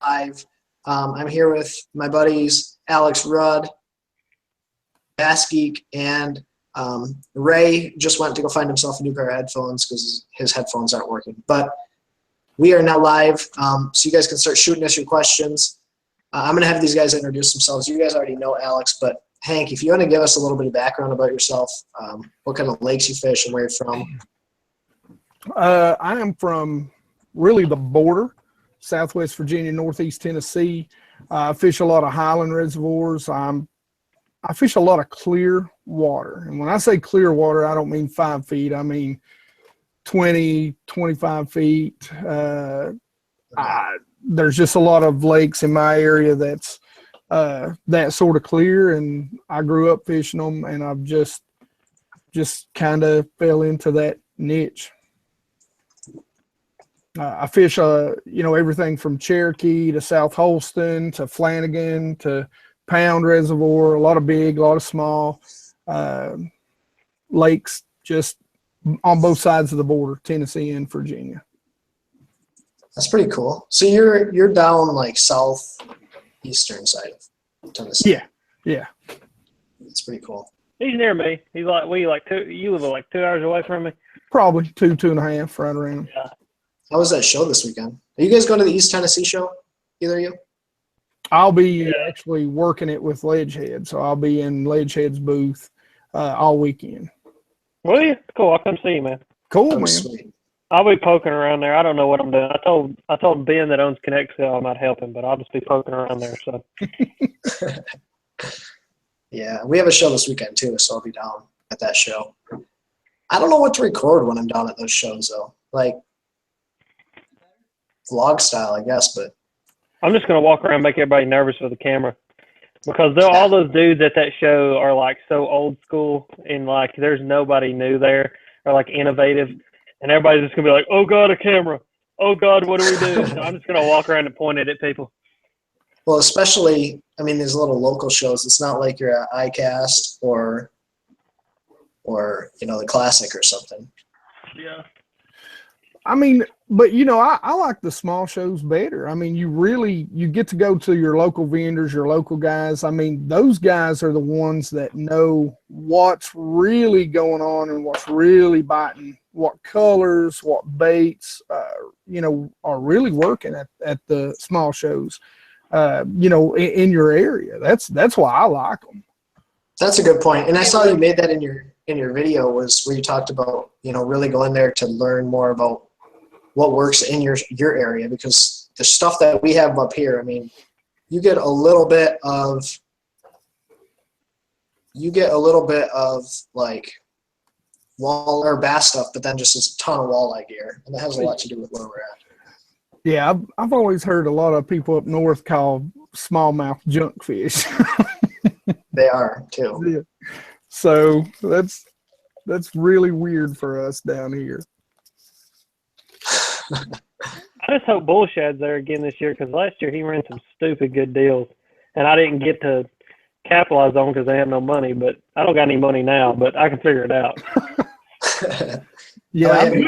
live. I'm here with my buddies Alex Rudd, Bass Geek, and Ray just went to go find himself a new pair of headphones because his headphones aren't working. But we are now live, so you guys can start shooting us your questions. I'm going to have these guys introduce themselves. You guys already know Alex, but Hank, if you want to give us a little bit of background about yourself, what kind of lakes you fish and where you're from. I am from really the border, Southwest Virginia, Northeast Tennessee. I fish a lot of highland reservoirs. I fish a lot of clear water. And when I say clear water, I don't mean 5 feet. I mean 20, 25 feet. There's just a lot of lakes in my area that's that sort of clear, and I grew up fishing them, and I've just kind of fell into that niche. I fish, everything from Cherokee to South Holston to Flanagan to Pound Reservoir, a lot of big, a lot of small lakes just on both sides of the border, Tennessee and Virginia. That's pretty cool. So you're down like southeastern side of Tennessee. Yeah. That's pretty cool. He's near me. He's like, you live like 2 hours away from me? Probably 2.5, right around. Yeah. How was that show this weekend? Are you guys going to the East Tennessee show? Either of you? I'll be actually working it with Ledgehead, so I'll be in Ledgehead's booth all weekend. Will you? Cool. I'll come see you, man. Cool, man. Sweet. I'll be poking around there. I don't know what I'm doing. I told Ben that owns Connexel I might help him, but I'll just be poking around there. So. Yeah, we have a show this weekend too, so I'll be down at that show. I don't know what to record when I'm down at those shows though, like vlog style, I guess. But I'm just gonna walk around and make everybody nervous with the camera, because all those dudes at that show are like so old school, and like there's nobody new there or like innovative. And everybody's just going to be like, oh, God, a camera. Oh, God, what do we do? So I'm just going to walk around and point it at people. Well, especially, I mean, these little local shows, it's not like you're at iCast or the Classic or something. Yeah. I mean, but, I like the small shows better. I mean, you get to go to your local vendors, your local guys. I mean, those guys are the ones that know what's really going on and what's really biting, what colors, what baits, are really working at the small shows, in your area. That's why I like them. That's a good point. And I saw you made that in your video was where you talked about, really going there to learn more about what works in your area, because the stuff that we have up here, I mean, you get a little bit of like wall or bass stuff, but then just a ton of walleye gear, and that has a lot to do with where we're at. Yeah, I've always heard a lot of people up north call smallmouth junk fish. They are too. Yeah. So that's really weird for us down here. I just hope Bullshad's there again this year, because last year he ran some stupid good deals, and I didn't get to capitalize on because they have no money. But I don't got any money now, but I can figure it out. Yeah, he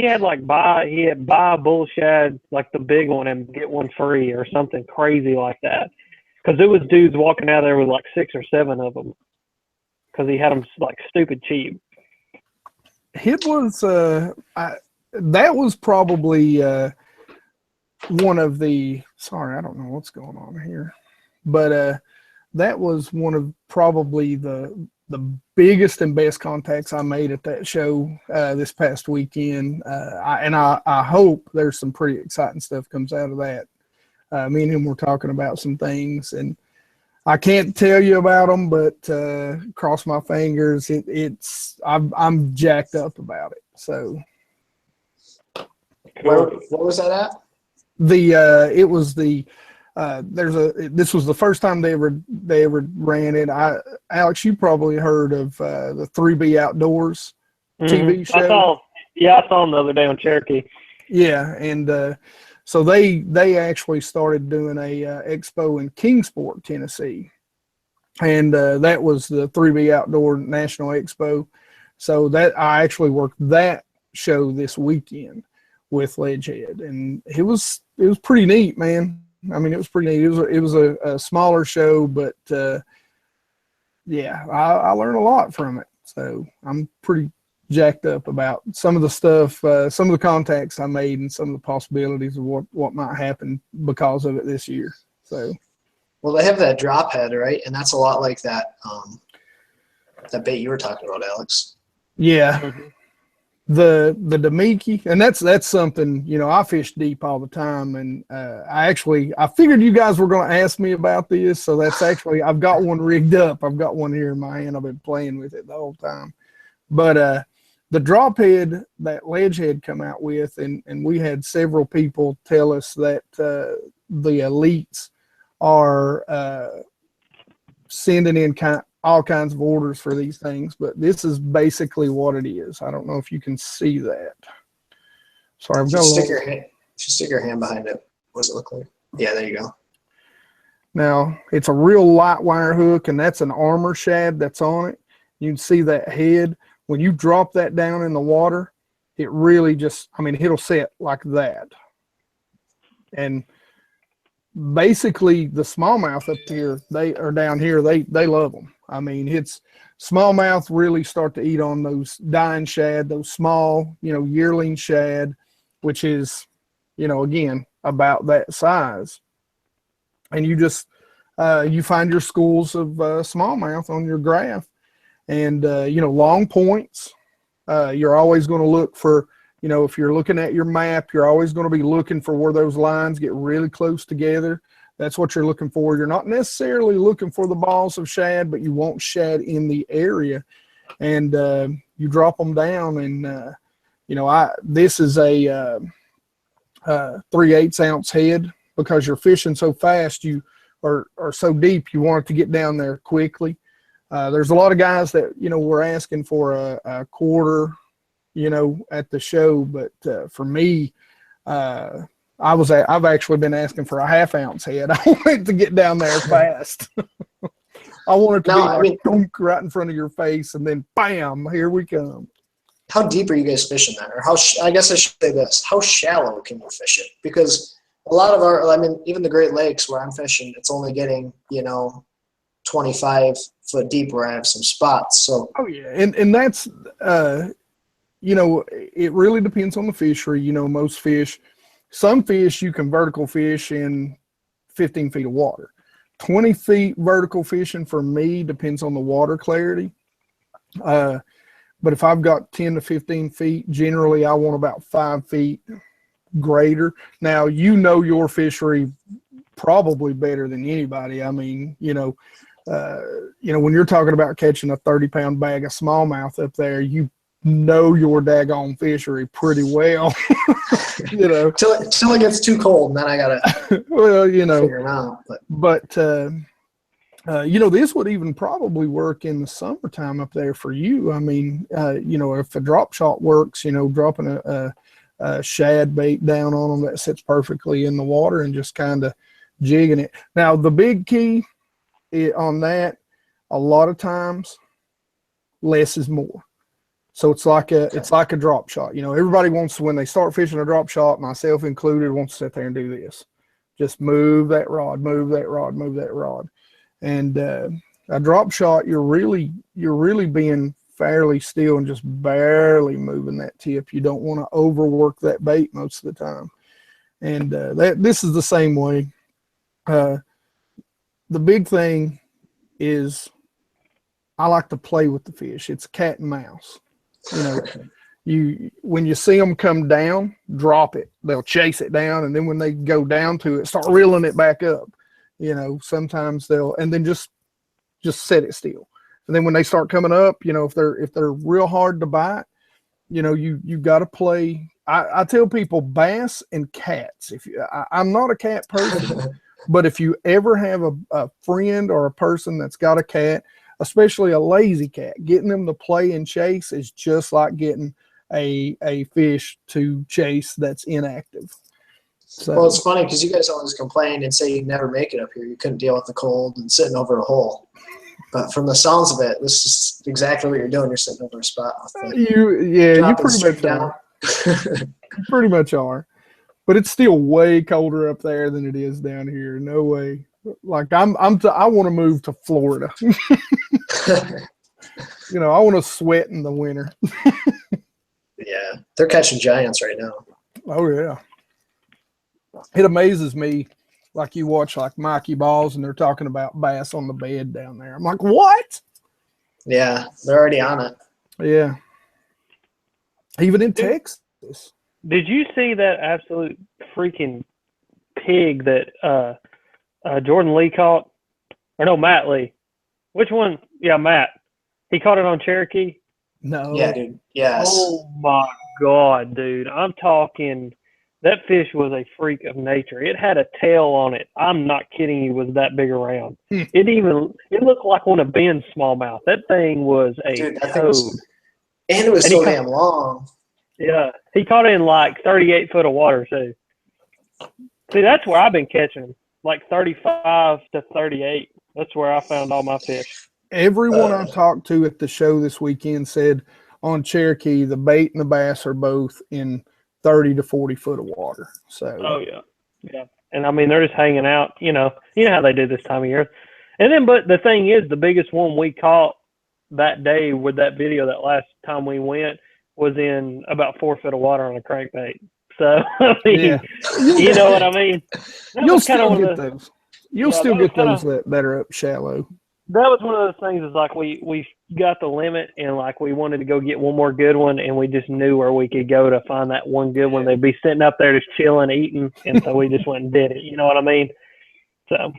had buy Bullshad, like the big one, and get one free or something crazy like that, because there was dudes walking out there with like 6 or 7 of them because he had them like stupid cheap. It was that was probably one of the, sorry, I don't know what's going on here, but that was one of probably the biggest and best contacts I made at that show this past weekend. I hope there's some pretty exciting stuff comes out of that. Me and him were talking about some things, and I can't tell you about them, but cross my fingers. I'm jacked up about it. So, what was that at? It was the this was the first time they ever ran it. Alex, you probably heard of the 3B Outdoors TV show. I saw them the other day on Cherokee. Yeah, and so they actually started doing a expo in Kingsport, Tennessee, and that was the 3B Outdoor National Expo. So that I actually worked that show this weekend. with ledge head, and it was pretty neat, man. I mean, it was pretty neat. It was a smaller show, but yeah, I learned a lot from it. So I'm pretty jacked up about some of the stuff, some of the contacts I made, and some of the possibilities of what might happen because of it this year. So, well, they have that drop head, right? And that's a lot like that that bait you were talking about, Alex. Yeah. Mm-hmm. The Demiki, and that's something, you know, I fish deep all the time, and I figured you guys were going to ask me about this, so that's actually, I've got one rigged up. I've got one here in my hand. I've been playing with it the whole time. But the drop head that ledge head come out with, and we had several people tell us that the elites are sending in all kinds of orders for these things, but this is basically what it is. I don't know if you can see that. Sorry, I've got if you stick your hand behind it, what does it look like? Yeah, there you go. Now, it's a real light wire hook, and that's an armor shad that's on it. You can see that head. When you drop that down in the water, it really just, I mean, it'll set like that. And basically the smallmouth up here, down here, they love them. I mean, it's smallmouth really start to eat on those dying shad, those small, you know, yearling shad, which is, you know, again, about that size. And you just, you find your schools of smallmouth on your graph, and, you know, long points. You're always going to look for, you know, if you're looking at your map, you're always going to be looking for where those lines get really close together. That's what you're looking for. You're not necessarily looking for the balls of shad, but you want shad in the area. And you drop them down, and, you know, this is a 3/8 ounce head, because you're fishing so fast, you are so deep, you want it to get down there quickly. There's a lot of guys that, you know, were asking for a quarter, you know, at the show, but for me, I've actually been asking for a 1/2 ounce head. I want it to get down there fast. I want it to be like dunk right in front of your face, and then bam, here we come. How deep are you guys fishing that? Or I guess I should say this: how shallow can you fish it? Because a lot of I mean, even the Great Lakes where I'm fishing, it's only getting, you know, 25 foot deep where I have some spots. So oh yeah, and that's you know, it really depends on the fishery. You know, most fish, some fish you can vertical fish in 15 feet of water. 20 feet vertical fishing for me depends on the water clarity. But if I've got 10 to 15 feet, generally I want about 5 feet greater. Now, you know your fishery probably better than anybody. I mean, you know, when you're talking about catching a 30-pound bag of smallmouth up there, you know your daggone fishery pretty well. You know, till it gets too cold, and then I gotta well, you know, figure them out. But you know, this would even probably work in the summertime up there for you. I mean, you know, if a drop shot works, you know, dropping a shad bait down on them that sits perfectly in the water and just kind of jigging it. Now, the big key on that, a lot of times, less is more. So it's like a drop shot. You know, everybody wants, when they start fishing a drop shot, myself included, wants to sit there and do this. Just move that rod, move that rod, move that rod. And a drop shot, you're really being fairly still and just barely moving that tip. You don't want to overwork that bait most of the time. And this is the same way. The big thing is I like to play with the fish. It's cat and mouse. You know, when you see them come down, drop it. They'll chase it down, and then when they go down to it, start reeling it back up. You know, sometimes and then just set it still. And then when they start coming up, you know, if they're real hard to bite, you know, you got to play. I tell people bass and cats. I'm not a cat person, but if you ever have a friend or a person that's got a cat, especially a lazy cat, getting them to play and chase is just like getting a fish to chase that's inactive. So, well, it's funny because you guys always complain and say you never make it up here. You couldn't deal with the cold and sitting over a hole. But from the sounds of it, this is exactly what you're doing. You're sitting over a spot. you pretty much down. pretty much are. But it's still way colder up there than it is down here. No way. Like I want to move to Florida. You know, I want to sweat in the winter. Yeah, they're catching giants right now. Oh yeah. It amazes me. Like you watch like Mikey Balls and they're talking about bass on the bed down there. I'm like, what? Yeah, they're already on it. Yeah. Even in Texas. Did you see that absolute freaking pig that Jordan Lee caught? Or no, Matt Lee. Which one? Yeah, Matt. He caught it on Cherokee. No. Yeah, dude. Yes. Oh my God, dude. I'm talking, that fish was a freak of nature. It had a tail on it. I'm not kidding you, was that big around. It looked like one of Ben's smallmouth. That thing was a Dude, that toad. thing was, and it was so damn long. Yeah. He caught it in like 38 foot of water too. See, that's where I've been catching them. Like 35 to 38. That's where I found all my fish. Everyone I talked to at the show this weekend said on Cherokee, the bait and the bass are both in 30 to 40 foot of water. So, oh yeah, yeah. And I mean, they're just hanging out. You know how they do this time of year. And then, but the thing is, the biggest one we caught that day with that video, that last time we went, was in about 4 foot of water on a crankbait. So I mean, yeah. You know what I mean. You'll still get those. You'll still get those that are up shallow. That was one of those things. Is like we got the limit, and like we wanted to go get one more good one, and we just knew where we could go to find that one good one. They'd be sitting up there just chilling, eating, and so we just went and did it. You know what I mean? So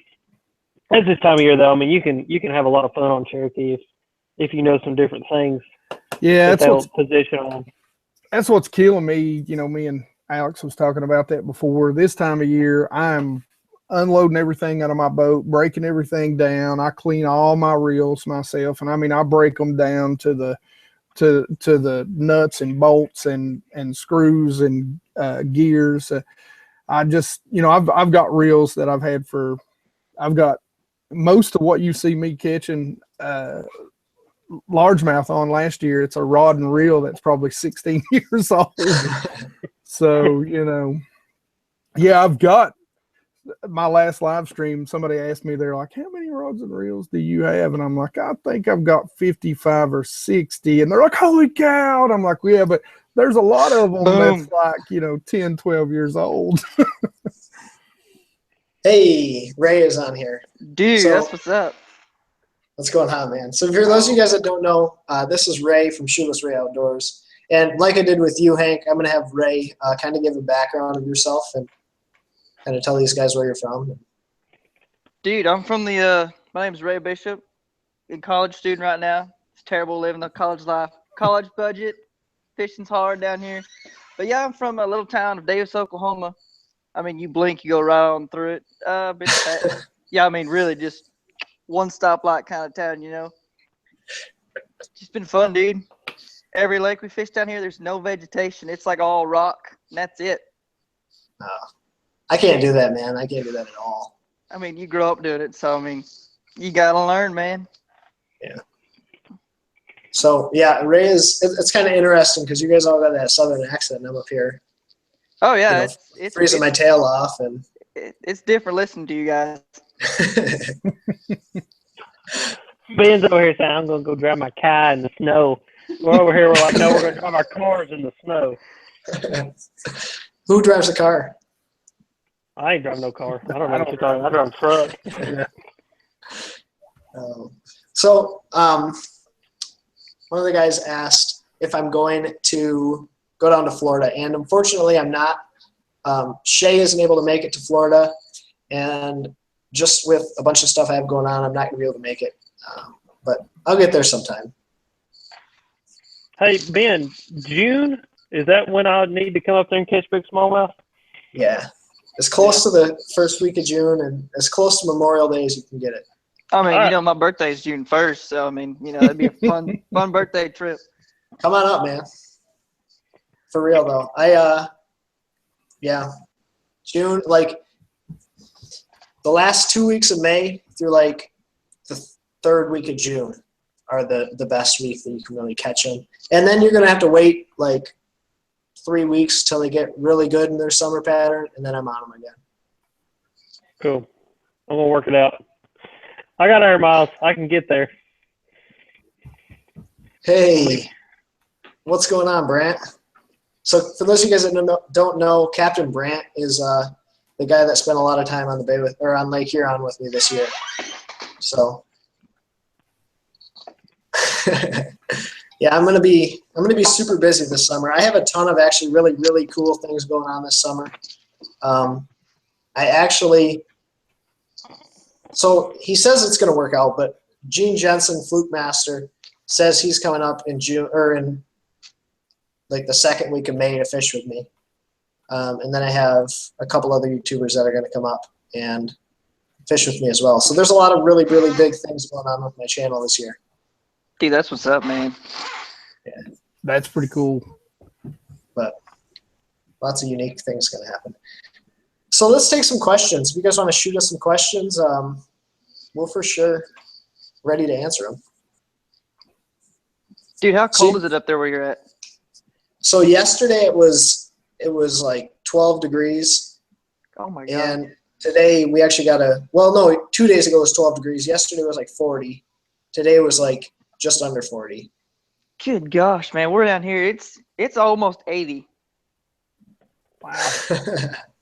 that's this time of year, though. I mean, you can have a lot of fun on Cherokee if you know some different things. Yeah, that's what's position on. That's what's killing me. You know, me and Alex was talking about that before. This time of year, I'm unloading everything out of my boat, breaking everything down. I clean all my reels myself, and I mean I break them down to the nuts and bolts and screws and gears. I just, you know, I've got reels that I've got most of what you see me catching largemouth on last year. It's a rod and reel that's probably 16 years old. So, you know, yeah, I've got my last live stream. Somebody asked me, they're like, how many rods and reels do you have? And I'm like, I think I've got 55 or 60. And they're like, holy cow. And I'm like, yeah, but there's a lot of them that's like, you know, 10, 12 years old. Hey, Ray is on here. Dude, that's what's up. What's going on, man? So for those of you guys that don't know, this is Ray from Shoeless Rey Outdoors. And like I did with you, Hank, I'm going to have Ray kind of give a background of yourself and kind of tell these guys where you're from. Dude, I'm from the, my name's Ray Bishop. A college student right now. It's terrible living the college life. College budget. Fishing's hard down here. But yeah, I'm from a little town of Davis, Oklahoma. I mean, you blink, you go right on through it. Yeah, I mean, really just one stoplight kind of town, you know. It's been fun, dude. Every lake we fish down here, there's no vegetation. It's like all rock, and that's it. I can't do that, man. I can't do that at all. I mean, you grow up doing it, so, I mean, you got to learn, man. Yeah. So, yeah, Ray is – it's kind of interesting because you guys all got that southern accent, and I'm up here. Oh, yeah. You know, it's freezing my tail off. And it's different listening to you guys. Ben's over here saying, I'm going to go drive my car in the snow. We're over here, we're like, no, we're going to drive our cars in the snow. Who drives the car? I ain't driving no car. I don't know what you're talking about. I drive a truck. So one of the guys asked if I'm going to go down to Florida, and unfortunately I'm not. Shay isn't able to make it to Florida, and just with a bunch of stuff I have going on, I'm not going to be able to make it. But I'll get there sometime. Hey, Ben, June, is that when I need to come up there and catch big smallmouth? Yeah. As close to the first week of June and as close to Memorial Day as you can get it. I mean, you know, my birthday is June 1st, so, I mean, you know, that'd be a fun birthday trip. Come on up, man. For real, though. Yeah, June, like, the last 2 weeks of May through, like, the third week of June are the best week that you can really catch them. And then you're going to have to wait, like, 3 weeks till they get really good in their summer pattern, and then I'm on them again. Cool. I'm going to work it out. I got air miles. I can get there. Hey, what's going on, Brant? So for those of you guys that don't know, Captain Brant is the guy that spent a lot of time on the bay on Lake Huron with me this year. So yeah, I'm gonna be super busy this summer. I have a ton of actually really, really cool things going on this summer. So he says it's gonna work out, but Gene Jensen, Fluke Master, says he's coming up in June or in like the second week of May to fish with me. And then I have a couple other YouTubers that are going to come up and fish with me as well. So there's a lot of really, really big things going on with my channel this year. Dude, that's what's up, man. Yeah. That's pretty cool. But lots of unique things going to happen. So let's take some questions. If you guys want to shoot us some questions, we're for sure ready to answer them. Dude, how cold is it up there where you're at? So yesterday it was like 12 degrees. Oh my God. And today we actually got 2 days ago it was 12 degrees. Yesterday was like 40. Today was like just under 40. Good gosh, man. We're down here. It's almost 80. Wow.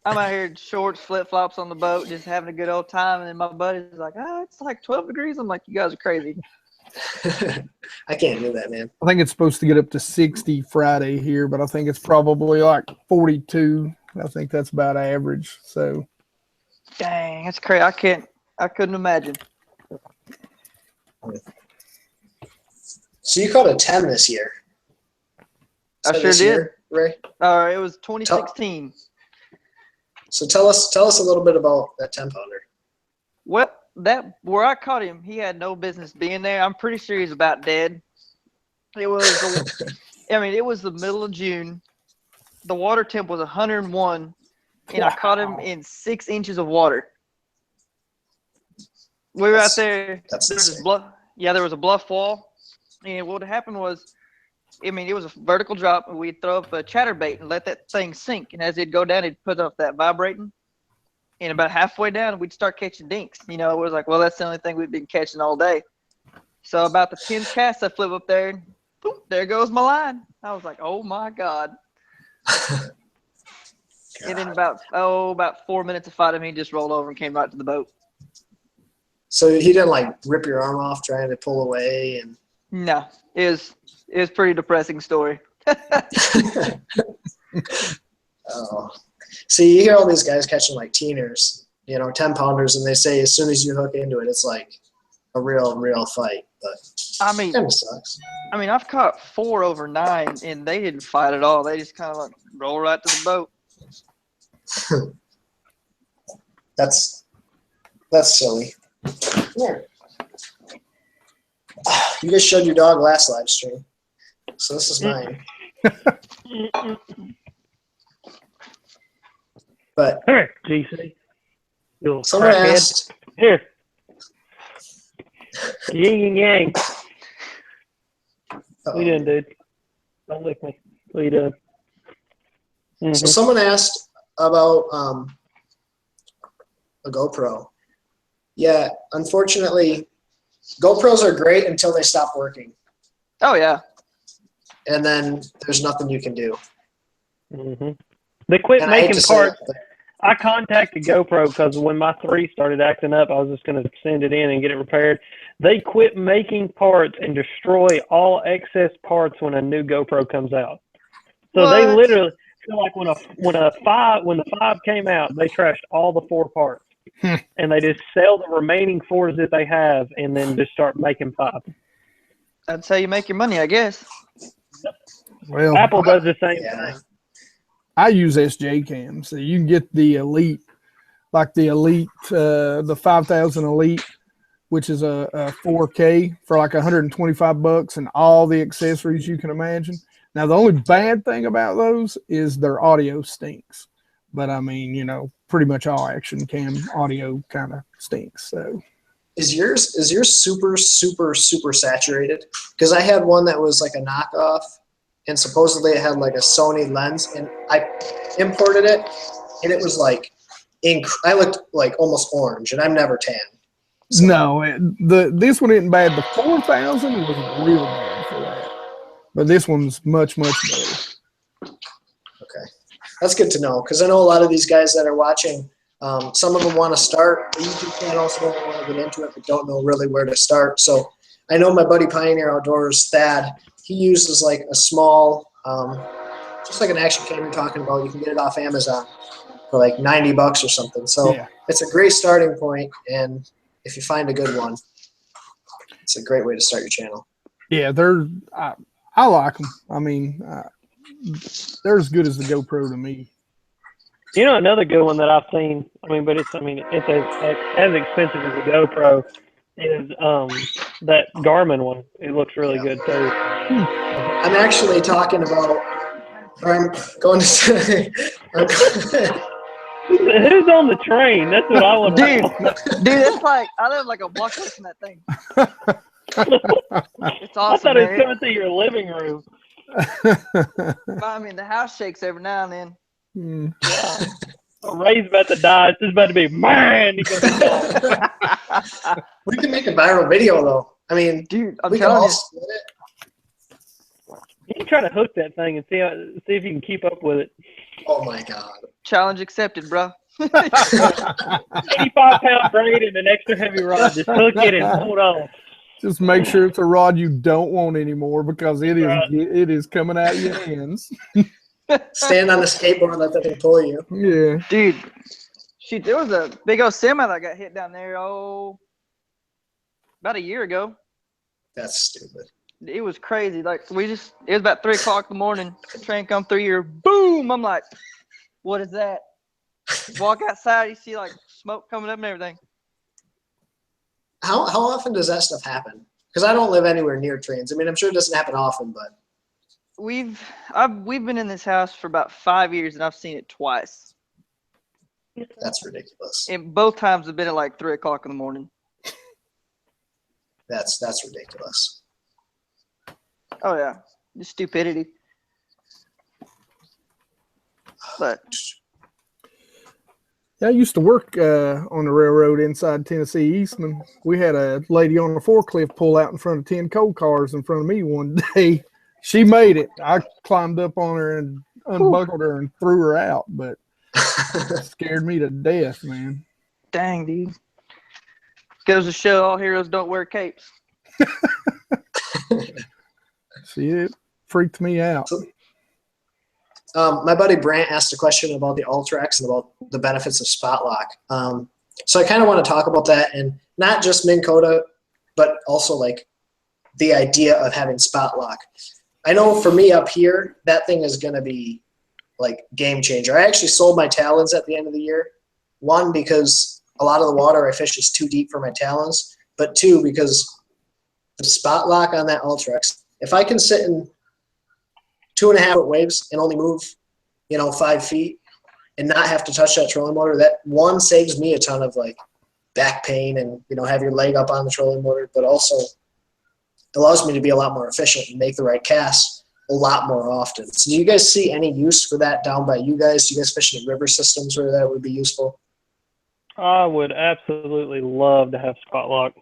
I'm out here in shorts, flip-flops on the boat, just having a good old time. And then my buddy's like, it's like 12 degrees. I'm like, you guys are crazy. I can't do that, man. I think it's supposed to get up to 60 Friday here, but I think it's probably like 42. I think that's about average. So, dang, that's crazy. I couldn't imagine. So you caught a 10 this year. I sure did. Year, Ray? It was 2016. So tell us a little bit about that 10 pounder. Well, where I caught him, he had no business being there. I'm pretty sure he's about dead. It was, it was the middle of June. The water temp was 101, and I caught him in 6 inches of water. We were out there. There was a bluff wall, and what happened was, it was a vertical drop, and we'd throw up a chatterbait and let that thing sink, and as it'd go down, it'd put up that vibrating. And about halfway down, we'd start catching dinks. It was like, well, that's the only thing we've been catching all day. So about the 10th cast, I flip up there, and boom, there goes my line. I was like, oh, my God. And then about 4 minutes of fighting, he just rolled over and came right to the boat. So he didn't, like, rip your arm off trying to pull away? And No, it was a pretty depressing story. Oh. See, you hear all these guys catching like teeners, 10 pounders, and they say as soon as you hook into it, it's like a real fight. But it kind of sucks. I've caught 4 over 9, and they didn't fight at all. They just kind of like roll right to the boat. That's silly. Yeah. You guys showed your dog last live stream, so this is mine. But here, GC. Someone asked. Here. Yin and yang. What you doing, dude? Don't lick me. What you doing? Mm-hmm. So someone asked about a GoPro. Yeah, unfortunately, GoPros are great until they stop working. Oh, yeah. And then there's nothing you can do. Mm-hmm. They quit making parts. I contacted GoPro because when my 3 started acting up, I was just going to send it in and get it repaired. They quit making parts and destroy all excess parts when a new GoPro comes out. So they literally feel like when the 5 came out, they trashed all the 4 parts. And they just sell the remaining 4s that they have and then just start making 5. That's how you make your money, I guess. Well, Apple does the same thing. I use SJ cams. So you can get the Elite, like the Elite, the 5000 Elite, which is a 4K for like $125 and all the accessories you can imagine. Now, the only bad thing about those is their audio stinks. But pretty much all action cam audio kind of stinks. So is yours super, super, super saturated? Because I had one that was like a knockoff and supposedly it had like a Sony lens, and I imported it, and it was like, I looked like almost orange, and I'm never tan. So. No, this one isn't bad. The 4000 was real bad for that, but this one's much better. Okay, that's good to know, because I know a lot of these guys that are watching. Some of them want to start a YouTube channel, some of them want to get into it, but don't know really where to start. So I know my buddy Pioneer Outdoors, Thad, he uses like a small, just like an action cam you're talking about. You can get it off Amazon for like $90 or something. So Yeah. It's a great starting point, and if you find a good one, it's a great way to start your channel. Yeah, I like them. I mean, they're as good as the GoPro to me. You know, another good one that I've seen, it's as expensive as the GoPro, is that Garmin one. It looks really good too. I'm actually talking about, or I'm going to say, who's on the train? That's what I want to know. Dude, it's like, I live like a block away from that thing. It's awesome. I thought it was coming through your living room. I mean, the house shakes every now and then. Yeah. Ray's about to die. It's just about to be, man. We can make a viral video, though. I mean, dude, I'm we can telling all you. split it. You can try to hook that thing and see if you can keep up with it. Oh, my God. Challenge accepted, bro. 85-pound braid and an extra heavy rod. Just hook it and hold on. Just make sure it's a rod you don't want anymore, because it is coming out of your hands. Stand on the skateboard and let that thing pull you. Yeah. Dude, shoot, there was a big old semi that got hit down there, about a year ago. That's stupid. It was crazy. Like, it was about 3 o'clock in the morning. Train come through here, boom! I'm like, what is that? Walk outside, you see like smoke coming up and everything. How often does that stuff happen? Because I don't live anywhere near trains. I mean, I'm sure it doesn't happen often, but We've been in this house for about 5 years, and I've seen it twice. that's ridiculous. And both times have been at like 3 o'clock in the morning. That's ridiculous. Oh yeah, just stupidity. But I used to work on the railroad inside Tennessee Eastman. We had a lady on a forklift pull out in front of 10 coal cars in front of me one day. She made it. I climbed up on her and unbuckled her and threw her out, but it scared me to death, man. dang, dude. Goes to show all heroes don't wear capes. See, it freaked me out. My buddy Brant asked a question about the Ultrax and about the benefits of spot lock. So I kind of want to talk about that, and not just Minn Kota, but also like the idea of having spot lock. I know for me up here, that thing is going to be like game changer. I actually sold my talons at the end of the year. One, because a lot of the water I fish is too deep for my talons, but two, because the spot lock on that Ultrax, if I can sit in 2.5 foot waves and only move, 5 feet and not have to touch that trolling motor, that one saves me a ton of like back pain and, have your leg up on the trolling motor, but also allows me to be a lot more efficient and make the right casts a lot more often. So do you guys see any use for that down by you guys? Do you guys fish in river systems where that would be useful? I would absolutely love to have spot lock.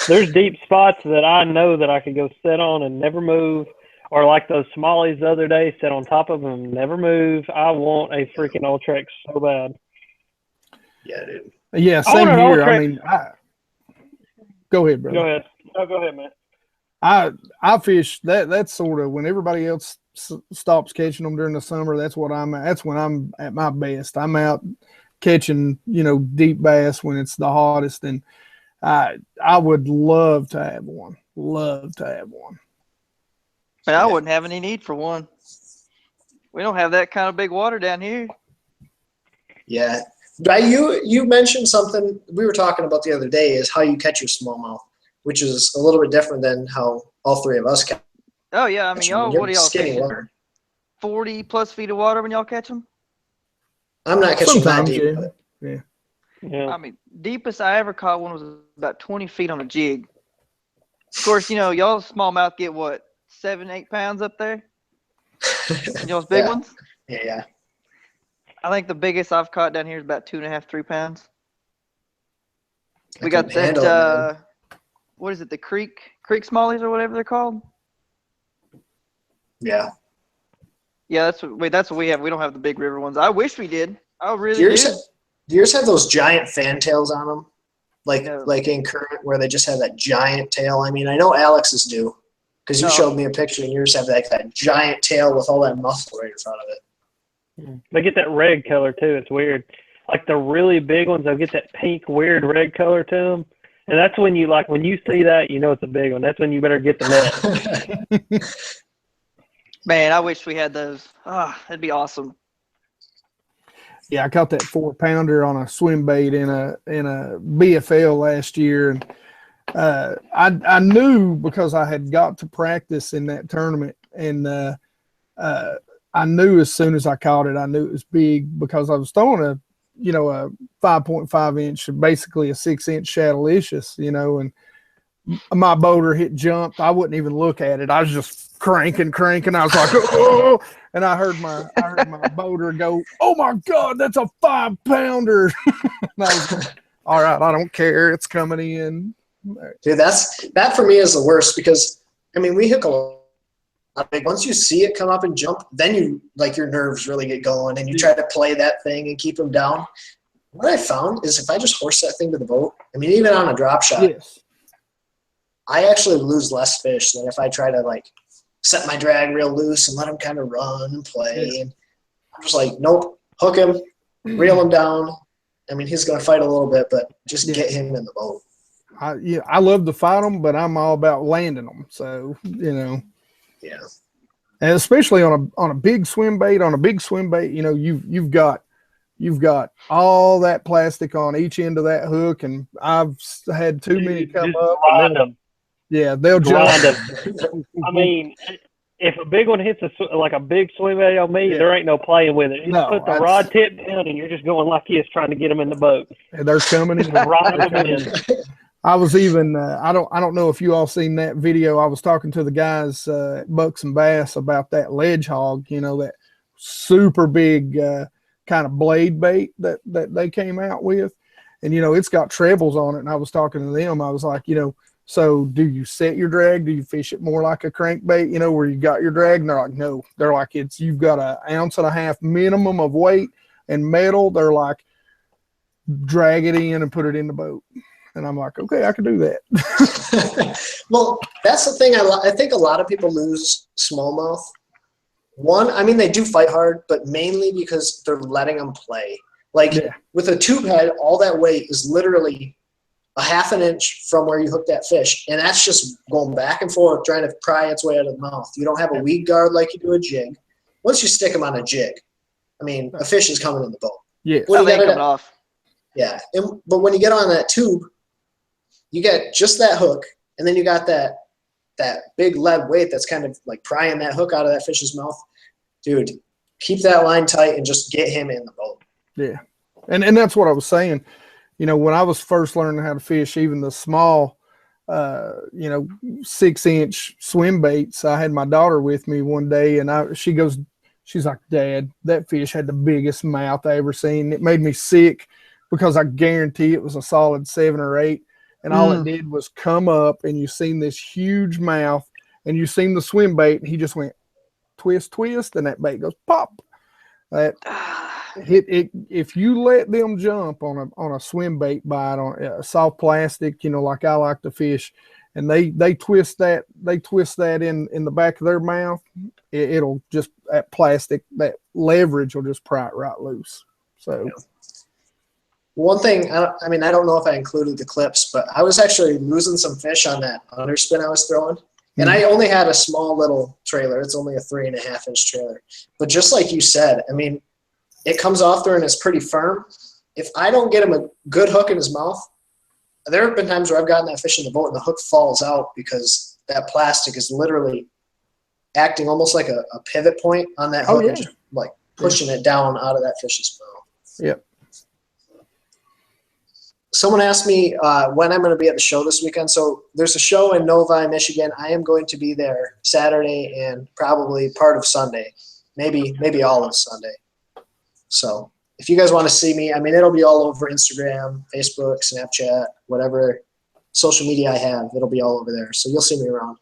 There's deep spots that I know that I could go sit on and never move, or like those smallies the other day, sit on top of them, never move. I want a freaking Ultrax so bad. Yeah, dude. Yeah, same here. I mean, go ahead, bro. Go ahead. No, go ahead, man. I fish that's sort of when everybody else stops catching them during the summer. That's when I'm at my best. I'm out catching, deep bass when it's the hottest, and I would love to have one. Love to have one. Man, I wouldn't have any need for one. We don't have that kind of big water down here. Yeah. You mentioned something we were talking about the other day is how you catch your smallmouth, which is a little bit different than how all three of us catch. Oh, yeah. I mean, y'all, what are y'all catching? Water. 40 plus feet of water when y'all catch them? I'm not catching that Sometimes, deep. yeah. Yeah. I mean, deepest I ever caught one was about 20 feet on a jig. Of course, y'all smallmouth get what, 7-8 pounds up there? Those big Yeah. ones. Yeah. I think the biggest I've caught down here is about 2.5, 3 pounds. I We got couldn't that. handle it, man. What is it? The creek smallies or whatever they're called. Yeah. Yeah, that's what we have. We don't have the big river ones. I wish we did. I really Do do. yours have those giant fantails on them? No. Like in current where they just have that giant tail? I mean, I know Alex's do because you No. showed me a picture and yours have like that giant tail with all that muscle right in front of it. They get that red color too. It's weird. Like the really big ones, they'll get that pink, weird red color to them. And that's when when you see that, you know it's a big one. That's when you better get the net. Man, I wish we had those. That'd be awesome. Yeah, I caught that 4-pounder on a swim bait in a BFL last year, and I knew because I had got to practice in that tournament, and I knew as soon as I caught it, I knew it was big because I was throwing a 5.5 inch, basically a 6-inch Shadowlicious, and my boater jumped. I wouldn't even look at it. I was just cranking. I was like, oh, and I heard my boater go, oh my God, that's a 5-pounder. And I was like, all right, I don't care. It's coming in. Dude, that for me is the worst because, I mean, we hook a lot. Once you see it come up and jump, then your nerves really get going and you try to play that thing and keep them down. What I found is if I just horse that thing to the boat, I mean, even on a drop shot, yes, I actually lose less fish than if I try to set my drag real loose and let him kind of run and play. Yeah. And I'm just like, nope, hook him, reel him down. I mean, he's going to fight a little bit, but just get him in the boat. I love to fight them, but I'm all about landing them. So, Yeah. And especially on a big swim bait, you've got all that plastic on each end of that hook, and I've had too many come up. They'll grind jump. them. I mean, if a big one hits a big swim bait on me, there ain't no playing with it. You put the rod tip down, and you're just going like this, trying to get them in the boat. They're coming in. Ride them in. I was even I don't know if you all seen that video. I was talking to the guys at Bucks and Bass about that ledge hog, that super big kind of blade bait that they came out with, and it's got trebles on it. And I was talking to them. I was like, so do you set your drag? Do you fish it more like a crankbait, where you got your drag? And they're like, no. They're like, you've got 1.5 ounces minimum of weight and metal. They're like, drag it in and put it in the boat. And I'm like, okay, I can do that. Well, that's the thing. I think a lot of people lose smallmouth. One, I mean, they do fight hard, but mainly because they're letting them play. With a tube head, all that weight is literally 1/2 inch from where you hook that fish. And that's just going back and forth, trying to pry its way out of the mouth. You don't have a weed guard like you do a jig. Once you stick them on a jig, I mean, a fish is coming in the boat. Yeah. When they coming off. Yeah. But when you get on that tube, you get just that hook, and then you got that big lead weight that's kind of like prying that hook out of that fish's mouth. Dude, keep that line tight and just get him in the boat. Yeah. And that's what I was saying. When I was first learning how to fish, even the small, 6-inch swim baits, I had my daughter with me one day, and she's like, Dad, that fish had the biggest mouth I ever seen. It made me sick because I guarantee it was a solid 7 or 8. And all it did was come up, and you seen this huge mouth, and you seen the swim bait, and he just went twist, and that bait goes pop. If you let them jump on a swim bait bite on a soft plastic, like I like to fish, and they twist that in the back of their mouth, it'll just, that plastic, that leverage will just pry it right loose. So. Yeah. One thing, I don't know if I included the clips, but I was actually losing some fish on that underspin I was throwing. And I only had a small little trailer. It's only a 3.5 inch trailer. But just like you said, I mean, it comes off there and it's pretty firm. If I don't get him a good hook in his mouth, there have been times where I've gotten that fish in the boat and the hook falls out because that plastic is literally acting almost like a pivot point on that hook and just like pushing it down out of that fish's mouth. Yep. Someone asked me when I'm going to be at the show this weekend. So there's a show in Novi, Michigan. I am going to be there Saturday and probably part of Sunday. maybe all of Sunday. So if you guys want to see me, I mean, it'll be all over Instagram, Facebook, Snapchat, whatever social media I have. It'll be all over there. So you'll see me around.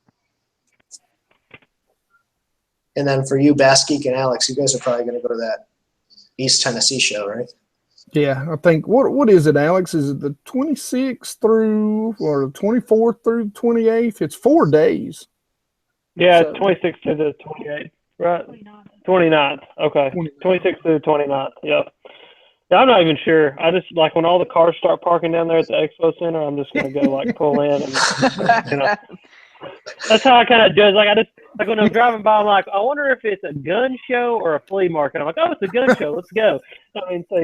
And then for you, Bass Geek and Alex, you guys are probably going to go to that East Tennessee show, right? Yeah, I think what is it, Alex? Is it the 26th through or the 24th through 28th? It's 4 days. Yeah, So- 26th to the 28th, right? 29th. Okay. 26th to the 29th. Yep. Yeah, I'm not even sure. I just like when all the cars start parking down there at the expo center, I'm just gonna go like pull in and that's how I kind of judge. Like I just like when I'm driving by, I'm like, I wonder if it's a gun show or a flea market. I'm like, oh, it's a gun show. Let's go. I mean, so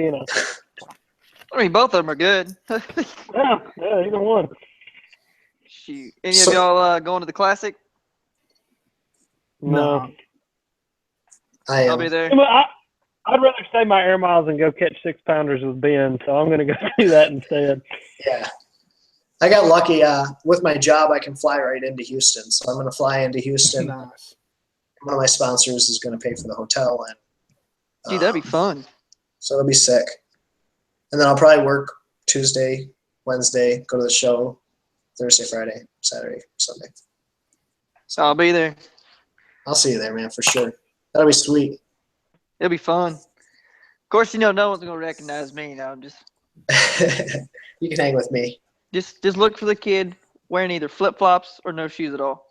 I mean, both of them are good. yeah, either one. Shoot. Any of y'all going to the Classic? No. I I'll am. be there. I'd rather save my air miles and go catch 6-pounders with Ben, so I'm gonna go do that instead. Yeah. I got lucky with my job. I can fly right into Houston, so I'm going to fly into Houston. Nice. One of my sponsors is going to pay for the hotel, and Dude, that'd be fun. so it'll be sick. And then I'll probably work Tuesday, Wednesday, go to the show Thursday, Friday, Saturday, Sunday. So I'll be there. I'll see you there, man, for sure. That'll be sweet. It'll be fun. Of course, no one's gonna recognize me. I'm just You can hang with me. just look for the kid wearing either flip flops or no shoes at all.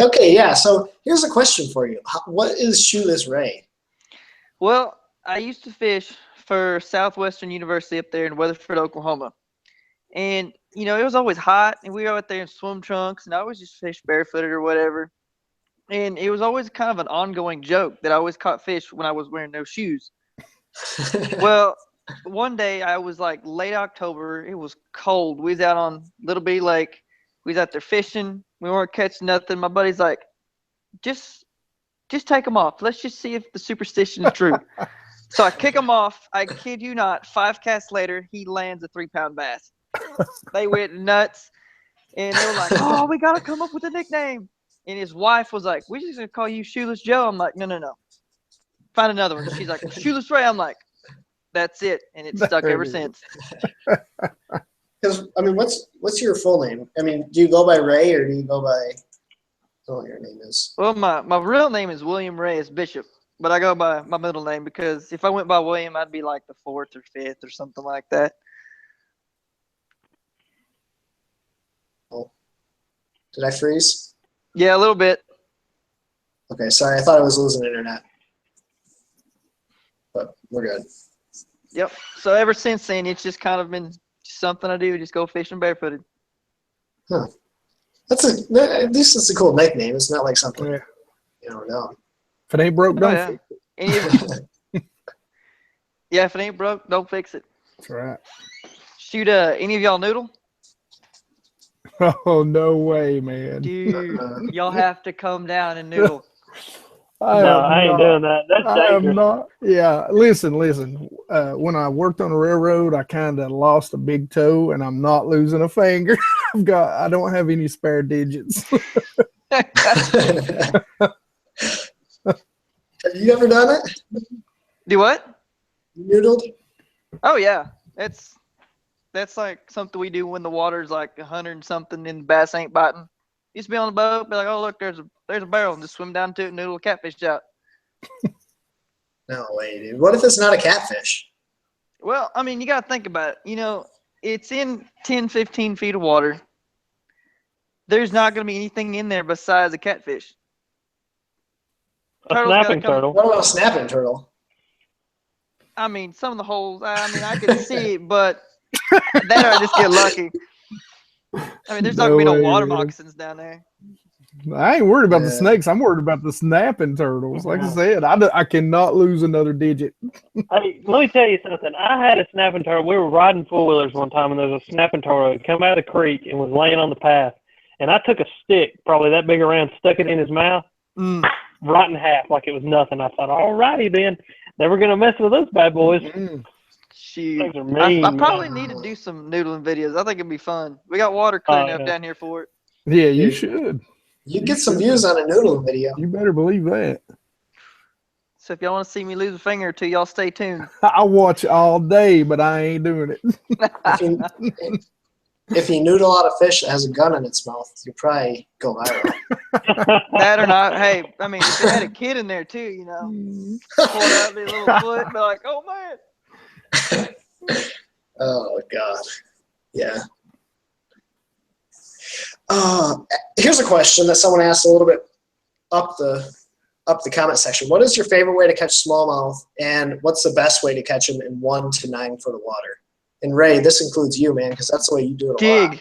Okay, yeah. So here's a question for you. What is Shoeless Rey? Well, I used to fish for Southwestern University up there in Weatherford, Oklahoma. And, it was always hot, and we were out there in swim trunks, and I always just fish barefooted or whatever. And it was always kind of an ongoing joke that I always caught fish when I was wearing no shoes. Well, one day I was like late October. It was cold. We was out on Little Bitty Lake. We was out there fishing. We weren't catching nothing. My buddy's like, just take them off. Let's just see if the superstition is true. So I kick him off. I kid you not. 5 casts later, he lands a 3-pound bass. They went nuts. And they were like, oh, we got to come up with a nickname. And his wife was like, we're just going to call you Shoeless Joe. I'm like, no. Find another one. She's like, Shoeless Rey. I'm like, that's it. And it's stuck ever since. Because, I mean, what's your full name? I mean, do you go by Ray or do you go by, I don't know what your name is? Well, my real name is William Rey as Bishop. But I go by my middle name because if I went by William, I'd be like the 4th or 5th or something like that. Oh. Did I freeze? Yeah, a little bit. Okay, sorry. I thought I was losing internet. But we're good. Yep. So ever since then, it's just kind of been something I do. Just go fishing barefooted. Huh. At least it's a cool nickname. It's not like something, Yeah. No. If it ain't broke, Oh, don't yeah. fix it. Yeah, if it ain't broke, don't fix it. That's right. Shoot, any of y'all noodle? Oh, no way, man. Dude, y'all have to come down and noodle. I ain't doing that. That's I am dangerous. not. Yeah, listen. When I worked on the railroad, I kind of lost a big toe, and I'm not losing a finger. I don't have any spare digits. Have you ever done it? Do what? Noodled? Oh yeah, that's like something we do when the water's like 100 and something and the bass ain't biting. Used to be on the boat, be like, oh look, there's a barrel, and just swim down to it and noodle a catfish out. No way, dude. What if it's not a catfish? Well, I mean, you got to think about it. It's in 10, 15 feet of water. There's not going to be anything in there besides a catfish. A Turtle's gotta snapping come- turtle. What about a snapping turtle? I mean, some of the holes, I can see it, but there I just get lucky. I mean, there's not going to be no water moccasins down there. I ain't worried about the Yeah. snakes. I'm worried about the snapping turtles. Like I said, I cannot lose another digit. Hey, let me tell you something. I had a snapping turtle. We were riding four-wheelers one time, and there was a snapping turtle that come out of the creek and was laying on the path. And I took a stick, probably that big around, stuck it in his mouth, right in half like it was nothing. I thought, all righty then. Never going to mess with those bad boys. Shoot. Things are mean, I probably man. need to do some noodling videos. I think it'd be fun. We got water clearing up yeah. down here for it. Yeah, you Dude. should. You get some views on a noodle video. You better believe that. So if y'all want to see me lose a finger or two, y'all stay tuned. I watch all day, but I ain't doing it. If you noodle out a fish that has a gun in its mouth, you probably go viral. That or not. Hey, I mean, if it had a kid in there too, you know, pull out their little foot, be like, oh man. Oh God, yeah. Here's a question that someone asked a little bit up the comment section. What is your favorite way to catch smallmouth, and what's the best way to catch them in 1 to 9 foot of water? And Ray, this includes you, man, because that's the way you do it a lot.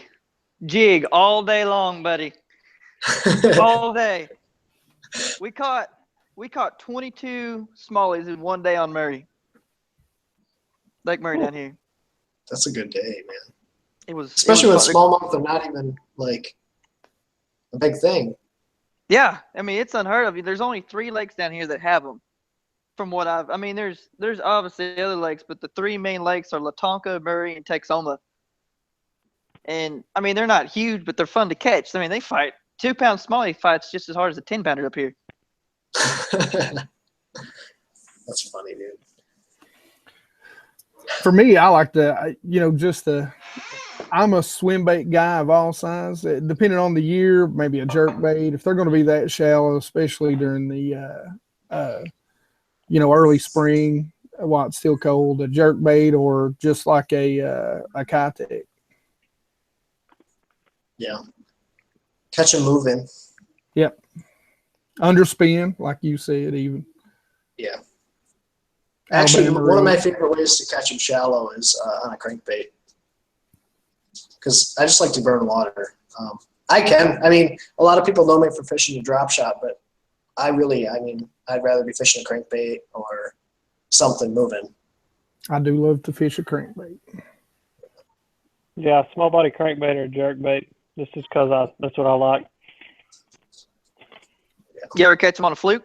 Jig all day long, buddy. All day. We caught 22 smallies in one day on Murray. Lake Murray down here. That's a good day, man. Especially when smallmouth are not even like a big thing. Yeah, I mean it's unheard of. There's only 3 lakes down here that have them. From what there's obviously other lakes, but the 3 main lakes are Latonka, Murray, and Texoma. And I mean they're not huge, but they're fun to catch. I mean they fight 2-pound smallie fights just as hard as a 10-pounder up here. That's funny, dude. For me, I like I'm a swim bait guy of all sizes. Depending on the year, maybe a jerk bait. If they're going to be that shallow, especially during the, early spring while it's still cold, a jerk bait or just like a Kitech. Yeah. Catch them moving. Yep. Underspin, like you said, even. Yeah. Actually, Alabama one of my Red. favorite ways to catch them shallow is on a crankbait. Because I just like to burn water. A lot of people know me for fishing a drop shot, but I'd rather be fishing a crankbait or something moving. I do love to fish a crankbait. Yeah, small body crankbait or jerkbait. Just because that's what I like. You ever catch them on a fluke?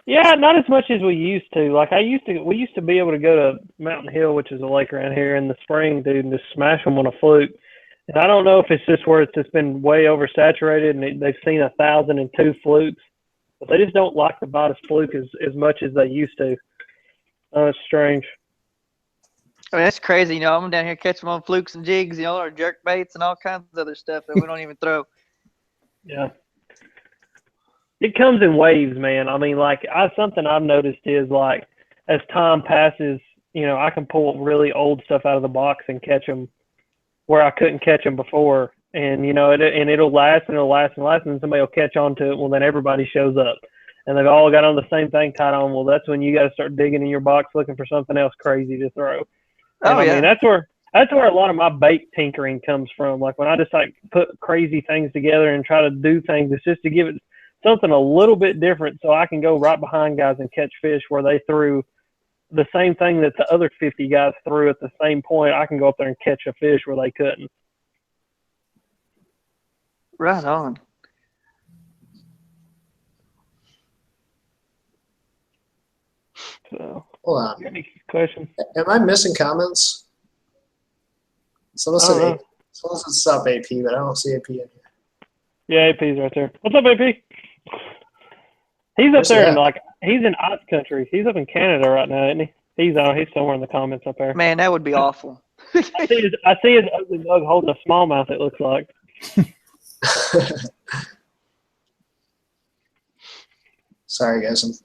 Yeah, not as much as we used to. Like we used to be able to go to Mountain Hill, which is a lake around here, in the spring, dude, and just smash them on a fluke. And I don't know if it's just where it's just been way oversaturated and they've seen 1,002 flukes, but they just don't like to bite a fluke as much as they used to. It's strange. I mean, that's crazy. You know, I'm down here catching them on flukes and jigs, or jerk baits and all kinds of other stuff that we don't even throw. Yeah. It comes in waves, man. I mean, something I've noticed is as time passes, I can pull really old stuff out of the box and catch them where I couldn't catch them before. And, it'll last and it'll last and last, and somebody will catch on to it. Well, then everybody shows up and they've all got on the same thing tied on. Well, that's when you got to start digging in your box looking for something else crazy to throw. And, I mean, that's where a lot of my bait tinkering comes from. Like when I just put crazy things together and try to do things, it's just to give it something a little bit different so I can go right behind guys and catch fish where they threw the same thing that the other 50 guys threw at the same point. I can go up there and catch a fish where they couldn't. Right on. So, Hold on. any questions? Am I missing comments? Someone said sup AP, but I don't see AP in here. Yeah, AP's right there. What's up, AP? He's up there he's in ice country. He's up in Canada right now, isn't he? He's somewhere in the comments up there. Man, that would be awful. I see his ugly mug holding a smallmouth, it looks like. Sorry, guys.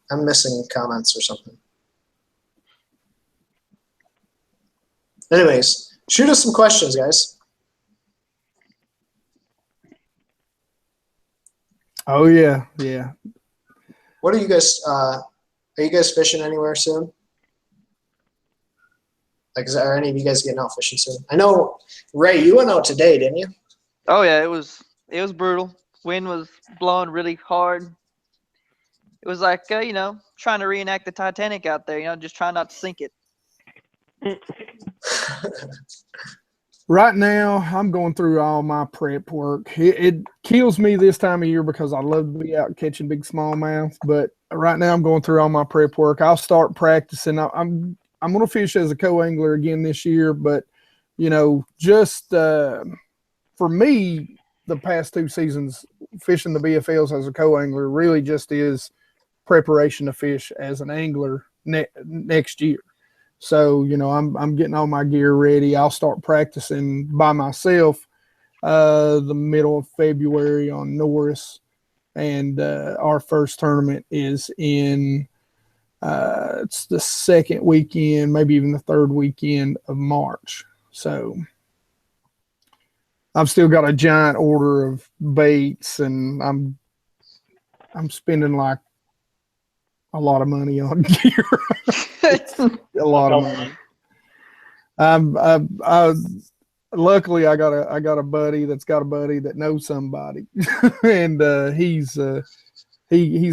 I'm missing comments or something. Anyways, shoot us some questions, guys. Oh yeah, yeah. What are you guys? Are you guys fishing anywhere soon? Are any of you guys getting out fishing soon? I know, Ray, you went out today, didn't you? Oh yeah, it was brutal. Wind was blowing really hard. It was like trying to reenact the Titanic out there. Just trying not to sink it. Right now, I'm going through all my prep work. It kills me this time of year because I love to be out catching big smallmouth. But right now, I'm going through all my prep work. I'll start practicing. I'm going to fish as a co-angler again this year. But just for me, the past 2 seasons fishing the BFLs as a co-angler really just is preparation to fish as an angler next year. So, you know, I'm getting all my gear ready. I'll start practicing by myself the middle of February on Norris, and our first tournament is in it's the second weekend, maybe even the third weekend of March. So I've still got a giant order of baits, and I'm spending like a lot of money on gear. A lot of money. Luckily I got a buddy that's got a buddy that knows somebody, and he's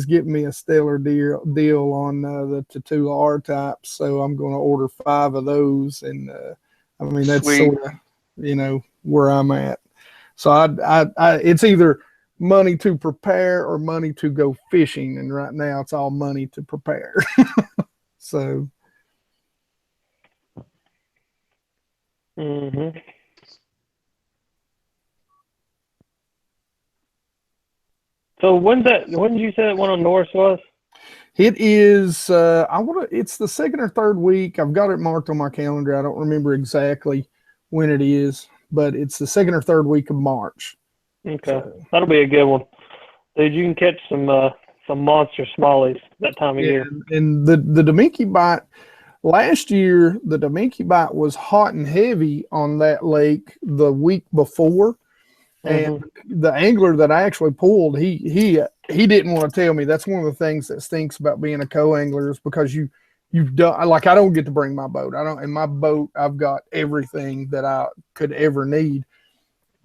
getting me a stellar deal on the Tatula R types. So I'm going to order 5 of those, and I mean that's sort of, you know, where I'm at. So I it's either money to prepare or money to go fishing, and right now it's all money to prepare. So. Mm-hmm. So when did you say that one on Norris was? It is it's the second or third week. I've got it marked on my calendar. I don't remember exactly when it is, but it's the second or third week of March. Okay. So, that'll be a good one. Dude, you can catch some monster smallies that time of year. And the Dominky bite last year, the Dominky bite was hot and heavy on that lake the week before. And the angler that I actually pulled, he didn't want to tell me. That's one of the things that stinks about being a co-angler, is because you've done, like, I don't get to bring my boat. In my boat, I've got everything that I could ever need.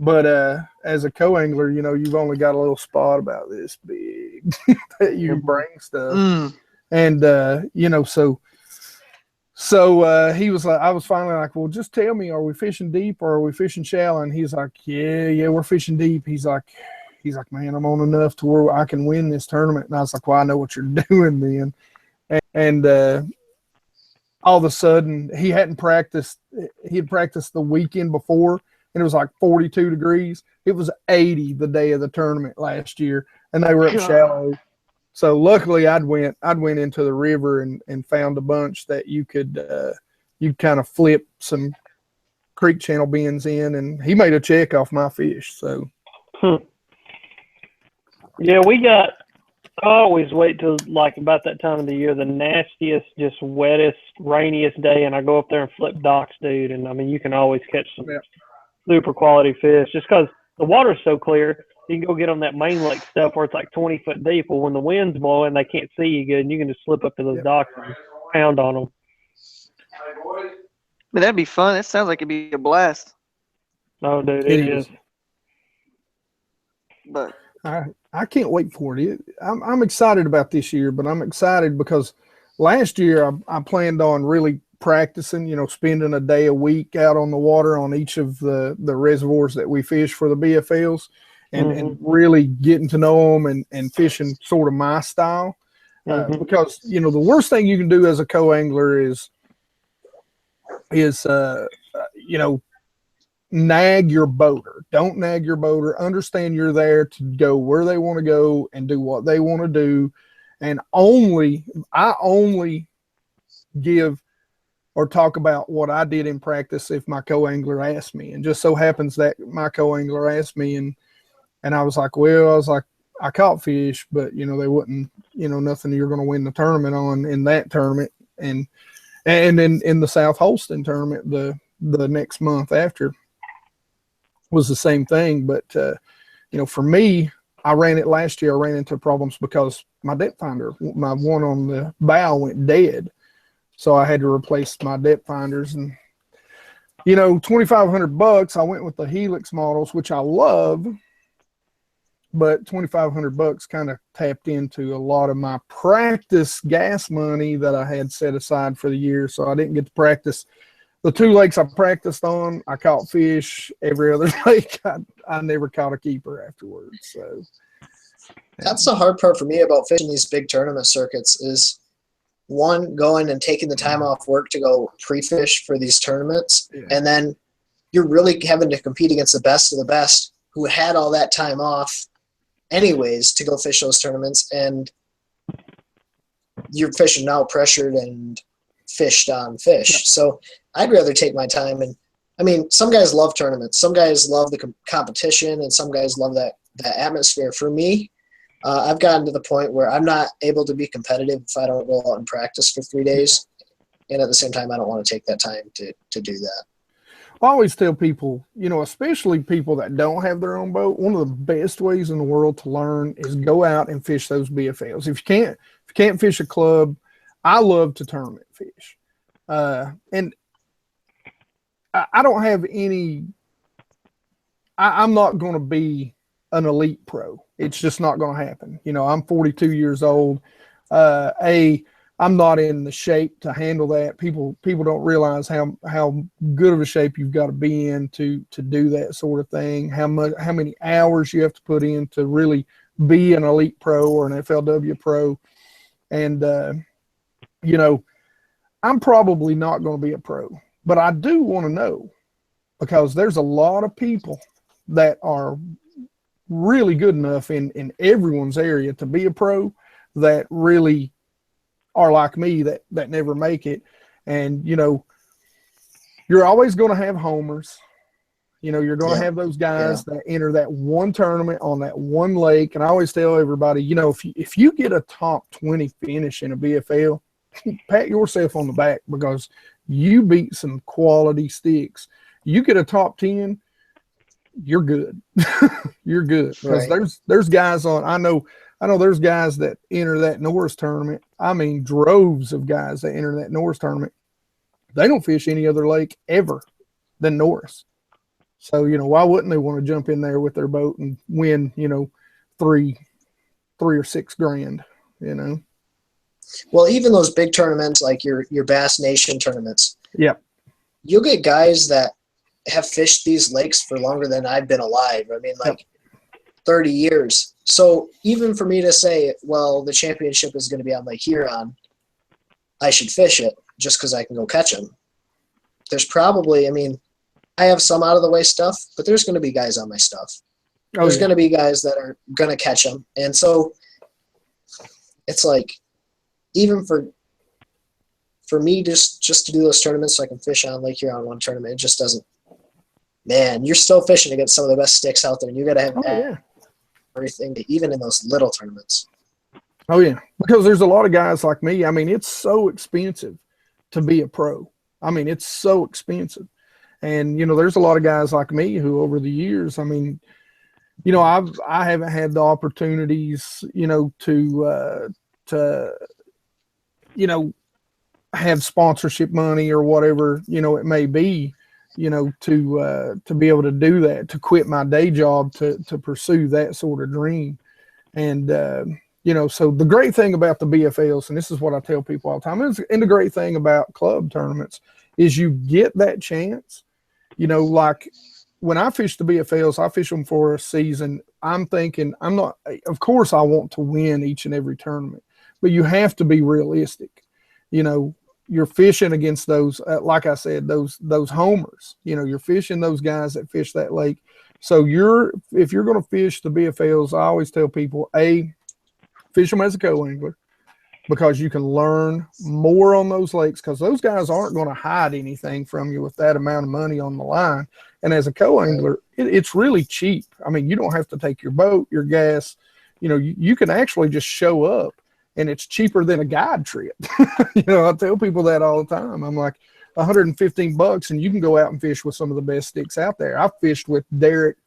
But as a co-angler, you know, you've only got a little spot about this big that you bring stuff. And you know, so he was like, I was finally like, well, just tell me, are we fishing deep or are we fishing shallow? And he's like, yeah, we're fishing deep. He's like, man, I'm on enough to where I can win this tournament. And I was like, well, I know what you're doing then. And all of a sudden, he hadn't practiced. He had practiced the weekend before, and it was like 42 degrees. It was 80 the day of the tournament last year, and they were up shallow. So luckily, I'd went into the river and found a bunch that you could you kind of flip some creek channel bends in, and he made a check off my fish. So, yeah, I always wait till like about that time of the year, the nastiest, just wettest, rainiest day, and I go up there and flip docks, dude. And I mean, you can always catch some super quality fish just because the water's so clear. You can go get on that main lake stuff where it's like 20 foot deep. Well, when the wind's blowing, they can't see you good, and you can just slip up to those docks and pound on them. But that'd be fun. That sounds like it'd be a blast. Oh, dude, it is. But I can't wait for it. I'm excited about this year, but I'm excited because last year I planned on really practicing, you know, spending a day a week out on the water on each of the reservoirs that we fish for the BFLs. And really getting to know them and fishing sort of my style. Because, you know, the worst thing you can do as a co-angler is you know, nag your boater. Don't nag your boater. Understand you're there to go where they want to go and do what they want to do. And I only give or talk about what I did in practice if my co-angler asked me. And just so happens that my co-angler asked me, and I was like, I caught fish, but, you know, they wouldn't, you know, nothing you're going to win the tournament on in that tournament. And in the South Holston tournament, the next month after was the same thing. But, you know, for me, I ran it last year. I ran into problems because my depth finder, my one on the bow, went dead. So I had to replace my depth finders, and, you know, $2,500. I went with the Helix models, which I love. But $2,500 kind of tapped into a lot of my practice gas money that I had set aside for the year. So I didn't get to practice the 2 lakes I practiced on. I caught fish every other lake. I never caught a keeper afterwards. So that's the hard part for me about fishing these big tournament circuits is, one, going and taking the time off work to go pre-fish for these tournaments. And then you're really having to compete against the best of the best who had all that time off anyways to go fish those tournaments, and you're fishing now pressured and fished on fish. Yeah. So I'd rather take my time. And I mean, some guys love tournaments, some guys love the competition, and some guys love that atmosphere. For me, I've gotten to the point where I'm not able to be competitive if I don't go out and practice for 3 days. And at the same time, I don't want to take that time to do that. I always tell people, especially people that don't have their own boat, one of the best ways in the world to learn is go out and fish those BFLs. If you can't fish a club, I love to tournament fish. And I don't have any, I'm not going to be an elite pro. It's just not going to happen. I'm 42 years old. I'm not in the shape to handle that. People don't realize how good of a shape you've got to be in to do that sort of thing. How many hours you have to put in to really be an elite pro or an FLW pro. And I'm probably not going to be a pro, but I do want to know, because there's a lot of people that are really good enough in everyone's area to be a pro that really are like me that never make it. And you're always going to have homers. You're going to have those guys that enter that one tournament on that one lake. And I always tell everybody, if you get a top 20 finish in a BFL, pat yourself on the back, because you beat some quality sticks. You get a top 10, you're good. You're good. Because there's guys on, I know there's guys that enter that Norris tournament. I mean, droves of guys that enter that Norris tournament. They don't fish any other lake ever than Norris. So, why wouldn't they want to jump in there with their boat and win, $3 or $6 grand, Well, even those big tournaments, like your Bass Nation tournaments. Yep. You'll get guys that have fished these lakes for longer than I've been alive. I mean, 30 years. So even for me to say, well, the championship is going to be on Lake Huron, I should fish it just because I can go catch them. There's probably, I have some out of the way stuff, but there's going to be guys on my stuff. There's going to be guys that are going to catch them. And so it's like, even for me, just to do those tournaments so I can fish on Lake Huron one tournament, it just doesn't, man, you're still fishing against some of the best sticks out there, and you got to have everything, even in those little tournaments. Oh, yeah, because there's a lot of guys like me. It's so expensive to be a pro. It's so expensive. And, there's a lot of guys like me who over the years, I haven't had the opportunities, to have sponsorship money or whatever, it may be, to be able to do that, to quit my day job to pursue that sort of dream. And, so the great thing about the BFLs, and this is what I tell people all the time, and the great thing about club tournaments is you get that chance, like when I fish the BFLs, I fish them for a season. I'm thinking, of course I want to win each and every tournament, but you have to be realistic. You're fishing against those, like I said, those homers. You're fishing those guys that fish that lake. So if you're going to fish the BFLs, I always tell people, fish them as a co-angler, because you can learn more on those lakes, because those guys aren't going to hide anything from you with that amount of money on the line. And as a co-angler, it's really cheap. You don't have to take your boat, your gas. You can actually just show up, and it's cheaper than a guide trip. I tell people that all the time. I'm like, $115, and you can go out and fish with some of the best sticks out there. I fished with Derek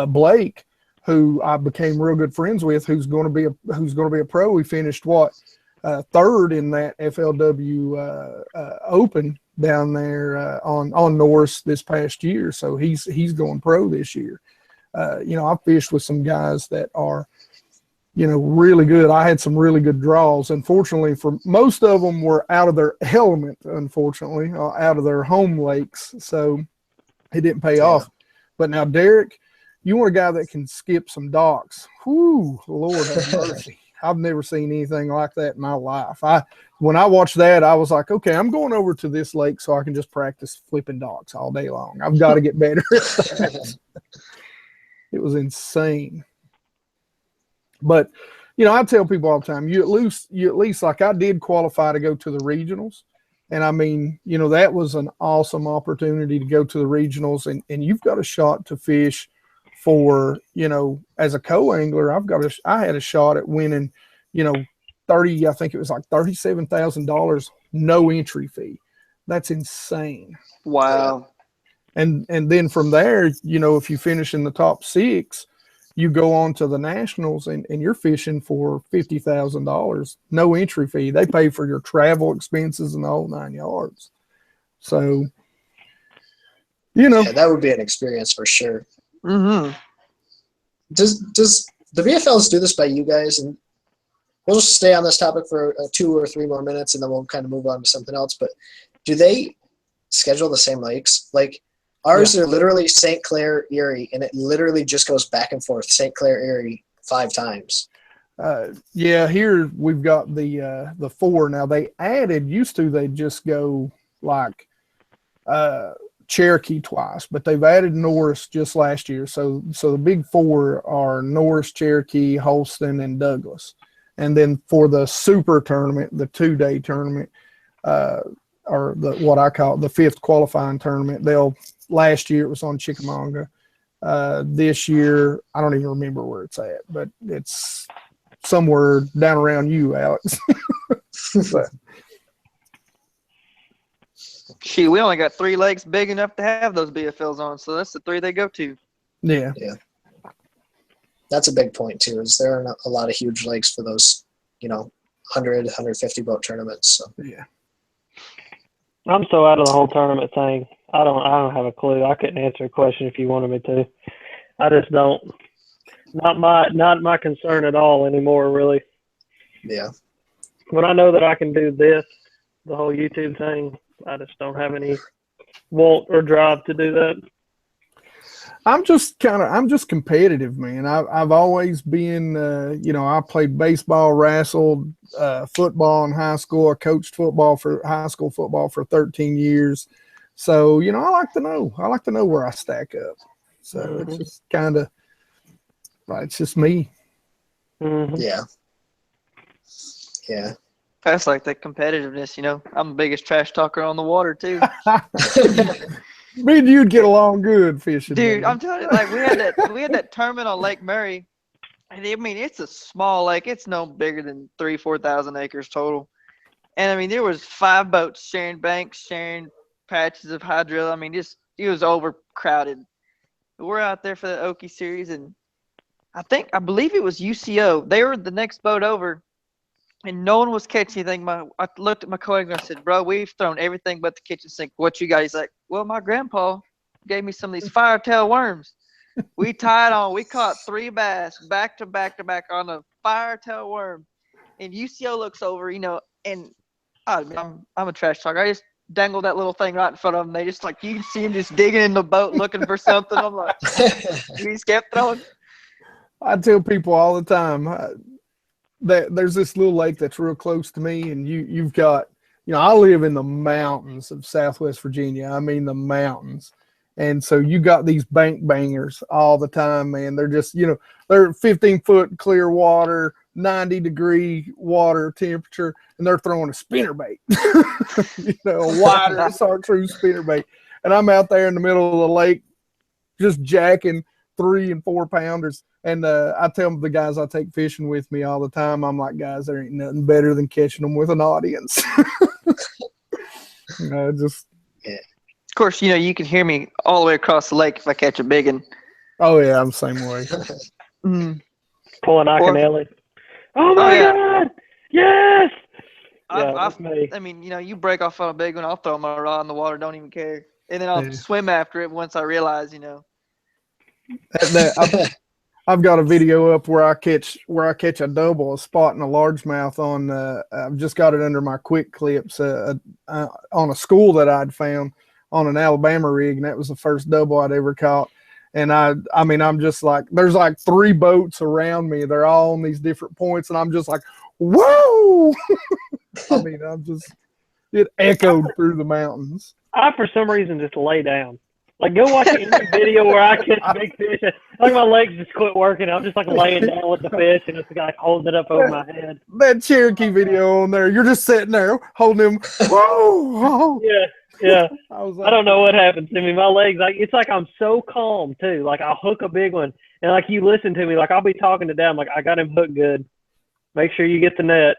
Blake, who I became real good friends with, who's going to be a pro. We finished third in that FLW Open down there on Norris this past year. So he's going pro this year. I fished with some guys that are, really good. I had some really good draws. Unfortunately, for most of them were out of their element, unfortunately, out of their home lakes. So it didn't pay off. But now, Derek, you want a guy that can skip some docks. Whew, Lord have mercy. I've never seen anything like that in my life. When I watched that, I was like, okay, I'm going over to this lake so I can just practice flipping docks all day long. I've got to get better at that. It was insane. But, you know, I tell people all the time, you at least like I did qualify to go to the regionals. And I mean, you know, that was an awesome opportunity to go to the regionals, and you've got a shot to fish for, you know, as a co-angler, I had a shot at winning, you know, I think it was like $37,000, no entry fee. That's insane. Wow. And then from there, you know, if you finish in the top 6, you go on to the nationals and you're fishing for $50,000, no entry fee. They pay for your travel expenses and the whole 9 yards. So, you know, Yeah, that would be an experience for sure. Mm-hmm. Does the VFLs do this by you guys? And we'll just stay on this topic for 2 or 3 more minutes, and then we'll kind of move on to something else. But do they schedule the same lakes? Like ours are literally St. Clair, Erie, and it literally just goes back and forth, St. Clair, Erie, 5 times. Yeah, here we've got the 4. Now they used to they just go like Cherokee twice, but they've added Norris just last year. So the big 4 are Norris, Cherokee, Holston, and Douglas. And then for the super tournament, the 2-day tournament, or what I call the 5th qualifying tournament, last year it was on Chickamauga. This year, I don't even remember where it's at, but it's somewhere down around you, Alex. But, Shoot, we only got 3 lakes big enough to have those BFLs on, so that's the 3 they go to. yeah. That's a big point too, is there are a lot of huge lakes for those, you know, 100, 150 boat tournaments. So Yeah. I'm so out of the whole tournament thing. I don't have a clue. I couldn't answer a question if you wanted me to. I just don't. Not my concern at all anymore, really. yeah. When I know that I can do this, the whole YouTube thing, I just don't have any want or drive to do that. I'm just competitive, man. I've always been, you know, I played baseball, wrestled, football in high school. I coached high school football for 13 years. So, you know, I like to know where I stack up. So it's just kind of, it's just me. Mm-hmm. Yeah. Yeah. That's like the competitiveness, you know. I'm the biggest trash talker on the water, too. Me and you'd get along good fishing. Dude, man. I'm telling you, like, we had that tournament on Lake Murray. And I mean, it's a small lake. It's no bigger than 4,000 acres total. And I mean, there was 5 boats sharing banks, sharing patches of hydrilla. I mean, it was overcrowded. We're out there for the Okie series, and I believe it was UCO. They were the next boat over, and no one was catching anything. I looked at my co-angler and I said, "Bro, we've thrown everything but the kitchen sink. What you got?" He's like, "Well, my grandpa gave me some of these firetail worms. We caught 3 bass back to back to back on a firetail worm." And UCO looks over, you know, and I'm a trash talker. I just dangle that little thing right in front of them. They just like, you can see them just digging in the boat looking for something. I'm like, we just kept throwing. I tell people all the time that there's this little lake that's real close to me, and you've got, you know, I live in the mountains of Southwest Virginia. I mean, the mountains. And so you got these bank bangers all the time, man. They're just, you know, they're 15-foot clear water, 90-degree water temperature, and they're throwing a spinnerbait, you know, a wider chartreuse spinnerbait. And I'm out there in the middle of the lake just jacking 3 and 4 pounders. And I tell the guys I take fishing with me all the time, I'm like, guys, there ain't nothing better than catching them with an audience. You know, just. Yeah. Of course, you know, you can hear me all the way across the lake if I catch a big one. Oh, yeah, I'm the same way. Pulling Akinelli. Oh, my God. Yes. Yeah, that's me. I mean, you know, you break off on a big one, I'll throw my rod in the water, don't even care. And then I'll swim after it once I realize, you know. I've got a video up where I catch a double, a spot and a largemouth on. I've just got it under my quick clips on a school that I'd found on an Alabama rig, and that was the first double I'd ever caught. And I mean, I'm just like, there's like 3 boats around me. They're all on these different points, and I'm just like, whoa! I mean, it echoed through the mountains. I, for some reason, just lay down. Like, go watch any video where I catch big fish. Like, my legs just quit working. I'm just, like, laying down with the fish, and it's like holding it up over my head. That Cherokee video on there, you're just sitting there holding him. Whoa, whoa. Yeah. I was like, I don't know what happens to me. My legs, like, it's like I'm so calm, too. Like, I'll hook a big one, and, like, you listen to me. Like, I'll be talking to Dad. Like, I got him hooked good. Make sure you get the net.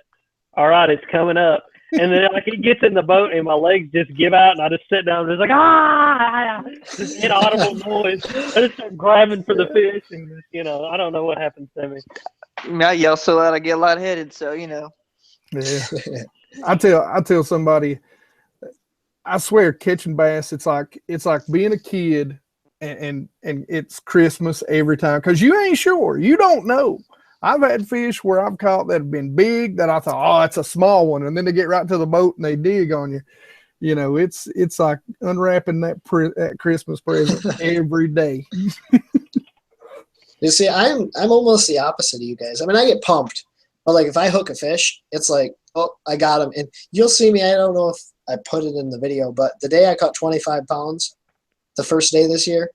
All right, it's coming up. And then, like, he gets in the boat, and my legs just give out, and I just sit down, and just like, just inaudible noise. I just start grabbing for the fish, and just, you know, I don't know what happens to me. I mean, I yell so loud I get lightheaded, so you know. Yeah. I tell somebody, I swear, catching bass, it's like being a kid, and it's Christmas every time, because you ain't sure, you don't know. I've had fish where I've caught that have been big that I thought, oh, it's a small one, and then they get right to the boat and they dig on you. You know, it's like unwrapping that Christmas present every day. You see, I'm almost the opposite of you guys. I mean, I get pumped, but like if I hook a fish, it's like, oh, I got him. And you'll see me. I don't know if I put it in the video, but the day I caught 25 pounds, the first day this year,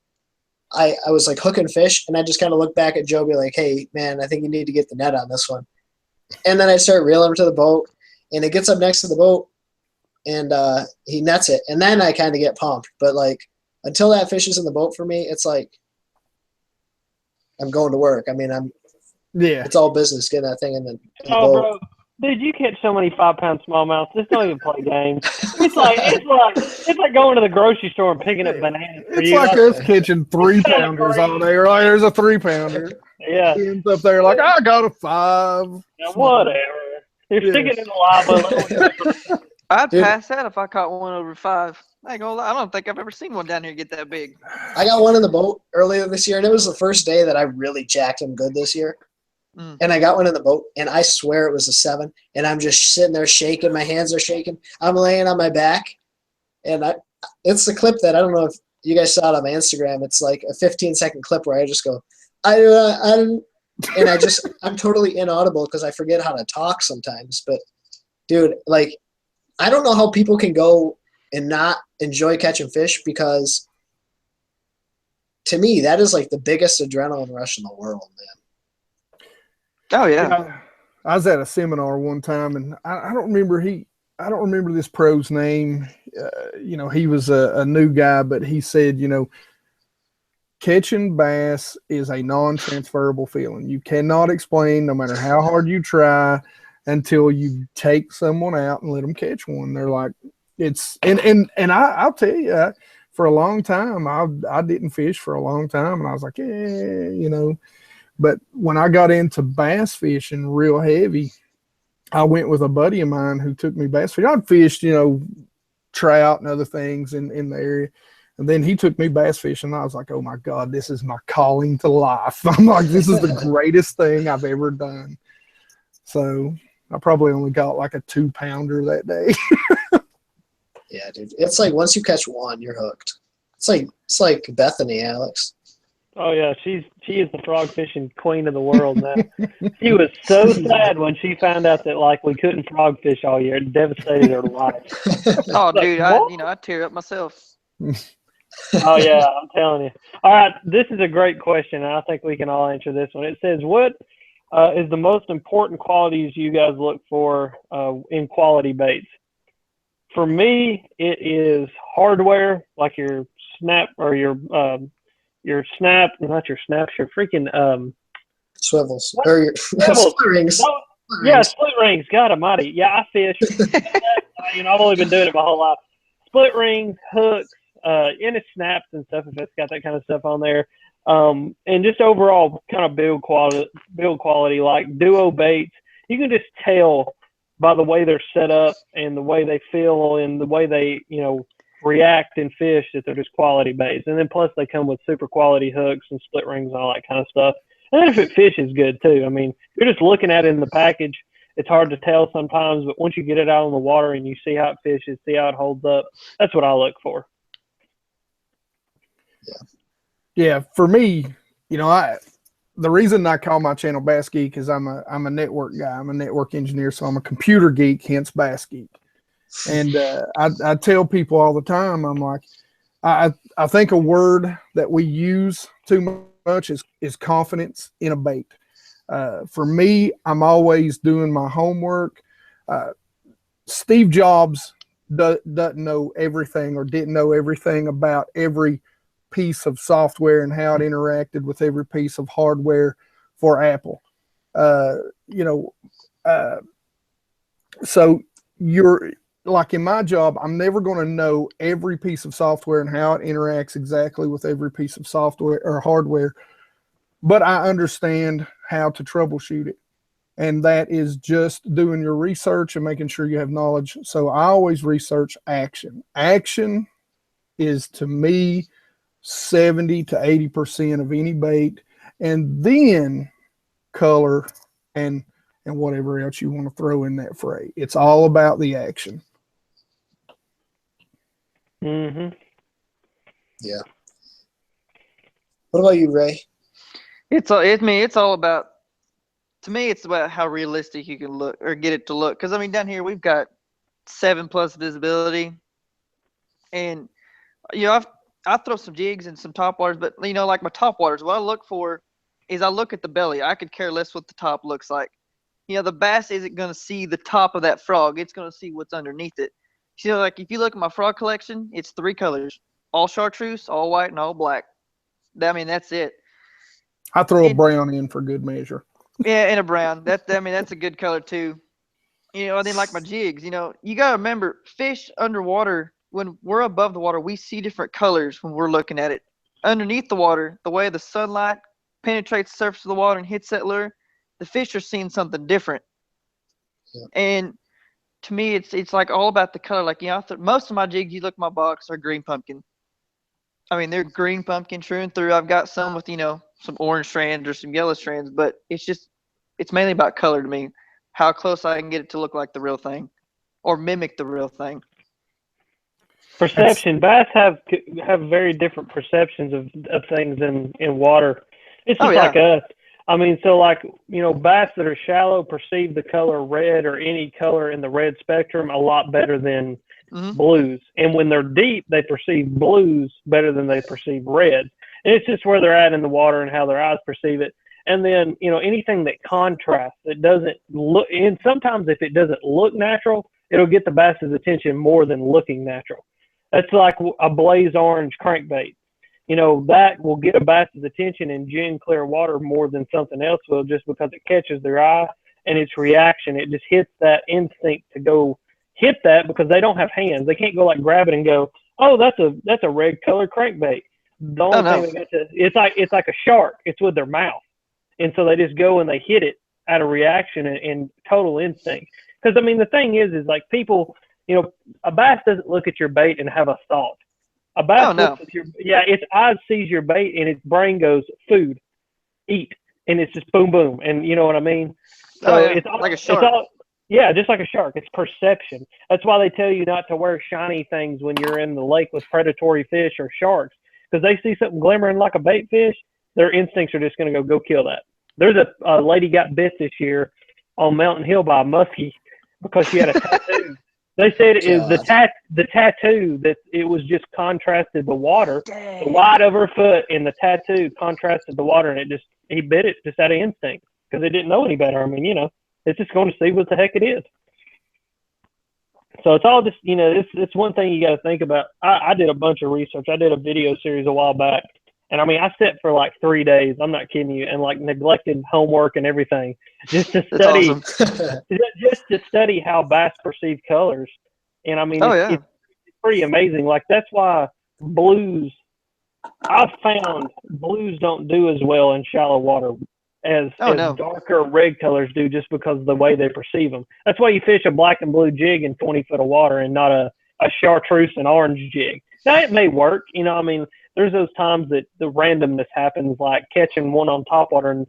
I was like hooking fish, and I just kind of look back at Joe, be like, hey, man, I think you need to get the net on this one. And then I start reeling him to the boat, and it gets up next to the boat, and he nets it. And then I kind of get pumped. But, like, until that fish is in the boat for me, it's like I'm going to work. I mean, it's all business getting that thing in the boat. Bro. Dude, you catch so many 5-pound smallmouths. Just don't even play games. It's like going to the grocery store and picking up bananas. It's like us catching 3-pounders all day. Right, there's a 3-pounder. Yeah, he ends up there like, I got a 5. Yeah, whatever. You're sticking in the live. I'd pass that if I caught one over 5. I ain't gonna lie. I don't think I've ever seen one down here get that big. I got one in the boat earlier this year, and it was the first day that I really jacked him good this year. And I got one in the boat, and I swear it was a 7. And I'm just sitting there shaking. My hands are shaking. I'm laying on my back, and it's the clip that I don't know if you guys saw it on my Instagram. It's like a 15-second clip where I just go, and I'm totally inaudible because I forget how to talk sometimes. But dude, like, I don't know how people can go and not enjoy catching fish, because to me that is like the biggest adrenaline rush in the world, man. Oh yeah. I was at a seminar one time, and I don't remember this pro's name. You know, he was a new guy, but he said, you know, catching bass is a non-transferable feeling. You cannot explain, no matter how hard you try, until you take someone out and let them catch one. They're like, I'll tell you, for a long time, I didn't fish for a long time, and I was like, you know. But when I got into bass fishing real heavy, I went with a buddy of mine who took me bass fishing. I'd fished, you know, trout and other things in the area. And then he took me bass fishing. And I was like, oh my God, this is my calling to life. I'm like, this is the greatest thing I've ever done. So I probably only got like a 2-pounder that day. Yeah, dude. It's like once you catch one, you're hooked. It's like Bethany, Alex. Oh yeah, she is the frog fishing queen of the world now. She was so sad when she found out that like we couldn't frog fish all year. It devastated her life. Oh dude, I tear up myself. Oh yeah, I'm telling you. All right, this is a great question, and I think we can all answer this one. It says, what is the most important qualities you guys look for in quality baits? For me, it is hardware, like your snap or your snap, not your snaps, your freaking swivels or your split rings. No, yeah, split rings. God almighty. Yeah, I fish. You know, I've only been doing it my whole life. Split rings, hooks, and it snaps and stuff if it's got that kind of stuff on there. And just overall kind of build quality, like duo baits. You can just tell by the way they're set up and the way they feel and the way they, you know, react and fish that they're just quality baits. And then plus they come with super quality hooks and split rings and all that kind of stuff. And then if it fishes good too. I mean, you're just looking at it in the package. It's hard to tell sometimes, but once you get it out on the water and you see how it fishes, see how it holds up, that's what I look for. Yeah, for me, you know, the reason I call my channel Bass Geek is I'm a network guy. I'm a network engineer, so I'm a computer geek, hence Bass Geek. And I tell people all the time, I'm like, I think a word that we use too much is confidence in a bait. For me, I'm always doing my homework. Steve Jobs doesn't know everything or didn't know everything about every piece of software and how it interacted with every piece of hardware for Apple. So you're like in my job, I'm never going to know every piece of software and how it interacts exactly with every piece of software or hardware, but I understand how to troubleshoot it. And that is just doing your research and making sure you have knowledge. So I always research action. Action is, to me, 70 to 80% of any bait, and then color and whatever else you want to throw in that fray. It's all about the action. Mm-hmm. Yeah. What about you, Ray? It's all about, to me, it's about how realistic you can look or get it to look. Because, I mean, down here we've got 7+ visibility. And, I throw some jigs and some top waters, but, like my top waters, what I look for is I look at the belly. I could care less what the top looks like. The bass isn't going to see the top of that frog. It's going to see what's underneath it. Like if you look at my frog collection, it's 3 colors: all chartreuse, all white, and all black. I mean, that's it. I throw a brown in for good measure. Yeah, and a brown. That's a good color too. And then like my jigs, you got to remember, fish underwater, when we're above the water, we see different colors when we're looking at it. Underneath the water, the way the sunlight penetrates the surface of the water and hits that lure, the fish are seeing something different. Yeah. And to me, it's like all about the color. Like, most of my jigs, you look at my box, are green pumpkin. I mean, they're green pumpkin through and through. I've got some with, some orange strands or some yellow strands, but it's mainly about color to me. How close I can get it to look like the real thing or mimic the real thing. Perception. Bass have very different perceptions of things in water. It's just like us. I mean, so like, bass that are shallow perceive the color red or any color in the red spectrum a lot better than blues. And when they're deep, they perceive blues better than they perceive red. And it's just where they're at in the water and how their eyes perceive it. And then, anything that contrasts, that doesn't look, and sometimes if it doesn't look natural, it'll get the bass's attention more than looking natural. That's like a blaze orange crankbait. That will get a bass's attention in gin clear water more than something else will, just because it catches their eye and its reaction. It just hits that instinct to go hit that, because they don't have hands. They can't go like grab it and go, oh, that's a red colored crankbait. The only thing they got to, it's like a shark. It's with their mouth. And so they just go and they hit it out of reaction and total instinct. Because, I mean, the thing is like people, a bass doesn't look at your bait and have a thought. A bass looks at its eyes sees your bait and its brain goes, food, eat. And it's just boom, boom. And you know what I mean? So it's like a shark. Just like a shark. It's perception. That's why they tell you not to wear shiny things when you're in the lake with predatory fish or sharks. Because they see something glimmering like a bait fish, their instincts are just going to go kill that. There's a lady got bit this year on Mountain Hill by a muskie because she had a tattoo. They said it is the tattoo, that it was just contrasted the water. Dang. The white of her foot and the tattoo contrasted the water, and he bit it just out of instinct because it didn't know any better. I mean, it's just going to see what the heck it is. So it's all just, it's one thing you got to think about. I did a bunch of research. I did a video series a while back. And I mean, I sat for like 3 days. I'm not kidding you, and like neglected homework and everything, just to study, just to study how bass perceive colors. And I mean, it's pretty amazing. Like that's why blues, I've found blues don't do as well in shallow water as darker red colors do, just because of the way they perceive them. That's why you fish a black and blue jig in 20 foot of water and not a chartreuse and orange jig. Now it may work, I mean. There's those times that the randomness happens, like catching one on topwater and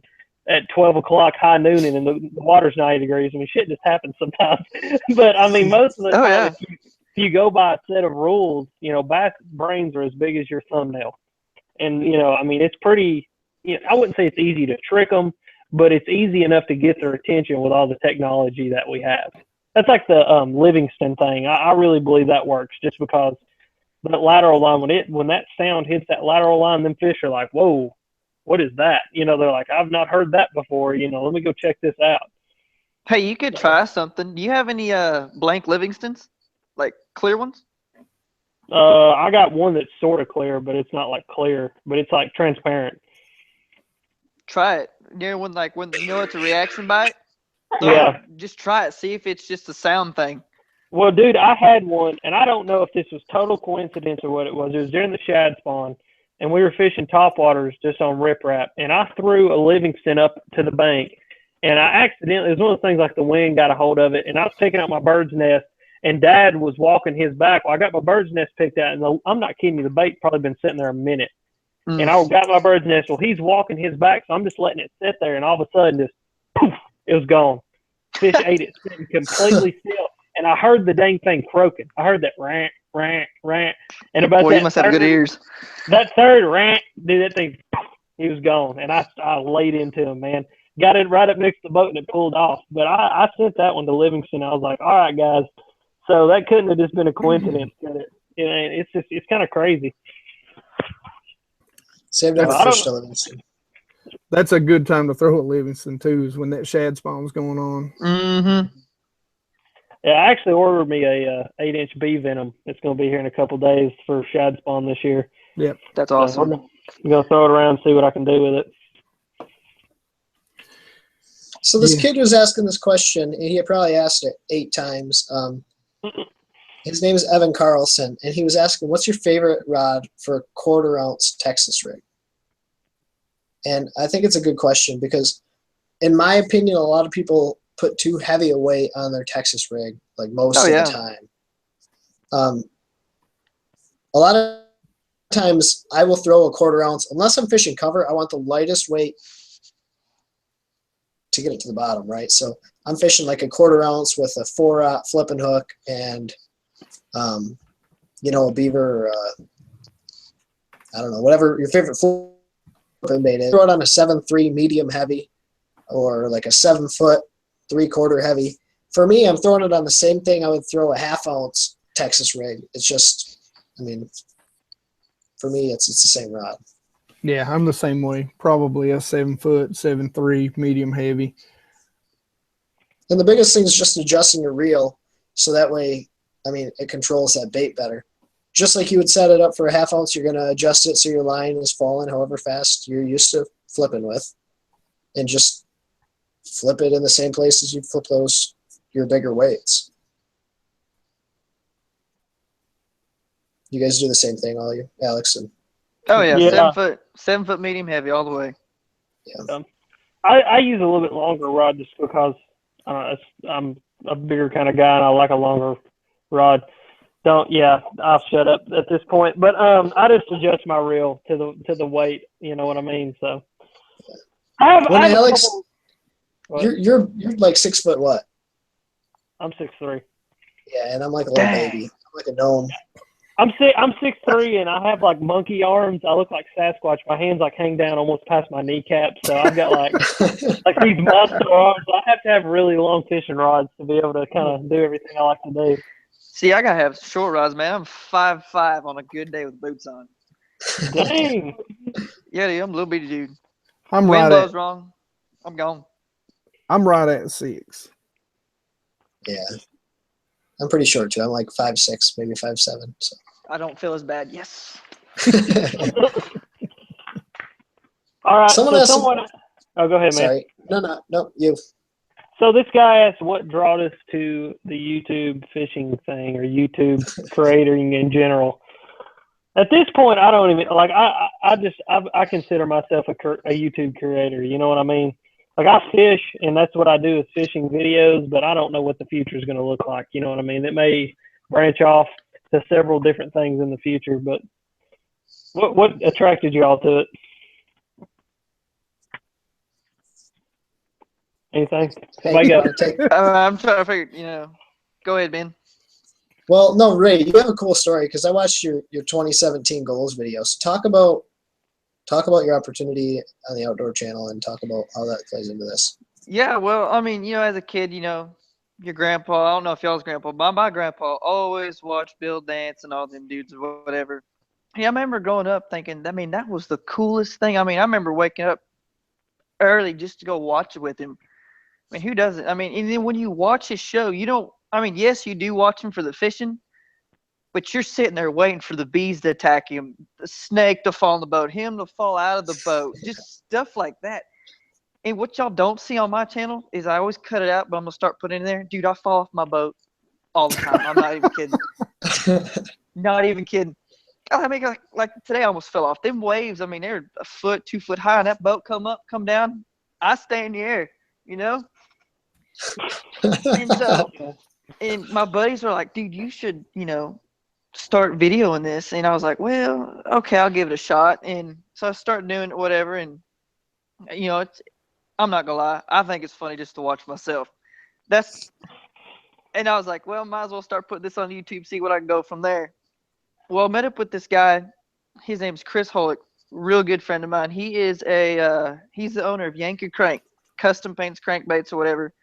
at 12 o'clock high noon and the water's 90 degrees. I mean, shit just happens sometimes. But, I mean, most of the time, if you go by a set of rules, bass brains are as big as your thumbnail. And, I mean, it's pretty, I wouldn't say it's easy to trick them, but it's easy enough to get their attention with all the technology that we have. That's like the Livingston thing. I really believe that works, just because that lateral line, when that sound hits that lateral line, them fish are like, whoa, what is that? You know, they're like, I've not heard that before. You know, let me go check this out. Hey, you could try something. Do you have any blank Livingstons, like clear ones? I got one that's sort of clear, but it's not like clear, but it's like transparent. Try it. You know when you know it's a reaction bite? Yeah. Just try it. See if it's just a sound thing. Well, dude, I had one, and I don't know if this was total coincidence or what it was. It was during the shad spawn, and we were fishing topwaters just on riprap, and I threw a Livingston up to the bank, and I accidentally, it was one of those things like the wind got a hold of it, and I was picking up my bird's nest, and Dad was walking his back. Well, I got my bird's nest picked out, and I'm not kidding you, the bait probably been sitting there a minute. And I got my bird's nest. Well, he's walking his back, so I'm just letting it sit there, and all of a sudden, just poof, it was gone. Fish ate it sitting completely still, and I heard the dang thing croaking. I heard that rant, rant, rant, and about Boy, that you must have good ears. That third rant, dude, that thing, poof, he was gone, and I laid into him, man. Got it right up next to the boat, and it pulled off. But I sent that one to Livingston. I was like, all right, guys. So that couldn't have just been a coincidence. It's kind of crazy. Saved up a fish to Livingston. That's a good time to throw at Livingston too, is when that shad spawn's going on. Mm-hmm. Yeah, I actually ordered me a 8-inch bee venom. It's going to be here in a couple of days for shad spawn this year. Yep, that's awesome. I'm going to throw it around and see what I can do with it. So this kid was asking this question, and he had probably asked it 8 times. His name is Evan Carlson, and he was asking, what's your favorite rod for a 1/4 ounce Texas rig? And I think it's a good question because, in my opinion, a lot of people put too heavy a weight on their Texas rig, like most of the time. A lot of times I will throw a 1/4 ounce. Unless I'm fishing cover, I want the lightest weight to get it to the bottom, right? So I'm fishing like a 1/4 ounce with a 4-aught flipping hook and, a beaver, or I don't know, whatever your favorite flipping bait is. Throw it on a 7.3 medium heavy or like a 7-foot 3/4 heavy. For me, I'm throwing it on the same thing I would throw a 1/2 ounce Texas rig. It's just, for me, it's the same rod. Yeah, I'm the same way. Probably a 7-foot, 7.3 medium heavy. And the biggest thing is just adjusting your reel so that way, it controls that bait better. Just like you would set it up for a 1/2 ounce, you're going to adjust it so your line is falling however fast you're used to flipping with, and just flip it in the same place as you flip your bigger weights. You guys do the same thing, all you, Alex and. Oh yeah, Yeah. 7 foot medium heavy all the way. Yeah. I use a little bit longer rod just because I'm a bigger kind of guy and I like a longer rod. I'll shut up at this point. But I just adjust my reel to the weight. You know what I mean? So. Alex, you're like 6 foot what? I'm 6'3". Yeah, and I'm like a little baby. I'm like a gnome. I'm 6'3", and I have like monkey arms. I look like Sasquatch. My hands like hang down almost past my kneecap. So I've got like these monster arms. I have to have really long fishing rods to be able to kind of do everything I like to do. See, I gotta have short rods, man. I'm 5'5" on a good day with boots on. Dang. Yeah, dude, I'm a little bitty dude. I'm Wind right blows at wrong, I'm gone. I'm right at 6. Yeah. I'm pretty short too. I'm like 5'6", maybe 5'7". So. I don't feel as bad. Yes. All right. Go ahead, man. Sorry. No, you. So this guy asked what brought us to the YouTube fishing thing or YouTube creating in general. At this point, I don't even like. I consider myself a YouTube creator. You know what I mean? Like I fish, and that's what I do is fishing videos. But I don't know what the future is going to look like. You know what I mean? It may branch off to several different things in the future. But what attracted you all to it? Anything? Hey, I'm trying to figure. Go ahead, Ben. Well, no, Ray, you have a cool story because I watched your 2017 goals video. So talk about your opportunity on the Outdoor Channel and talk about how that plays into this. Yeah, well, as a kid, your grandpa, I don't know if y'all's grandpa, but my grandpa always watched Bill Dance and all them dudes or whatever. Yeah, I remember growing up thinking, I mean, that was the coolest thing. I mean, I remember waking up early just to go watch it with him. I mean, who doesn't? I mean, and then when you watch his show, you don't, I mean, yes, you do watch him for the fishing, but you're sitting there waiting for the bees to attack him, the snake to fall in the boat, him to fall out of the boat, just stuff like that. And what y'all don't see on my channel is I always cut it out, but I'm going to start putting it in there. Dude, I fall off my boat all the time. I'm not even kidding. Not even kidding. I mean, like today I almost fell off. Them waves, I mean, they're a foot, 2 foot high, and that boat come up, come down. I stay in the air, you know? And so, and my buddies are like, dude, you should, you know, start videoing this. And I was like, well, okay, I'll give it a shot. And so I started doing whatever. And, you know, I'm not gonna lie, I think it's funny just to watch myself. And I was like, well, might as well start putting this on YouTube, see what I can go from there. Well, I met up with this guy. His name's Chris Holick, real good friend of mine. He is he's the owner of Yankee Crank, custom paints crankbaits or whatever.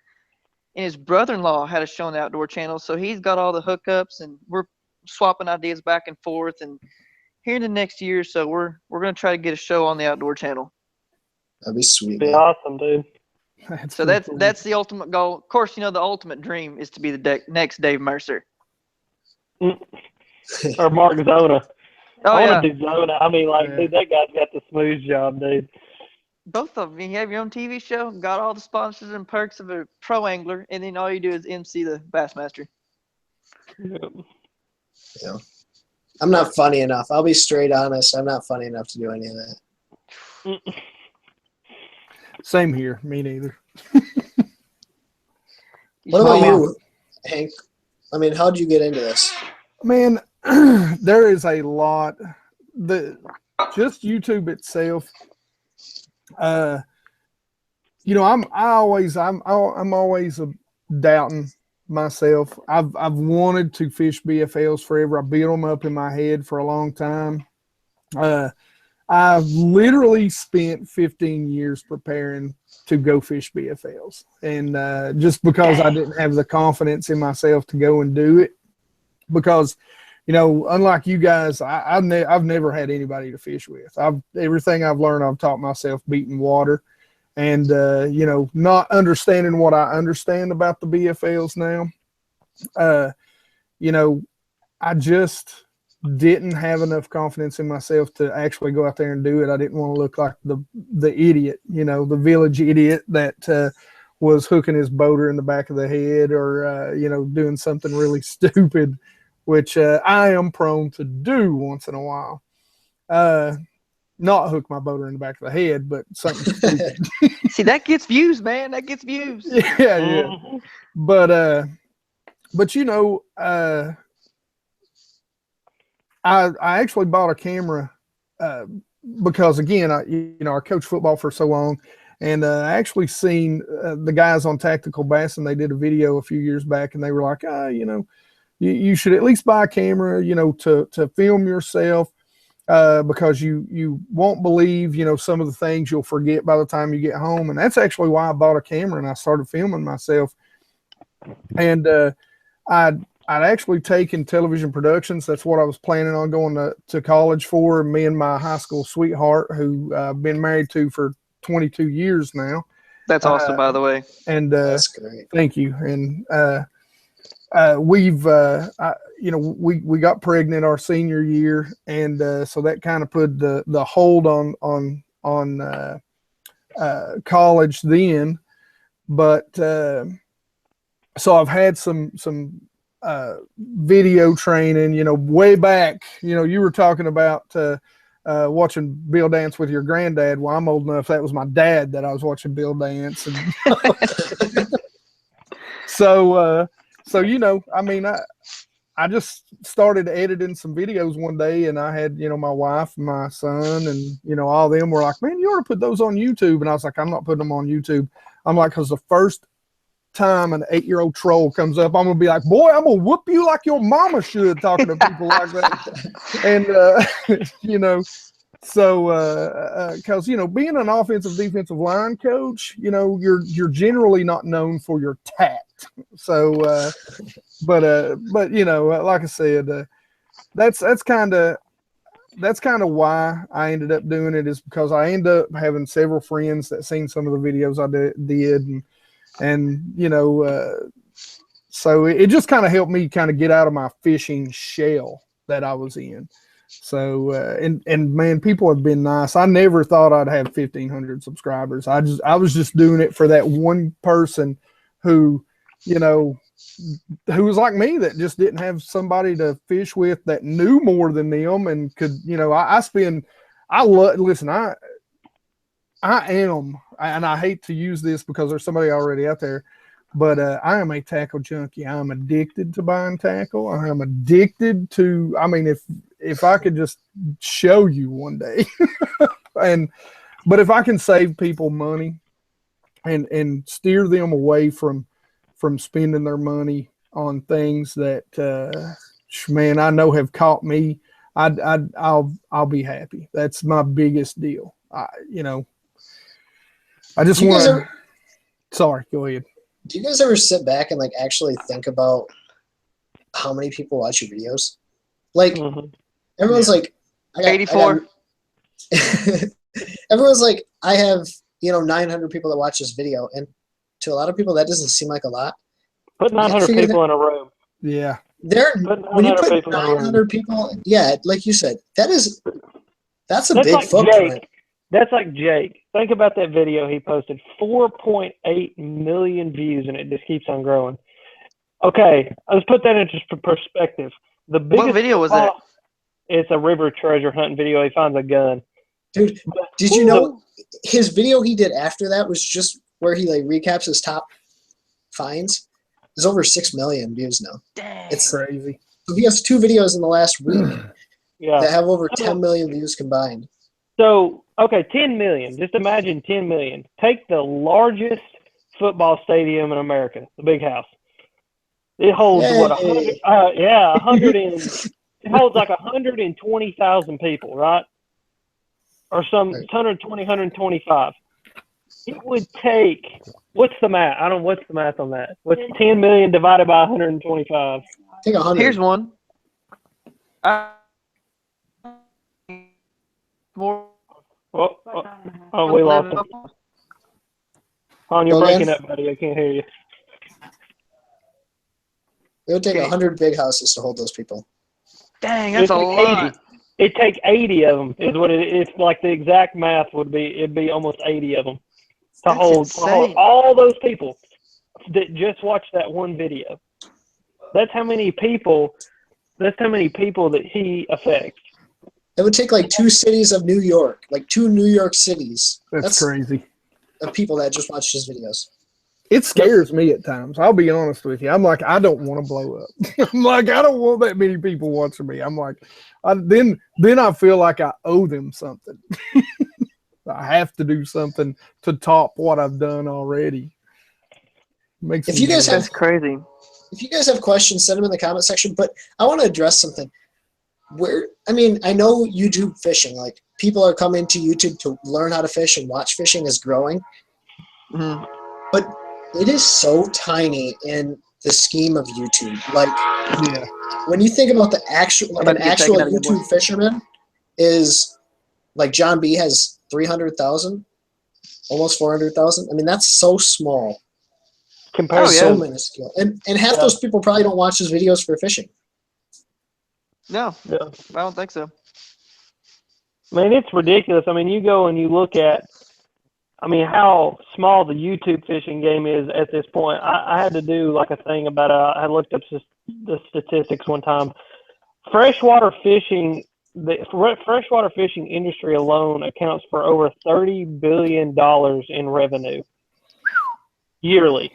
And his brother-in-law had a show on the Outdoor Channel, so he's got all the hookups, and we're swapping ideas back and forth. And here in the next year or so, we're gonna try to get a show on the Outdoor Channel. That'd be sweet. Be Man. awesome, dude. So that's the ultimate goal. Of course, you know, the ultimate dream is to be the next Dave Mercer. Or Mark Zona. Oh, I yeah. want to do Zona. I mean, like, dude, that guy's got the smooth job, dude. Both of them. You have your own TV show, got all the sponsors and perks of a pro angler, and then all you do is MC the Bassmaster. Yeah. I'm not funny enough. I'll be straight honest. I'm not funny enough to do any of that. Same here. Me neither. What about you, Hank? I mean, how did you get into this? Man, there is a lot. Just YouTube itself. You know, I'm always doubting myself. I've wanted to fish BFLs forever. I built them up in my head for a long time. I've literally spent 15 years preparing to go fish BFLs, and just because I didn't have the confidence in myself to go and do it, because, you know, unlike you guys, I've never had anybody to fish with. Everything I've learned, I've taught myself beating water, and you know, not understanding what I understand about the BFLs now. You know, I just didn't have enough confidence in myself to actually go out there and do it. I didn't want to look like the idiot, you know, the village idiot that was hooking his boater in the back of the head, or you know, doing something really stupid, which I am prone to do once in a while. Not hook my boater in the back of the head, but something stupid. See, that gets views, man. That gets views. Yeah. But you know, I actually bought a camera because, again, I coached football for so long, and I actually seen the guys on Tactical Bass, and they did a video a few years back, and they were like, you know, you should at least buy a camera, you know, to film yourself, because you won't believe, you know, some of the things you'll forget by the time you get home. And that's actually why I bought a camera, and I started filming myself. And I'd actually taken television productions. That's what I was planning on going to college for. Me and my high school sweetheart, who I've been married to for 22 years now. That's awesome, by the way. And That's great. Thank you. And we've, you know, we got pregnant our senior year, and so that kind of put the hold on college then. But so I've had some video training, you know, way back. You know, you were talking about watching Bill dance with your granddad. Well, I'm old enough. That was my dad that I was watching Bill dance. And so, you know, I mean, I just started editing some videos one day, and I had, you know, my wife and my son, and, you know, all of them were like, man, you ought to put those on YouTube. And I was like, I'm not putting them on YouTube. I'm like, because the first time an 8-year-old troll comes up, I'm gonna be like, boy, I'm gonna whoop you like your mama should, talking to people like that. And you know, So, because being an offensive defensive line coach, you're generally not known for your tact. So, but like I said, that's kind of why I ended up doing it, is because I ended up having several friends that seen some of the videos I did, and so it just kind of helped me kind of get out of my fishing shell that I was in. So, and man, people have been nice. I never thought I'd have 1,500 subscribers. I was just doing it for that one person who was like me, that just didn't have somebody to fish with that knew more than them and could, listen, I am, and I hate to use this because there's somebody already out there, but I am a tackle junkie. I'm addicted to buying tackle. I am addicted to, if I could just show you one day, but if I can save people money and steer them away from spending their money on things that, man, I know have caught me, I'll be happy. That's my biggest deal. I just want to, sorry, go ahead. Do you guys ever sit back and actually think about how many people watch your videos? Everyone's like, 84. Everyone's like, I have 900 people that watch this video, and to a lot of people that doesn't seem like a lot. Put 900 people in a room. Yeah. When you put 900 people, yeah, like you said, that's a big like footprint. Jake. That's like Jake. Think about that video he posted. 4.8 million views, and it just keeps on growing. Okay, let's put that into perspective. The biggest What video was that? It's a river treasure hunting video. He finds a gun. Dude, did you know his video he did after that was just where he recaps his top finds? There's over 6 million views now. Dang. It's Crazy. So he has 2 videos in the last week that have over So- 10 million views combined. So, okay, 10 million. Just imagine 10 million. Take the largest football stadium in America, the Big House. It holds what? 100 and it holds like 120,000 people, right? Or some 120, 125. It would take, what's the math? What's the math on that? What's 10 million divided by 125? Take 100. Here's one. More. Oh, we lost him. You're breaking up, buddy. I can't hear you. It would take 100 big houses to hold those people. Dang, that's a lot. It'd take 80 of them is what it's like. The exact math would be, it'd be almost 80 of them to hold all those people that just watched that one video. That's how many people that he affects. It would take 2 cities of New York, 2 New York cities. That's crazy. Of people that just watch his videos. It scares me at times. I'll be honest with you. I'm like, I don't want to blow up. I'm like, I don't want that many people watching me. I'm like, then I feel like I owe them something. I have to do something to top what I've done already. If you guys have, that's crazy. If you guys have questions, send them in the comment section. But I want to address something. I know YouTube fishing. People are coming to YouTube to learn how to fish, and watch fishing is growing. Mm-hmm. But it is so tiny in the scheme of YouTube. When you think about the actual, an actual YouTube fisherman is John B has 300,000, almost 400,000. That's so small. Compared so minuscule. And half those people probably don't watch his videos for fishing. No, I don't think so. It's ridiculous. You go and you look at, how small the YouTube fishing game is at this point. I had to do a thing about, I looked up the statistics one time. Freshwater fishing, the freshwater fishing industry alone accounts for over $30 billion in revenue yearly.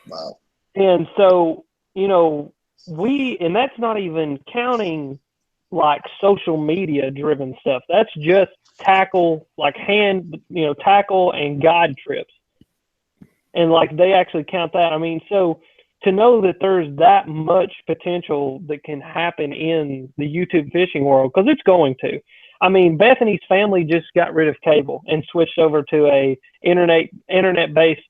Wow. And so, and that's not even counting social media driven stuff. That's just tackle, tackle and guide trips. And they actually count that. So to know that there's that much potential that can happen in the YouTube fishing world, because it's going to. I mean, Bethany's family just got rid of cable and switched over to a internet-based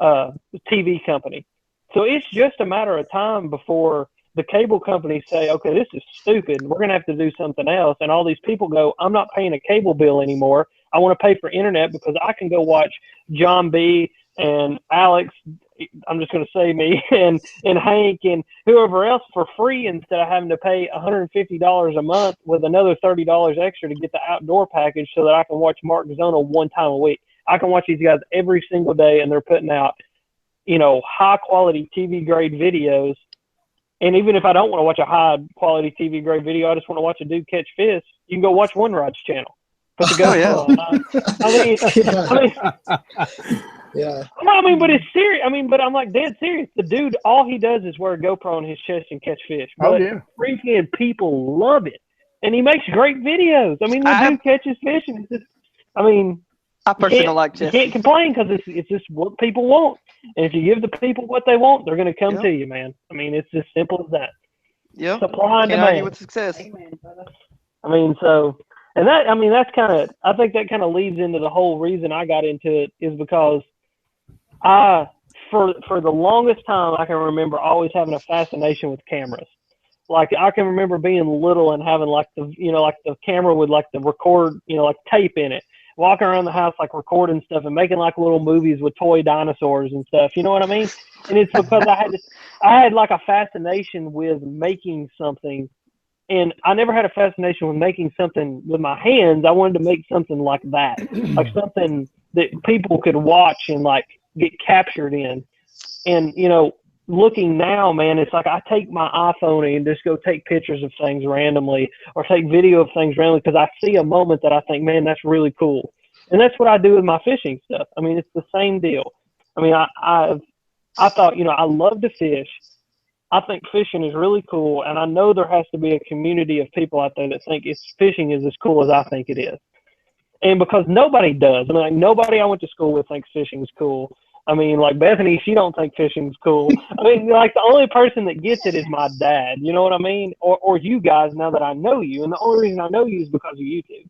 TV company. So it's just a matter of time before the cable companies say, okay, this is stupid. We're going to have to do something else. And all these people go, I'm not paying a cable bill anymore. I want to pay for internet because I can go watch John B. and Alex, I'm just going to say me, and Hank and whoever else for free instead of having to pay $150 a month with another $30 extra to get the outdoor package so that I can watch Mark Zona one time a week. I can watch these guys every single day, and they're putting out, you know, high-quality TV-grade videos. And even if I don't want to watch a high-quality TV-grade video, I just want to watch a dude catch fish, you can go watch One Rod's channel. Put the GoPro on. Yeah. I mean, but it's serious. I mean, but I'm like dead serious. The dude, all he does is wear a GoPro on his chest and catch fish. But freaking people love it. And he makes great videos. I mean, the dude catches fish and it's just, I mean, I personally don't like you can't complain because it's just what people want. And if you give the people what they want, they're going to come to you, man. I mean, it's as simple as that. Yeah. Supply and Can't demand. argue with success. I mean, so, and that, I mean, that's kind of, I think that kind of leads into the whole reason I got into it is because for the longest time, I can remember always having a fascination with cameras. Like I can remember being little and having like the, you know, like the camera with like the record, you know, like tape in it, walking around the house, like recording stuff and making like little movies with toy dinosaurs and stuff. You know what I mean? And it's because I had like a fascination with making something, and I never had a fascination with making something with my hands. I wanted to make something like that, like something that people could watch and like get captured in. And, you know, looking now, man, it's like I take my iPhone and just go take pictures of things randomly or take video of things randomly because I see a moment that I think, man, that's really cool. And that's what I do with my fishing stuff. I mean, it's the same deal. I mean, I thought, you know, I love to fish. I think fishing is really cool, and I know there has to be a community of people out there that think fishing is as cool as I think it is. And because nobody does. I mean, like, nobody I went to school with thinks fishing is cool. I mean, like Bethany, she don't think fishing's cool. I mean, like the only person that gets it is my dad. You know what I mean? Or you guys, now that I know you. And the only reason I know you is because of YouTube.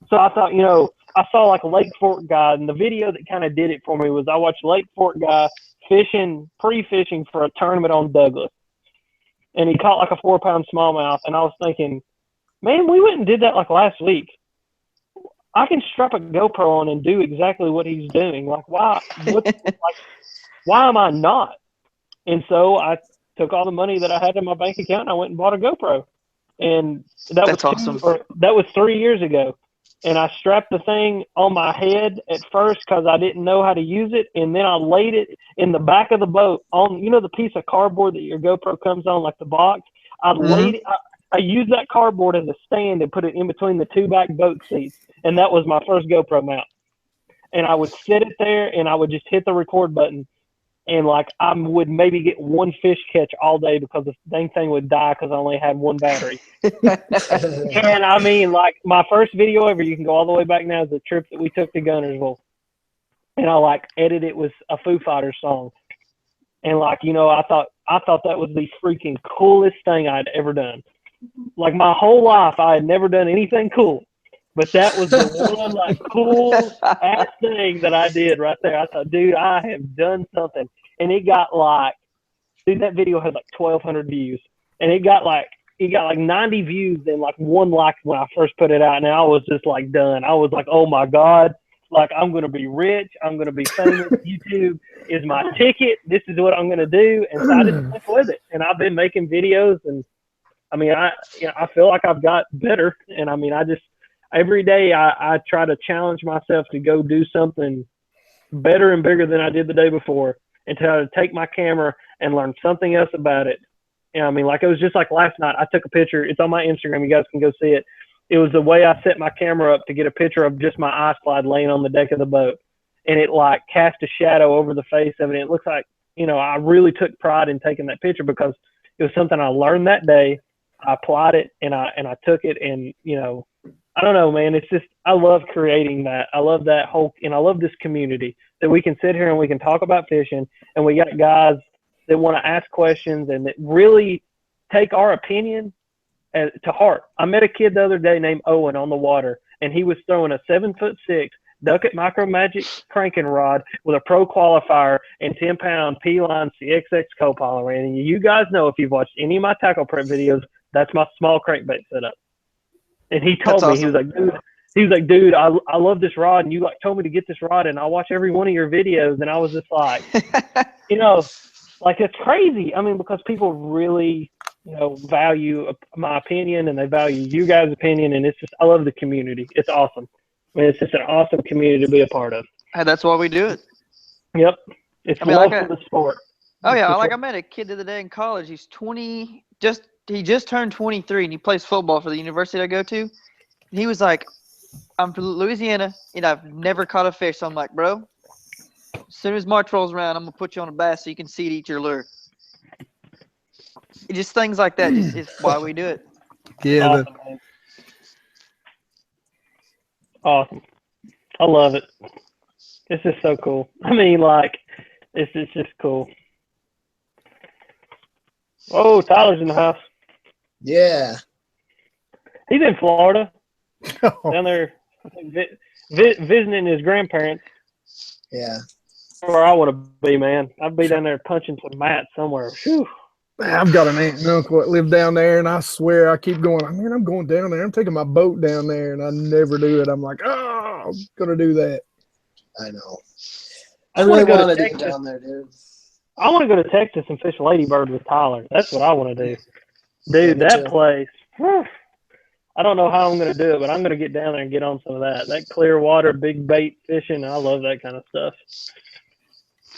So I thought, you know, I saw like a Lake Fork guy, and the video that kind of did it for me was I watched Lake Fork guy fishing, pre-fishing for a tournament on Douglas. And he caught like a 4-pound smallmouth. And I was thinking, man, we went and did that like last week. I can strap a GoPro on and do exactly what he's doing. Like, why am I not? And so I took all the money that I had in my bank account and I went and bought a GoPro. And that's awesome. That was 3 years ago. And I strapped the thing on my head at first because I didn't know how to use it. And then I laid it in the back of the boat on, you know, the piece of cardboard that your GoPro comes on, like the box. I used that cardboard as a stand and put it in between the two back boat seats. And that was my first GoPro mount. And I would sit it there and I would just hit the record button. And like I would maybe get one fish catch all day because the dang thing would die because I only had one battery. And I mean, like my first video ever, you can go all the way back now, is the trip that we took to Gunnersville. And I like edited it with a Foo Fighters song. And like, you know, I thought that was the freaking coolest thing I'd ever done. Like my whole life, I had never done anything cool. But that was the one like cool ass thing that I did right there. I thought, dude, I have done something. And it got like, dude, that video had like 1,200 views. And it got like 90 views and like 1 like when I first put it out. And I was just like done. I was like, oh my God, like I'm going to be rich. I'm going to be famous. YouTube is my ticket. This is what I'm going to do. And so I just stuck with it. And I've been making videos. And I mean, I feel like I've got better. And I mean, every day I try to challenge myself to go do something better and bigger than I did the day before, and try to take my camera and learn something else about it. And I mean, like it was just like last night, I took a picture. It's on my Instagram. You guys can go see it. It was the way I set my camera up to get a picture of just my eye slide laying on the deck of the boat. And it like cast a shadow over the face of it. And it looks like, you know, I really took pride in taking that picture because it was something I learned that day. I applied it and I took it, and, you know, I don't know, man. It's just, I love creating that. I love that whole, and I love this community that we can sit here and we can talk about fishing, and we got guys that want to ask questions and that really take our opinion to heart. I met a kid the other day named Owen on the water, and he was throwing a 7'6" Ducket Micro Magic cranking rod with a pro qualifier and 10-pound P-Line CXX copolymer. And you guys know, if you've watched any of my tackle prep videos, that's my small crankbait setup. And he told me, awesome. he was like, dude, I love this rod, and you like told me to get this rod, and I watch every one of your videos, and I was just like, you know, like, it's crazy. I mean, because people really, you know, value my opinion, and they value you guys' opinion, and it's just, I love the community. It's awesome. I mean, it's just an awesome community to be a part of. Hey, that's why we do it. Yep. It's love for the sport. Oh, yeah. I met a kid the other day in college. He's 20. He just turned 23, and he plays football for the university I go to. And he was like, I'm from Louisiana, and I've never caught a fish. So I'm like, bro, as soon as March rolls around, I'm going to put you on a bass so you can seed eat your lure. Just things like that is why we do it. Yeah. Awesome, man. Awesome. I love it. It's just so cool. I mean, like, it's just cool. Oh, Tyler's in the house. Yeah. He's in Florida, down there, I think, visiting his grandparents. Yeah. Where I want to be, man. I'd be down there punching some mats somewhere. Whew. I've got an aunt and uncle that live down there, and I swear I keep going, man, I'm going down there. I'm taking my boat down there, and I never do it. I'm like, oh, I'm going to do that. I know. I really wanted to get down there, dude. I want to go to Texas and fish ladybird with Tyler. That's what I want to do. Dude, Yeah, that place. Whew, I don't know how I'm going to do it, but I'm going to get down there and get on some of that. That clear water, big bait fishing. I love that kind of stuff.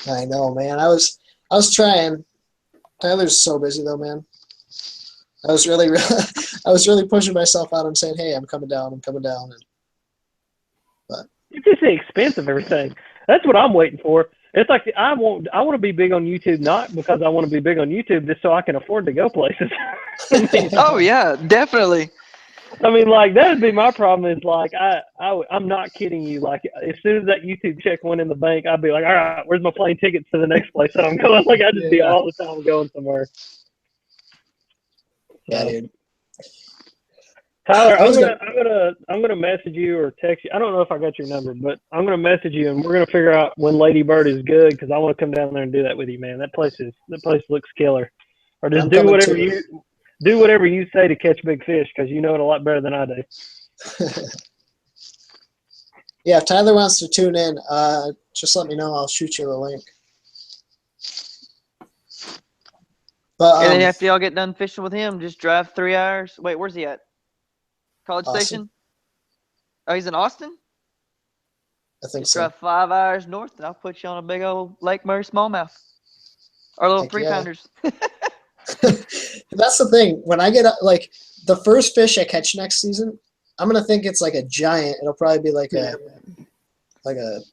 I know, man. I was trying. Tyler's so busy though, man. I was really pushing myself out and saying, "Hey, I'm coming down. But It's just the expense of everything. That's what I'm waiting for. It's like I want to be big on YouTube, not because I want to be big on YouTube, just so I can afford to go places. Oh yeah, definitely. I mean, like, that would be my problem. Is like I'm not kidding you. Like, as soon as that YouTube check went in the bank, I'd be like, all right, where's my plane tickets to the next place that I'm going? Like, I'd just be all the time going somewhere. yeah, dude. Tyler, I'm gonna message you or text you. I don't know if I got your number, but I'm gonna message you, and we're gonna figure out when Lady Bird is good, because I want to come down there and do that with you, man. That place looks killer. Or just do whatever you say to catch big fish, because you know it a lot better than I do. Yeah, if Tyler wants to tune in, just let me know. I'll shoot you the link. But And then after y'all get done fishing with him, just drive 3 hours. Wait, where's he at? College Austin. Station? Oh, he's in Austin? I think Just so. drive 5 hours north, and I'll put you on a big old Lake Murray smallmouth. Our little Heck 3-pounders. That's the thing. When I get like the first fish I catch next season, I'm gonna think it's like a giant. It'll probably be like a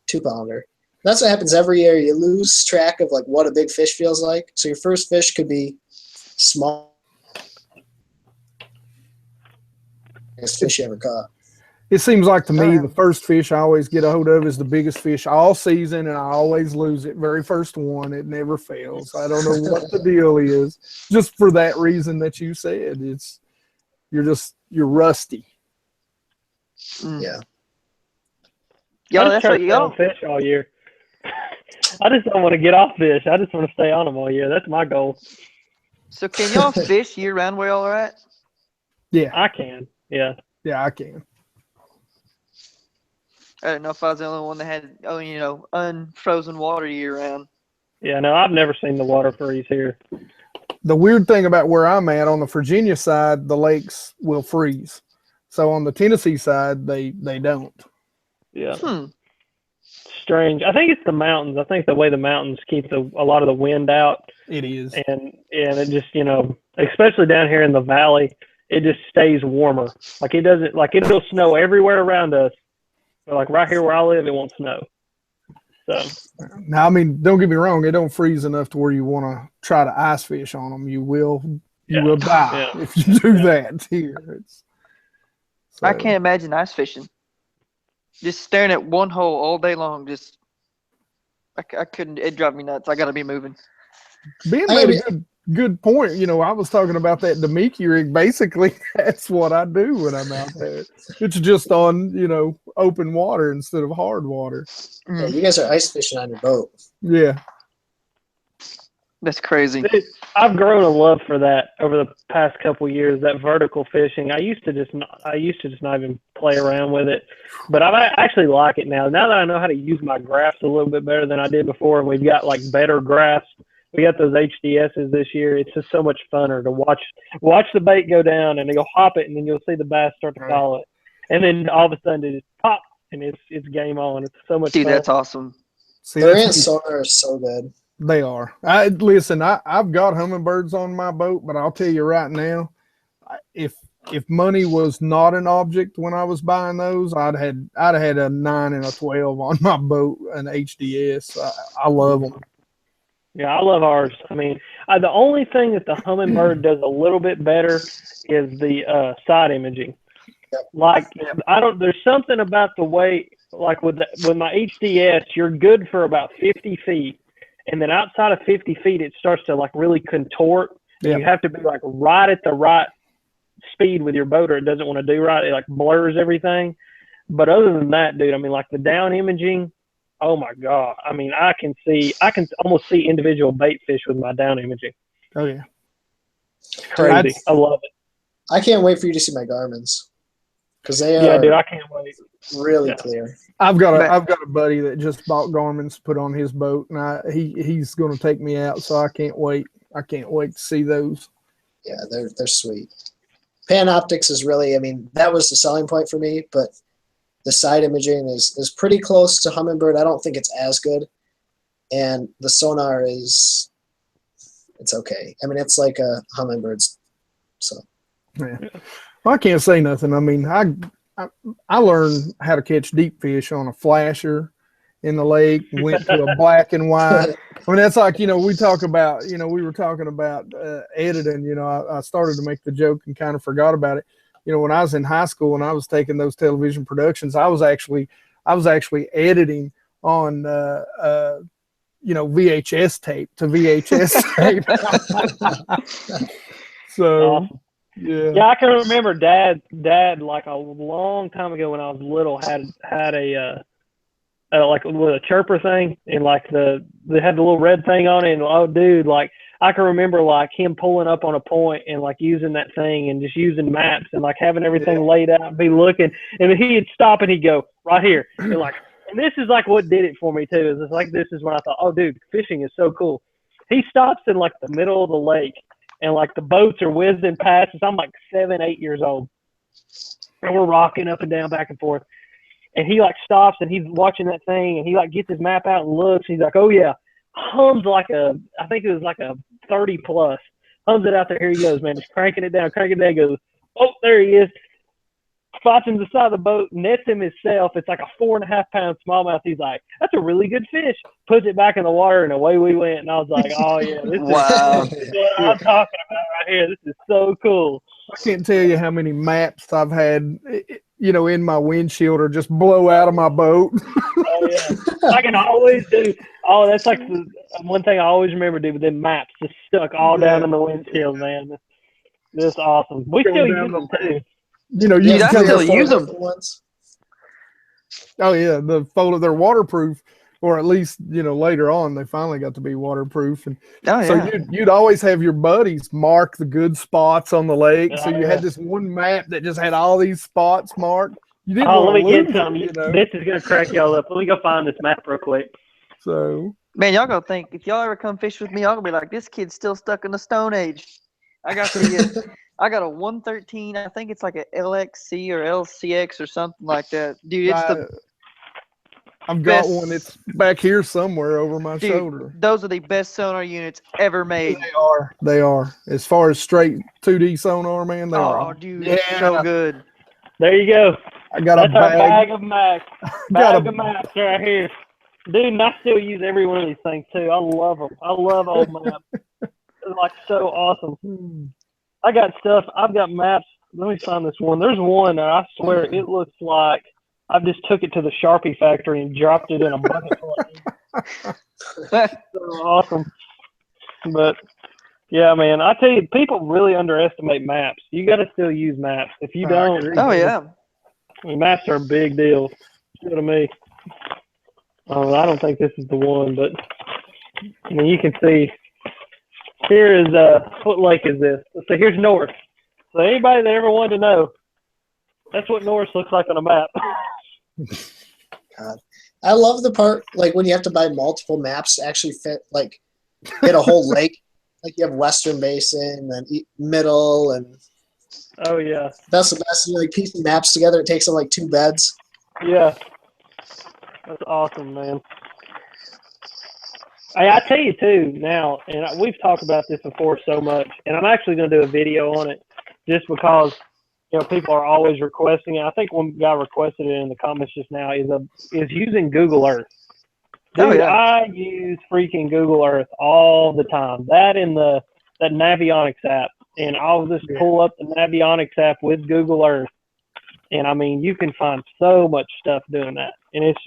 2-pounder. That's what happens every year. You lose track of like what a big fish feels like. So your first fish could be small. Biggest fish you ever caught. It seems like to me the first fish I always get a hold of is the biggest fish all season, and I always lose it. Very first one, it never fails. I don't know what the deal is. Just for that reason that you said, you're rusty. Yeah. Y'all, I that's just what y'all. fish all year. I just don't want to get off fish. I just want to stay on them all year. That's my goal. So can y'all fish year round where y'all are at? Yeah, I can. Yeah. I can. I don't know if I was the only one that had, unfrozen water year round. Yeah, no, I've never seen the water freeze here. The weird thing about where I'm at, on the Virginia side, the lakes will freeze. So on the Tennessee side, they don't. Yeah. Strange. I think it's the mountains. I think the way the mountains keep a lot of the wind out. It is. And it just, especially down here in the valley, it just stays warmer. Like, it doesn't, like, it'll snow everywhere around us. But like right here where I live, it won't snow. So now, I mean, don't get me wrong, it don't freeze enough to where you want to try to ice fish on them. You will die if you do that here. I can't imagine ice fishing. Just staring at one hole all day long. Just I couldn't. It drive me nuts. I got to be moving. Ben made a good point. You know, I was talking about that Demiki rig. Basically, that's what I do when I'm out there. It's just on, you know, open water instead of hard water. Yeah, you guys are ice fishing on your boat. Yeah. That's crazy. Dude, I've grown a love for that over the past couple of years. That vertical fishing. I used to just not even play around with it, but I actually like it now. Now that I know how to use my graphs a little bit better than I did before, and we've got like better graphs. We got those HDSs this year. It's just so much funner to watch the bait go down, and you'll hop it, and then you'll see the bass start to follow it, and then all of a sudden it just pops, and it's game on. It's so much fun. That's awesome. See, Their sonar is so good. They are. I've got hummingbirds on my boat, but I'll tell you right now, if money was not an object when I was buying those, I'd have had a 9 and a 12 on my boat, an HDS. I love them. Yeah, I love ours. I mean, the only thing that the Humminbird does a little bit better is the side imaging. Like, there's something about the way, like with my HDS, you're good for about 50 feet. And then outside of 50 feet, it starts to like really contort. And you have to be like right at the right speed with your boat, or it doesn't want to do right. It like blurs everything. But other than that, dude, I mean, like the down imaging, oh my God. I mean, I can almost see individual bait fish with my down imaging. Oh yeah. It's crazy. I love it. I can't wait for you to see my Garmin's. Because they are dude, I can't wait. Really clear. I've got a buddy that just bought Garmin's to put on his boat, and he's going to take me out, so I can't wait. I can't wait to see those. Yeah, they're sweet. Panoptics is really, I mean, that was the selling point for me, but the side imaging is pretty close to Humminbird. I don't think it's as good, and the sonar it's okay. I mean, it's like a Hummingbird's. So yeah. Well, I can't say nothing. I mean, I learned how to catch deep fish on a flasher in the lake, went to a black and white. I mean, that's like, you know, we were talking about editing, you know, I started to make the joke and kind of forgot about it. You know, when I was in high school and I was taking those television productions, I was actually editing on, you know, VHS tape to VHS tape. So. Awesome. Yeah, I can remember Dad like a long time ago when I was little had a like with a chirper thing, and like they had the little red thing on it, and oh dude, like I can remember like him pulling up on a point and like using that thing and just using maps and like having everything laid out and be looking, and then he'd stop and he'd go right here, and like, and this is like what did it for me too, is it's like this is when I thought, oh dude, fishing is so cool. He stops in like the middle of the lake. And like the boats are whizzing past us. I'm like 7, 8 years old. And we're rocking up and down, back and forth. And he like stops and he's watching that thing and he like gets his map out and looks. He's like, oh yeah. Hums like I think it was like a 30 plus. Hums it out there. Here he goes, man. Just cranking it down. Goes, oh, there he is. Spots him to the side of the boat, nets him himself. It's like a 4.5 pound smallmouth. He's like, that's a really good fish. Puts it back in the water, and away we went. And I was like, oh yeah, this is what I'm talking about right here. This is so cool. I can't tell you how many maps I've had, you know, in my windshield or just blow out of my boat. Oh yeah, I can always do. Oh, that's like the one thing I always remember doing with them maps, just stuck all down in the windshield, man. That's awesome. We still use them too. You know, you can still use them. Oh yeah, they're waterproof, or at least, you know, later on they finally got to be waterproof. And so you'd always have your buddies mark the good spots on the lake. So you had this one map that just had all these spots marked. You didn't let me get some. You know? This is gonna crack y'all up. Let me go find this map real quick. So man, y'all gonna think if y'all ever come fish with me, y'all gonna be like, this kid's still stuck in the Stone Age. I got a 113. I think it's like a LXC or LCX or something like that. Dude, I've got one. It's back here somewhere over my shoulder. Those are the best sonar units ever made. They are. As far as straight 2D sonar, man, they are. Oh, dude, so good. There you go. I got That's a bag. Our bag of maps. Bag of maps right here. Dude, and I still use every one of these things too. I love them. I love old maps. They're like so awesome. I got stuff. I've got maps. Let me find this one. There's one that I swear it looks like I just took it to the Sharpie factory and dropped it in a bucket full of ink. So awesome. But yeah, man, I tell you, people really underestimate maps. You got to still use maps. If you I don't, agree. Oh yeah. I mean, maps are a big deal. Still to me. I don't think this is the one, but I mean, you can see. Here is what lake is this? So here's North. So anybody that ever wanted to know, that's what North looks like on a map. God. I love the part like when you have to buy multiple maps to actually fit like get a whole lake. Like you have Western Basin and Middle and Oh yeah, that's the best. You like piecing maps together. It takes them like 2 beds. yeah, that's awesome, man. I tell you too now, and we've talked about this before so much, and I'm actually going to do a video on it just because people are always requesting it. I think one guy requested it in the comments just now is using Google Earth. Dude, Oh, yeah. I use freaking Google Earth all the time. That and that Navionics app, and I'll just pull up the Navionics app with Google Earth, and I mean you can find so much stuff doing that, and it's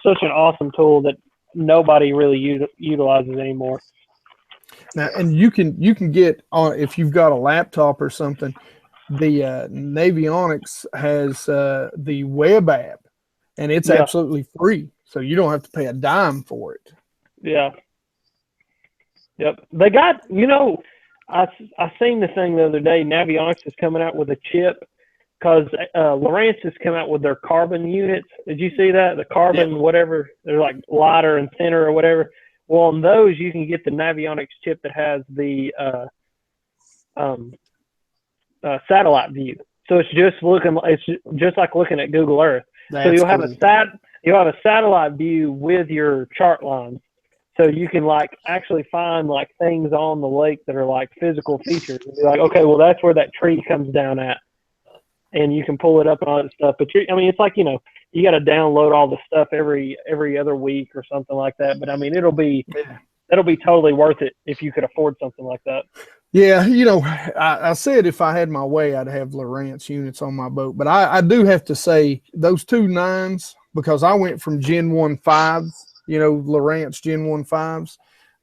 such an awesome tool that nobody really utilizes anymore. Now, and you can get on if you've got a laptop or something. The Navionics has the web app, and it's absolutely free, so you don't have to pay a dime for it. Yeah. Yep. They got I seen the thing the other day. Navionics is coming out with a chip because Lowrance has come out with their carbon units. Did you see that? The carbon whatever, they're like lighter and thinner or whatever. Well, on those you can get the Navionics chip that has the satellite view. So it's just like looking at Google Earth. So you'll have a satellite view with your chart lines. So you can actually find things on the lake that are like physical features. And be like, okay, well that's where that tree comes down at. And you can pull it up and all that stuff. But it's like, you got to download all the stuff every other week or something like that. But I mean, that'll be totally worth it if you could afford something like that. Yeah, I said if I had my way, I'd have Lowrance units on my boat. But I do have to say those 2 9s, because I went from Gen 1 5s, Lowrance Gen 1 5s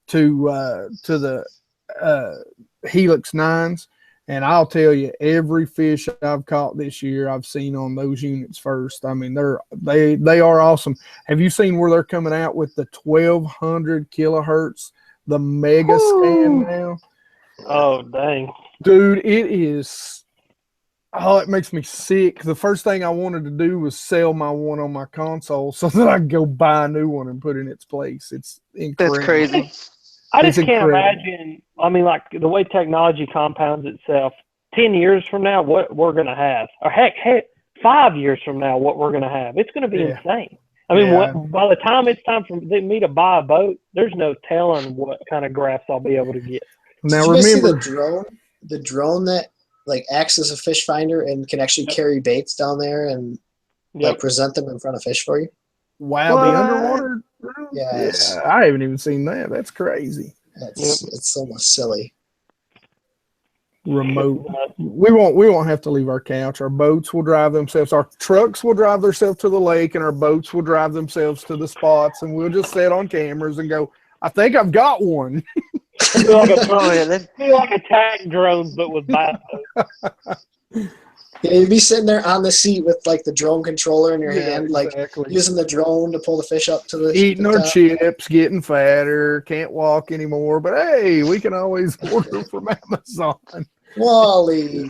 to the Helix 9s. And I'll tell you, every fish I've caught this year, I've seen on those units first. I mean, they are awesome. Have you seen where they're coming out with the 1200 kilohertz, the mega scan now? Oh, dang. Dude, it is. Oh, it makes me sick. The first thing I wanted to do was sell my one on my console so that I could go buy a new one and put in its place. It's incredible. That's crazy. I just can't imagine. I mean, the way technology compounds itself. 10 years from now, what we're going to have, or heck, 5 years from now, what we're going to have. It's going to be insane. I mean, by the time it's time for me to buy a boat, there's no telling what kind of graphs I'll be able to get. Now Did you see remember the drone that acts as a fish finder and can actually carry baits down there and present them in front of fish for you? Wow, the underwater drone? Yeah, I haven't even seen that. That's crazy. It's almost silly. Remote. We won't have to leave our couch. Our boats will drive themselves. Our trucks will drive themselves to the lake, and our boats will drive themselves to the spots, and we'll just set on cameras and go, I think I've got one. like attack drones, but with bass boats. Yeah, you'd be sitting there on the seat with the drone controller in your hand, using the drone to pull the fish up to the eating our chips, getting fatter, can't walk anymore. But hey, we can always order from Amazon. Wally.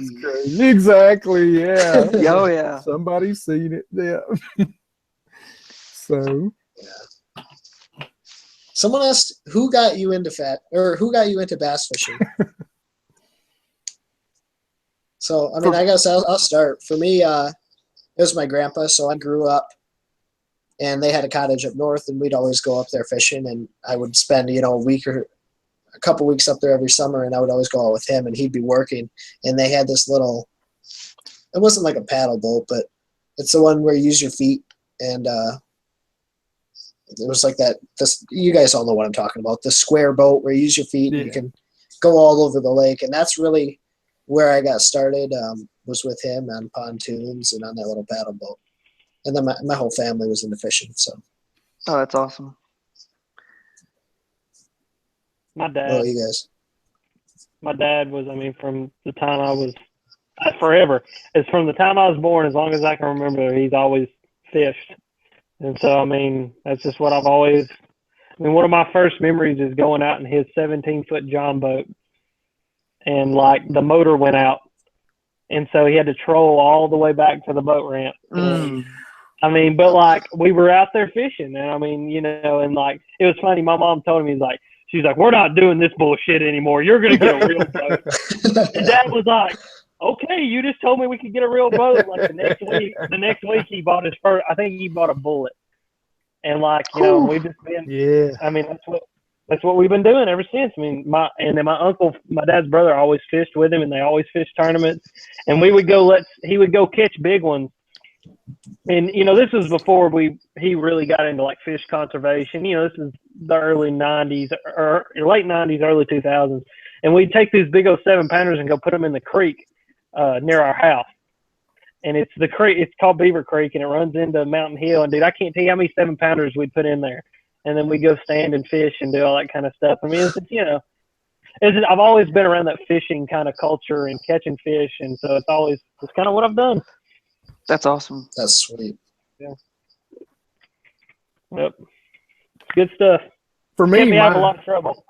Exactly, yeah. Oh yeah. Somebody's seen it. Yeah. So someone asked who got you into bass fishing? So, I mean, I guess I'll start. For me, it was my grandpa. So I grew up, and they had a cottage up north, and we'd always go up there fishing. And I would spend, a week or a couple weeks up there every summer, and I would always go out with him, and he'd be working. And they had this little, it wasn't like a paddle boat, but it's the one where you use your feet. And it was like that. You guys all know what I'm talking about. The square boat where you use your feet, and you can go all over the lake. And that's really where I got started, was with him on pontoons and on that little paddle boat. And then my whole family was into fishing. So. Oh, that's awesome. My dad. Oh, you guys. My dad was, I mean, from the time I was, forever. It's from the time I was born, as long as I can remember, he's always fished. And so, I mean, that's just what I've always, I mean, one of my first memories is going out in his 17-foot John boat. And, like, the motor went out. And so he had to troll all the way back to the boat ramp. And, I mean, but, like, we were out there fishing. And, I mean, you know, and, like, it was funny. My mom told me, she's like, we're not doing this bullshit anymore. You're going to get a real boat. And Dad was like, okay, you just told me we could get a real boat. Like, the next week he bought his first, I think he bought a Bullet. And, like, you know, we've just been, I mean, that's what we've been doing ever since. I mean, and then my uncle, my dad's brother, always fished with him, and they always fished tournaments. And he would go catch big ones. And, you know, this was before he really got into, like, fish conservation. You know, this is the early 90s, or late 90s, early 2000s. And we'd take these big old 7-pounders and go put them in the creek near our house. And it's the creek, it's called Beaver Creek, and it runs into Mountain Hill. And, dude, I can't tell you how many 7-pounders we'd put in there. And then we go stand and fish and do all that kind of stuff. I mean, I've always been around that fishing kind of culture and catching fish. And so it's kind of what I've done. That's awesome. That's sweet. Yeah. Yep. Good stuff. For me, Kept me out of a lot of trouble.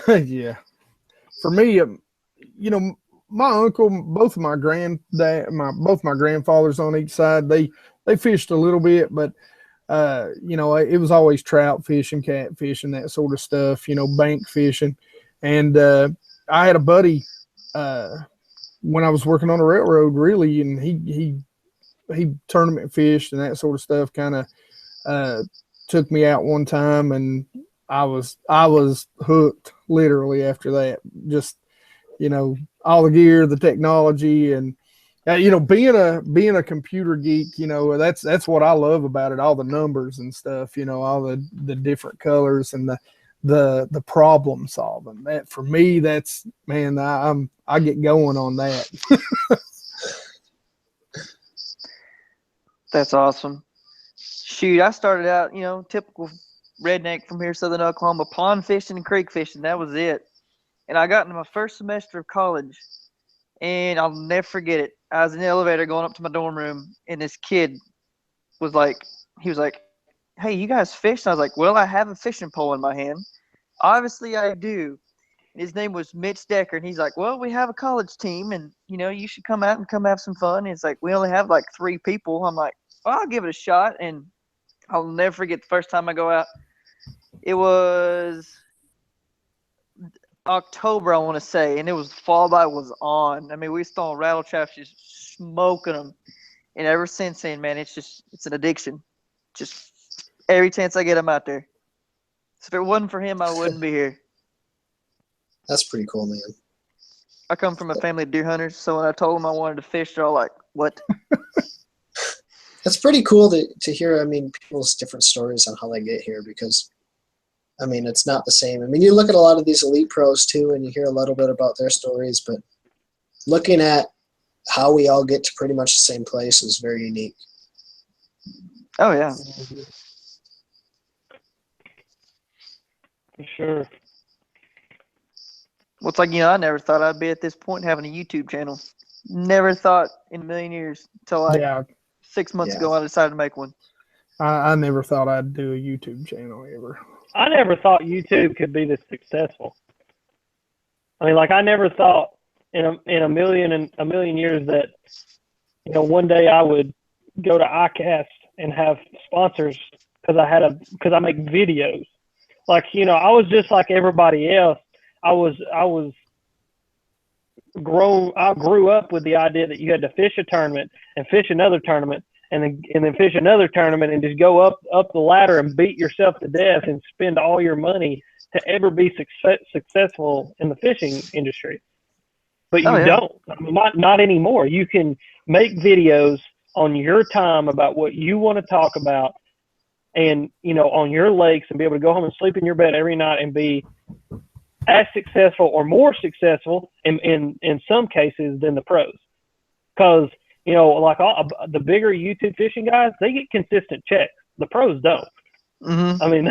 Yeah. For me, you know, my uncle, both my grandfathers on each side, they fished a little bit, but you know, it was always trout fishing, catfish, and that sort of stuff. You know, bank fishing, and I had a buddy when I was working on a railroad, really, and he tournament fished and that sort of stuff. Kind of took me out one time, and I was hooked literally after that. Just, you know, all the gear, the technology, and you know, being a computer geek, you know, that's what I love about it. All the numbers and stuff, you know, all the different colors and the problem solving. That, for me, that's, man, I get going on that. That's awesome. Shoot, I started out, you know, typical redneck from here, Southern Oklahoma, pond fishing and creek fishing. That was it. And I got into my first semester of college, and I'll never forget it. I was in the elevator going up to my dorm room, and this kid was like, hey, you guys fish? And I was like, well, I have a fishing pole in my hand. Obviously, I do. And his name was Mitch Decker, and he's like, well, we have a college team, and, you know, you should come out and come have some fun. And it's like, we only have like 3 people. I'm like, well, I'll give it a shot. And I'll never forget the first time I go out. It was October, I want to say, and it was fall bite was on. I mean, we was throwing rattle traps, just smoking them. And ever since then, man, it's an addiction. Just every chance I get, I'm out there. So if it wasn't for him, I wouldn't be here. That's pretty cool, man. I come from a family of deer hunters, so when I told them I wanted to fish, they're all like, what? It's pretty cool to hear, I mean, people's different stories on how they get here, because, I mean, it's not the same. I mean, you look at a lot of these elite pros, too, and you hear a little bit about their stories, but looking at how we all get to pretty much the same place is very unique. Oh, yeah. For sure. Well, it's like, you know, I never thought I'd be at this point having a YouTube channel. Never thought in a million years until like 6 months ago I decided to make one. I never thought I'd do a YouTube channel ever. I never thought YouTube could be this successful. I mean, like, I never thought in a million years that, you know, one day I would go to iCast and have sponsors because I make videos. Like, you know, I was just like everybody else. I grew up with the idea that you had to fish a tournament and fish another tournament and then fish another tournament and just go up the ladder and beat yourself to death and spend all your money to ever be successful in the fishing industry. But you don't. I mean, not anymore. You can make videos on your time about what you want to talk about, and, you know, on your lakes, and be able to go home and sleep in your bed every night and be as successful or more successful in some cases than the pros. Because, you know, like the bigger YouTube fishing guys, they get consistent checks. The pros don't. Mm-hmm. I mean,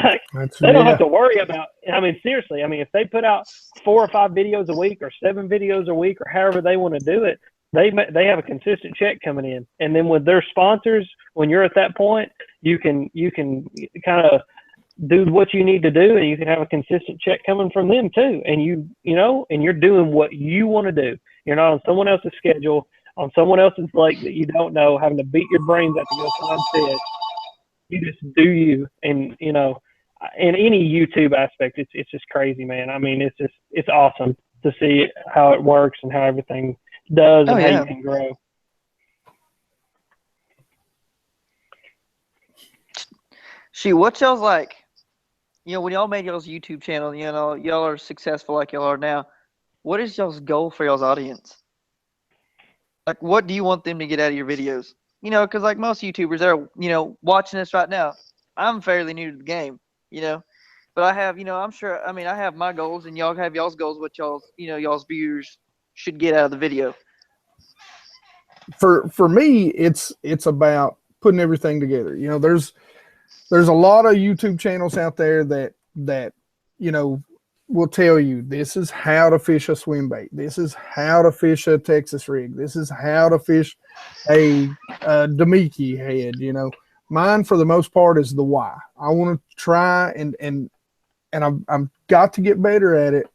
they don't have to worry about. I mean, seriously. I mean, if they put out 4 or 5 videos a week or 7 videos a week or however they want to do it, they have a consistent check coming in. And then with their sponsors, when you're at that point, you can kind of do what you need to do, and you can have a consistent check coming from them too. And you know, and you're doing what you want to do. You're not on someone else's schedule, on someone else's lake that you don't know, having to beat your brains out to go find fish. You just do you, and you know, in any YouTube aspect, it's just crazy, man. I mean, it's awesome to see how it works and how everything does and how you can grow. Shoot, what y'all's like? You know, when y'all made y'all's YouTube channel, you know, y'all are successful like y'all are now. What is y'all's goal for y'all's audience? Like, what do you want them to get out of your videos? You know, because like most YouTubers, they're, you know, watching this right now. I'm fairly new to the game, you know, but I have, you know, I'm sure, I mean, I have my goals, and y'all have y'all's goals, what y'all's, you know, y'all's viewers should get out of the video. For me, it's about putting everything together. You know, there's a lot of YouTube channels out there that you know will tell you this is how to fish a swim bait, this is how to fish a Texas rig, this is how to fish a Damiki head. You know, mine for the most part is the why. I want to try and I'm got to get better at it.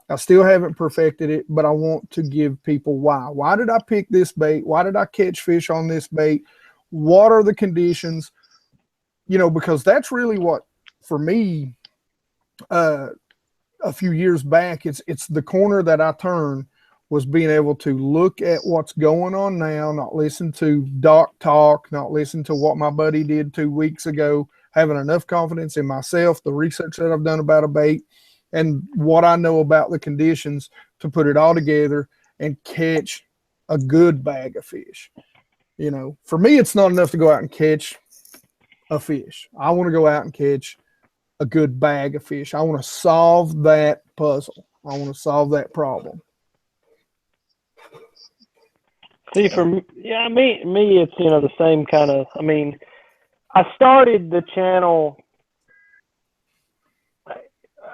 I still haven't perfected it, but I want to give people why. Why did I pick this bait? Why did I catch fish on this bait? What are the conditions? You know, because that's really what, for me, a few years back, it's the corner that I turned, was being able to look at what's going on now, not listen to doc talk, not listen to what my buddy did 2 weeks ago, having enough confidence in myself, the research that I've done about a bait, and what I know about the conditions to put it all together and catch a good bag of fish. You know, for me, it's not enough to go out and catch a fish. I want to go out and catch a good bag of fish. I want to solve that puzzle. I want to solve that problem. See, for me, yeah, me, it's, you know, the same kind of. I mean, I started the channel.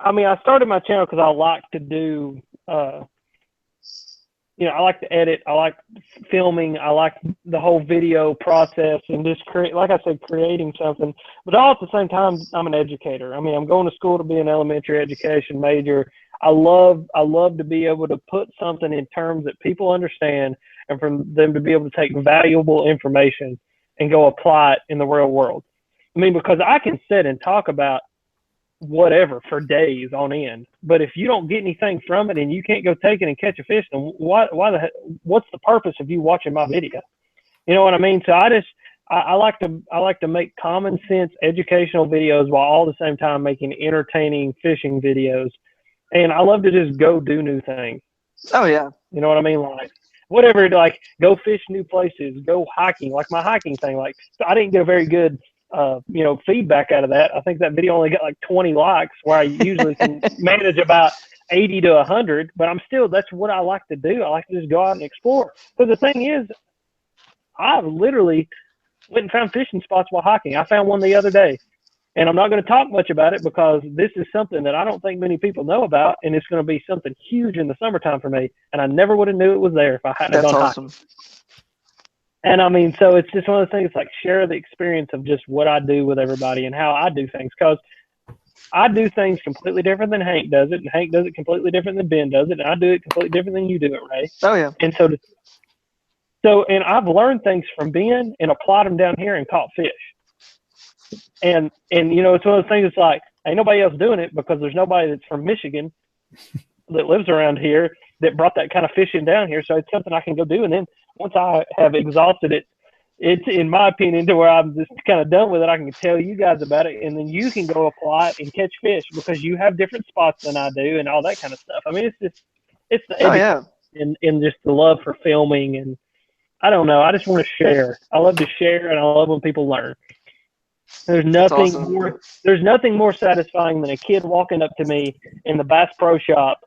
I started my channel because I like to do, you know, I like to edit. I like filming. I like the whole video process and just create, like I said, creating something. But all at the same time, I'm an educator. I mean, I'm going to school to be an elementary education major. I love to be able to put something in terms that people understand, and for them to be able to take valuable information and go apply it in the real world. I mean, because I can sit and talk about whatever for days on end, but if you don't get anything from it and you can't go take it and catch a fish, then what's the purpose of you watching my video? You know what I mean? So I like to make common sense educational videos while all the same time making entertaining fishing videos. And I love to just go do new things. Oh yeah. You know what I mean? Like whatever, like go fish new places, go hiking, like my hiking thing. Like, so I didn't get a very good you know, feedback out of that. I think that video only got like 20 likes, where I usually can manage about 80 to 100, but that's what I like to do. I like to just go out and explore. So the thing is, I literally went and found fishing spots while hiking. I found one the other day, and I'm not going to talk much about it because this is something that I don't think many people know about, and it's going to be something huge in the summertime for me, and I never would have knew it was there if I hadn't gone hiking. That's awesome. And I mean, so it's just one of the things, like share the experience of just what I do with everybody and how I do things, because I do things completely different than Hank does it, and Hank does it completely different than Ben does it, and I do it completely different than you do it, Ray. Oh yeah. And and I've learned things from Ben and applied them down here and caught fish. And you know, it's one of those things. It's like ain't nobody else doing it, because there's nobody that's from Michigan that lives around here that brought that kind of fishing down here. So it's something I can go do. And then once I have exhausted it, it's, in my opinion, to where I'm just kind of done with it, I can tell you guys about it, and then you can go apply it and catch fish, because you have different spots than I do and all that kind of stuff. I mean, it's the and just the love for filming, and I don't know. I just want to share. I love to share, and I love when people learn. There's nothing more satisfying than a kid walking up to me in the Bass Pro Shop,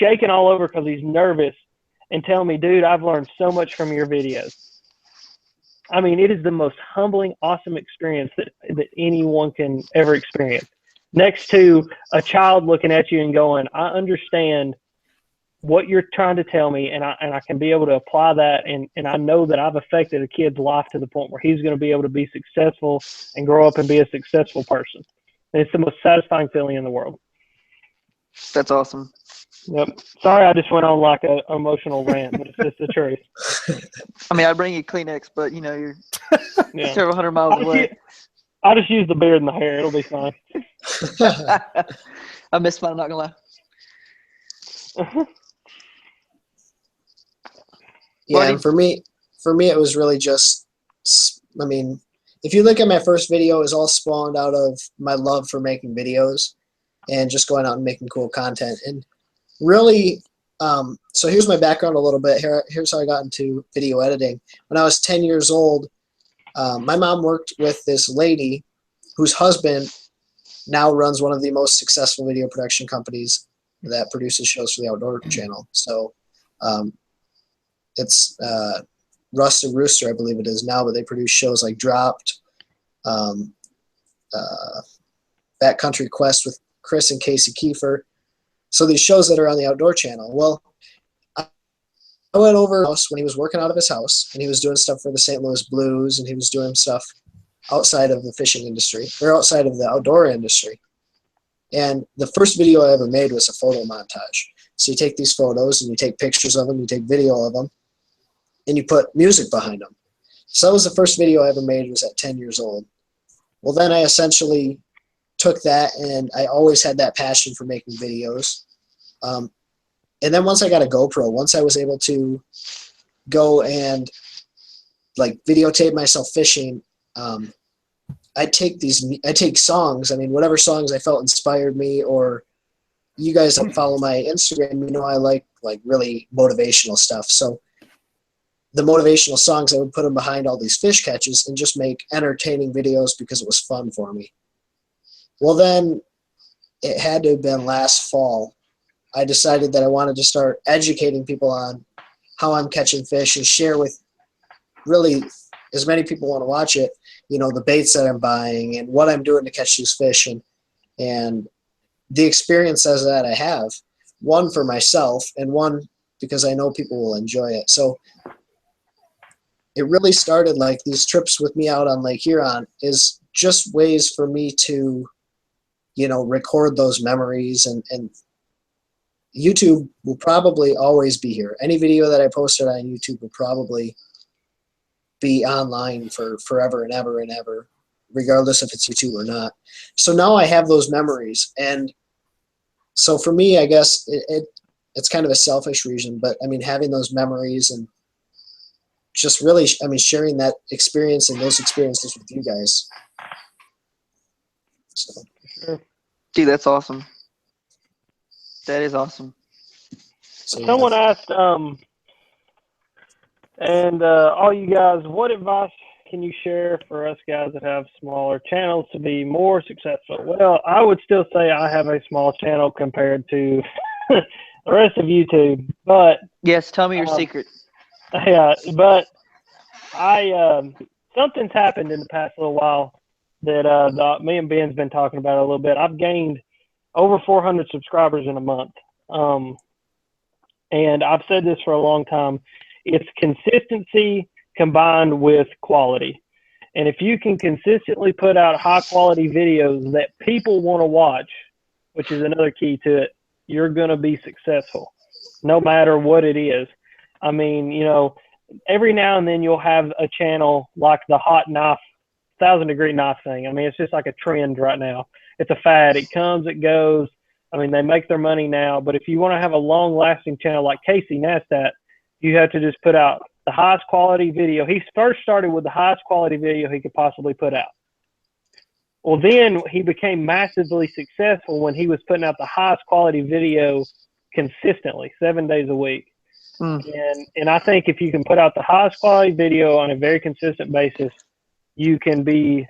shaking all over because he's nervous, and telling me, dude, I've learned so much from your videos. I mean, it is the most humbling, awesome experience that anyone can ever experience. Next to a child looking at you and going, I understand what you're trying to tell me, and I can be able to apply that, and I know that I've affected a kid's life to the point where he's going to be able to be successful and grow up and be a successful person. And it's the most satisfying feeling in the world. That's awesome. Yep. Sorry, I just went on like an emotional rant, but it's just the truth. I mean, I'd bring you Kleenex, but you're Yeah. several hundred miles away. I just use the beard and the hair. It'll be fine. I missed mine, I'm not gonna lie. Yeah, Buddy? and for me, it was really just, I mean, if you look at my first video, it was all spawned out of my love for making videos and just going out and making cool content. And really, so here's my background a little bit. Here's how I got into video editing. When I was 10 years old, my mom worked with this lady whose husband now runs one of the most successful video production companies that produces shows for the Outdoor Channel. So it's Rusted Rooster, I believe it is now, but they produce shows like Dropped, Backcountry Quest with Chris and Casey Kiefer. So these shows that are on the Outdoor Channel. Well, I went over when he was working out of his house, and he was doing stuff for the St. Louis Blues, and he was doing stuff outside of the fishing industry, or outside of the outdoor industry. And the first video I ever made was a photo montage. So you take these photos, and you take pictures of them, you take video of them, and you put music behind them. So that was the first video I ever made, was at 10 years old. Well, then I essentially took that, and I always had that passion for making videos. And then once I got a GoPro, once I was able to go and like videotape myself fishing, I'd take songs. I mean, whatever songs I felt inspired me, or you guys that follow my Instagram, you know I like really motivational stuff. So the motivational songs, I would put them behind all these fish catches and just make entertaining videos because it was fun for me. Well, then it had to have been last fall. I decided that I wanted to start educating people on how I'm catching fish and share with really as many people want to watch it, the baits that I'm buying and what I'm doing to catch these fish and the experiences that I have, one for myself and one because I know people will enjoy it. So it really started like these trips with me out on Lake Huron is just ways for me to, record those memories, and YouTube will probably always be here. Any video that I posted on YouTube will probably be online for forever and ever and ever, regardless if it's YouTube or not. So now I have those memories. And so for me, I guess it's kind of a selfish reason, but I mean, having those memories and just really, sharing that experience and those experiences with you guys. So. Dude, that's awesome. That is awesome. So someone asked, and all you guys, what advice can you share for us guys that have smaller channels to be more successful? Well, I would still say I have a small channel compared to the rest of YouTube, but yes, tell me your secret. Yeah, but something's happened in the past little while that me and Ben's been talking about a little bit. I've gained over 400 subscribers in a month. And I've said this for a long time. It's consistency combined with quality. And if you can consistently put out high quality videos that people want to watch, which is another key to it, you're going to be successful no matter what it is. I mean, every now and then you'll have a channel like the hot knife, 1,000-degree knife thing. I mean, it's just like a trend right now. It's a fad. It comes, it goes. I mean, they make their money now, but if you want to have a long-lasting channel like Casey Neistat, you have to just put out the highest quality video. He first started with the highest quality video he could possibly put out. Well, then he became massively successful when he was putting out the highest quality video consistently, 7 days a week. And I think if you can put out the highest quality video on a very consistent basis, you can be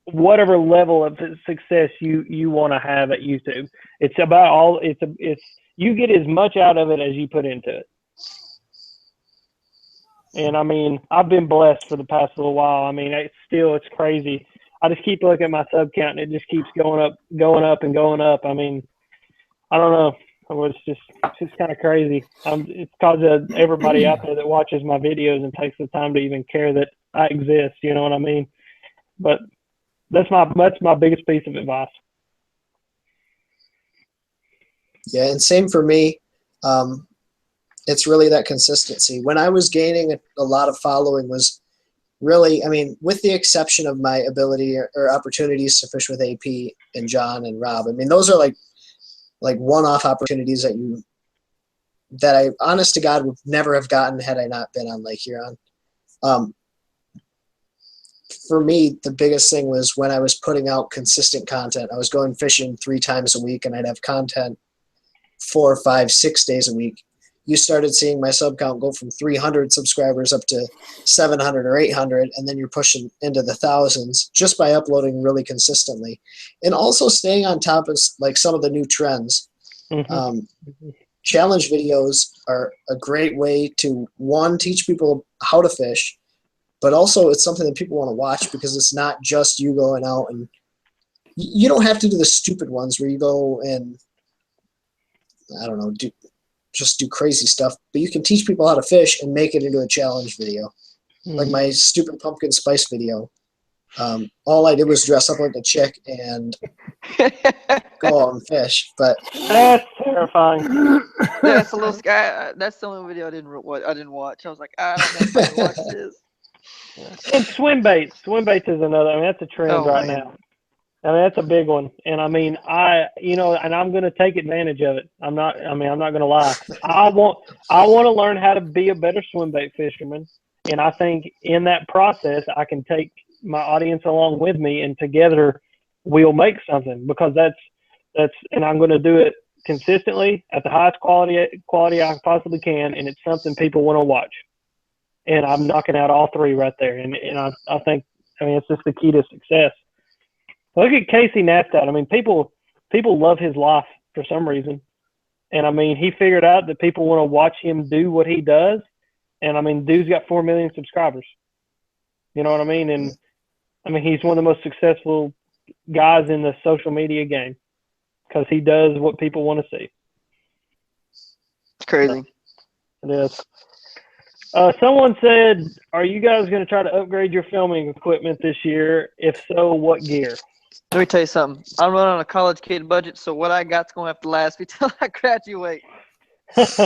whatever level of success you want to have at YouTube. It's about you get as much out of it as you put into it. And I mean, I've been blessed for the past little while. I mean, it's crazy. I just keep looking at my sub count, and it just keeps going up, and going up. I mean, I don't know. It's just kind of crazy. It's because of everybody out there that watches my videos and takes the time to even care that I exist. You know what I mean? But that's my biggest piece of advice. Yeah, and same for me. It's really that consistency. When I was gaining a lot of following was really, I mean, with the exception of my ability or opportunities to fish with AP and John and Rob. I mean, those are like one-off opportunities that I, honest to God, would never have gotten had I not been on Lake Huron. For me, the biggest thing was when I was putting out consistent content. I was going fishing 3 times a week, and I'd have content 4, 5, 6 days a week. You started seeing my sub count go from 300 subscribers up to 700 or 800, and then you're pushing into the thousands just by uploading really consistently, and also staying on top of like some of the new trends. Challenge videos are a great way to, one, teach people how to fish, but also it's something that people want to watch because it's not just you going out, and you don't have to do the stupid ones where you go and, I don't know, just do crazy stuff, but you can teach people how to fish and make it into a challenge video. Like my stupid pumpkin spice video. All I did was dress up like a chick and go out and fish. But that's terrifying. That's a little sky. That's the only video I didn't watch. I was like, I don't know if I can watch this. And Swimbait is another. I mean, that's a trend right now. I mean, that's a big one. And I mean, and I'm going to take advantage of it. I'm not going to lie. I want to learn how to be a better swimbait fisherman. And I think in that process, I can take my audience along with me, and together we'll make something, because and I'm going to do it consistently at the highest quality I possibly can. And it's something people want to watch. And I'm knocking out all 3 right there. And I think, it's just the key to success. Look at Casey Neistat. I mean, people love his life for some reason. And, I mean, he figured out that people want to watch him do what he does. And, I mean, dude's got 4 million subscribers. You know what I mean? And, I mean, he's one of the most successful guys in the social media game because he does what people want to see. It's crazy. It is. Someone said, are you guys going to try to upgrade your filming equipment this year? If so, what gear? Let me tell you something. I'm running on a college kid budget, so what I got's going to have to last me till I graduate. So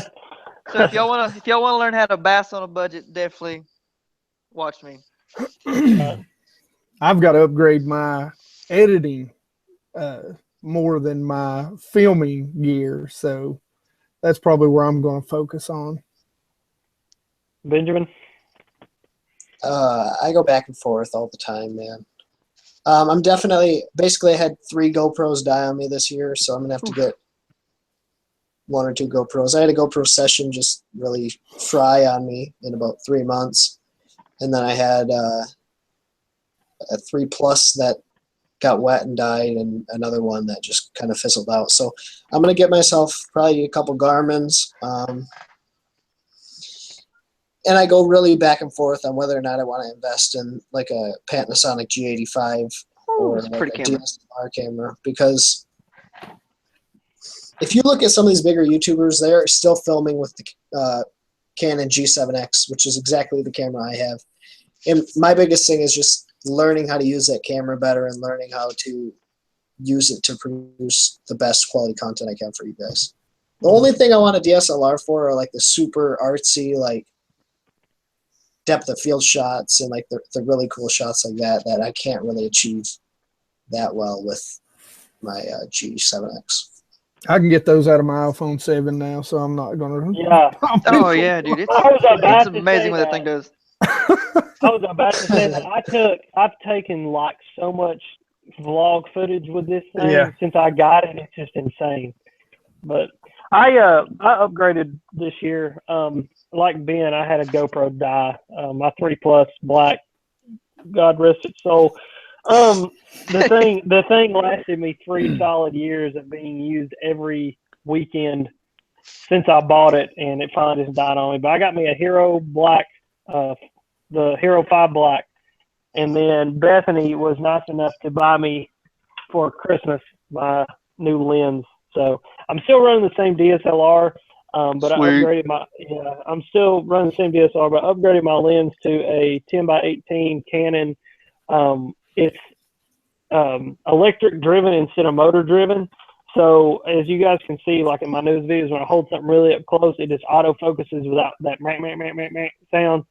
if y'all want to learn how to bass on a budget, definitely watch me. I've got to upgrade my editing more than my filming gear, so that's probably where I'm going to focus on. Benjamin? I go back and forth all the time, man. I'm basically I had 3 GoPros die on me this year, so I'm going to have to get 1 or 2 GoPros. I had a GoPro session just really fry on me in about 3 months. And then I had a 3 Plus that got wet and died, and another one that just kind of fizzled out. So I'm going to get myself probably a couple Garmin's. And I go really back and forth on whether or not I want to invest in like a Panasonic G85 or like a DSLR camera, because if you look at some of these bigger YouTubers, they're still filming with the Canon G7X, which is exactly the camera I have. And my biggest thing is just learning how to use that camera better and learning how to use it to produce the best quality content I can for you guys. The only thing I want a DSLR for are like the super artsy, like depth of field shots and like the really cool shots like that I can't really achieve that well with my G7X. I can get those out of my iPhone 7 now, so I'm not going to. Yeah. Oh, yeah, dude. It's amazing what that thing does. I was about to say that I've taken like so much vlog footage with this thing since I got it. It's just insane. But I upgraded this year. Like Ben, I had a GoPro die. My 3 Plus Black, God rest its soul. The thing lasted me 3 solid years of being used every weekend since I bought it, and it finally just died on me. But I got me a Hero Black the Hero 5 Black. And then Bethany was nice enough to buy me for Christmas my new lens. So I'm still running the same DSLR, but Sweet. I'm still running the same DSLR, but I upgraded my lens to a 10x18 Canon. It's electric driven instead of motor driven. So as you guys can see, like in my news videos, when I hold something really up close, it just auto focuses without that sound.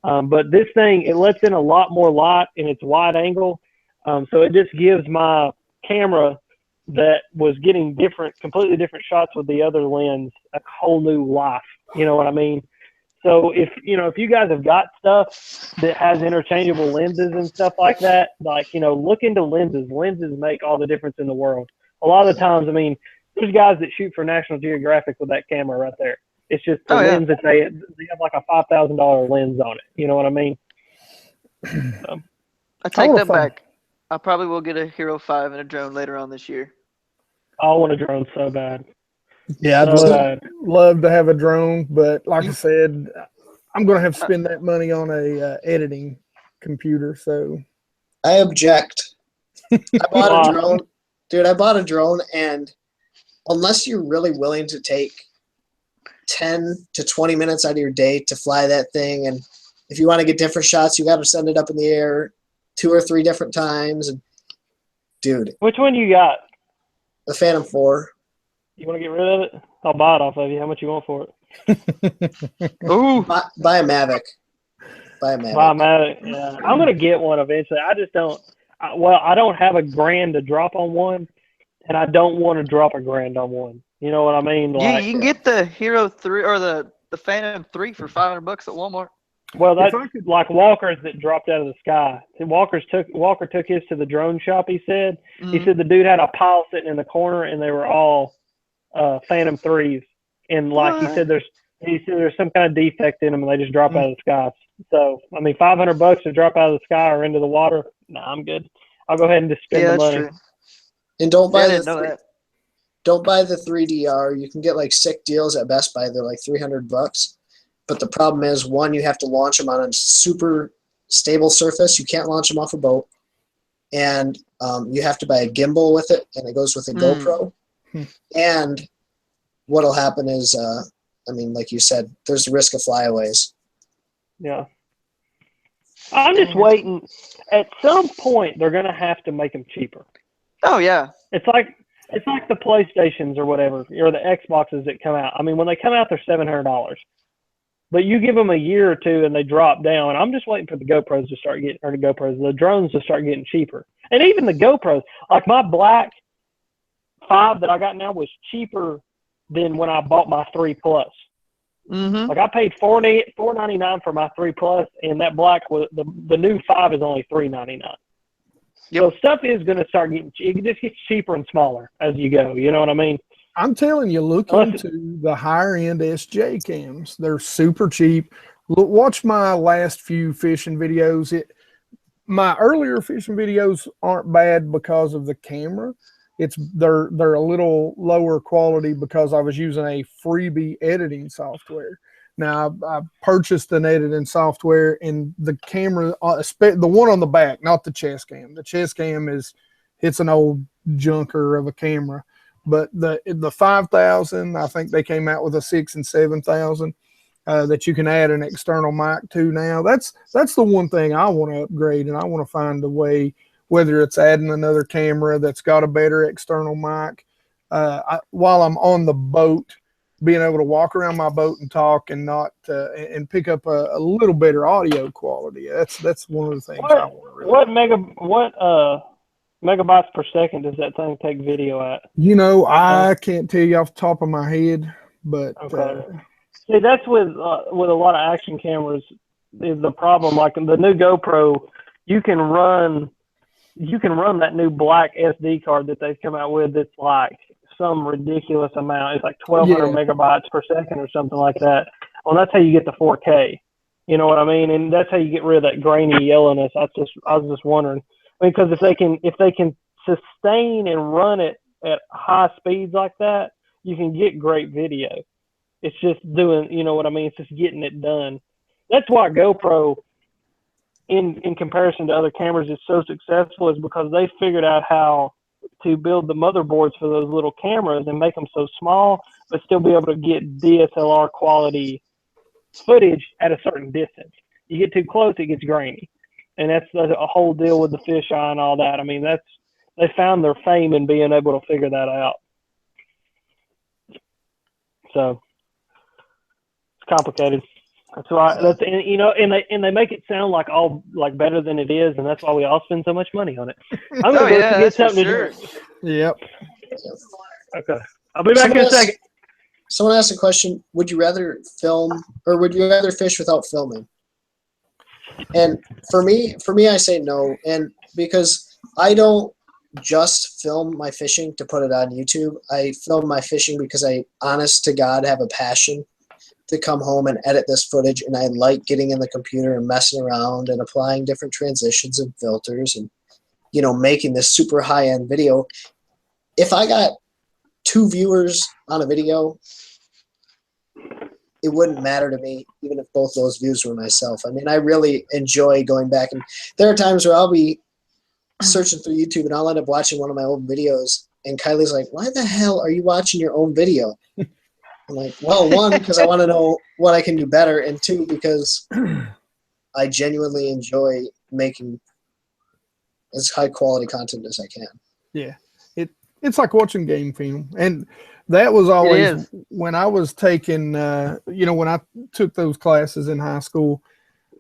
But this thing, it lets in a lot more light and it's wide angle. So it just gives my camera that was getting completely different shots with the other lens a whole new life. You know what I mean? So if you guys have got stuff that has interchangeable lenses and stuff like that, like, look into lenses. Lenses make all the difference in the world. A lot of the times, I mean, there's guys that shoot for National Geographic with that camera right there. It's just the lens that they have like a $5,000 lens on it. You know what I mean? I take that back. I probably will get a Hero 5 and a drone later on this year. I want a drone so bad. Yeah, I'd love to have a drone, but like I said, I'm going to have to spend that money on a editing computer. So I object. I bought a drone. Dude, I bought a drone, and unless you're really willing to take 10 to 20 minutes out of your day to fly that thing, and if you want to get different shots, you got to send it up in the air 2 or 3 different times. And dude, which one you got? The Phantom 4. You want to get rid of it? I'll buy it off of you. How much you want for it? Ooh, buy a Mavic. Buy a Mavic. Yeah, I'm gonna get one eventually. I just don't. I don't have $1,000 to drop on one, and I don't want to drop $1,000 on one. You know what I mean? Like, you can get the Hero 3 or the Phantom 3 for $500 at Walmart. Well, that's like Walker's that dropped out of the sky. Walker took his to the drone shop. He said he said the dude had a pile sitting in the corner, and they were all Phantom 3s, and like he said there's some kind of defect in them, and they just drop out of the sky. So I mean, $500 to drop out of the sky or into the water. Nah, I'm good. I'll go ahead and just spend the money. True. And don't buy don't buy the 3DR. You can get like sick deals at Best Buy. They're like $300. But the problem is, one, you have to launch them on a super stable surface. You can't launch them off a boat, and you have to buy a gimbal with it, and it goes with a GoPro. And what'll happen is, I mean, like you said, there's the risk of flyaways. Yeah. I'm just waiting. At some point, they're gonna have to make them cheaper. Oh yeah. It's like the PlayStations or whatever, or the Xboxes that come out. I mean, when they come out, they're $700. But you give them a year or two and they drop down. I'm just waiting for the GoPros to start getting, or the drones to start getting cheaper. And even the GoPros, like my Black 5 that I got now was cheaper than when I bought my 3 Plus. Like I paid $4.99 for my 3 Plus, and that Black was the new 5 is only $3.99. So stuff is going to start getting, it just gets cheaper and smaller as you go. You know what I mean? I'm telling you, look into the higher end SJ cams. They're super cheap. Look, watch my last few fishing videos. My earlier fishing videos aren't bad because of the camera. They're a little lower quality because I was using a freebie editing software. Now I purchased an editing software, and the camera, the one on the back, not the chest cam. The chest cam it's an old junker of a camera. But the 5,000, I think they came out with a 6,000 and 7,000 that you can add an external mic to now. That's the one thing I want to upgrade, and I want to find a way, whether it's adding another camera that's got a better external mic. While I'm on the boat, being able to walk around my boat and talk and not and pick up a little better audio quality. That's one of the things I want to really. What megabytes per second does that thing take video at? You know, I can't tell you off the top of my head, but see, that's with a lot of action cameras is the problem. Like the new GoPro, you can run that new black SD card that they've come out with. That's like some ridiculous amount. It's like 1,200 megabytes per second or something like that. Well, that's how you get the 4K. You know what I mean? And that's how you get rid of that grainy yellowness. I was just wondering. Because if they can sustain and run it at high speeds like that, you can get great video. It's just doing, you know what I mean? It's just getting it done. that's why GoPro, in comparison to other cameras, is so successful, is because they figured out how to build the motherboards for those little cameras and make them so small, but still be able to get DSLR quality footage at a certain distance. You get too close, it gets grainy, and that's a whole deal with the fisheye and all that. I mean, they found their fame in being able to figure that out. So it's complicated. That's why and they make it sound like all like better than it is, and that's why we all spend so much money on it. I'm gonna get something to drink. Yep. Okay, I'll be back in a second. Someone asked a question: would you rather film or would you rather fish without filming? And for me, I say no, and because I don't just film my fishing to put it on YouTube. I film my fishing because I, honest to God, have a passion to come home and edit this footage, and I like getting in the computer and messing around and applying different transitions and filters and, you know, making this super high-end video. If I got 2 viewers on a video, it wouldn't matter to me, even if both those views were myself. I mean, I really enjoy going back, and there are times where I'll be searching through YouTube and I'll end up watching one of my old videos, and Kylie's like, "Why the hell are you watching your own video?" I'm like, well, 1, because I want to know what I can do better, and 2, because I genuinely enjoy making as high quality content as I can. Yeah, it's like watching game film, and that was always when I was taking, when I took those classes in high school.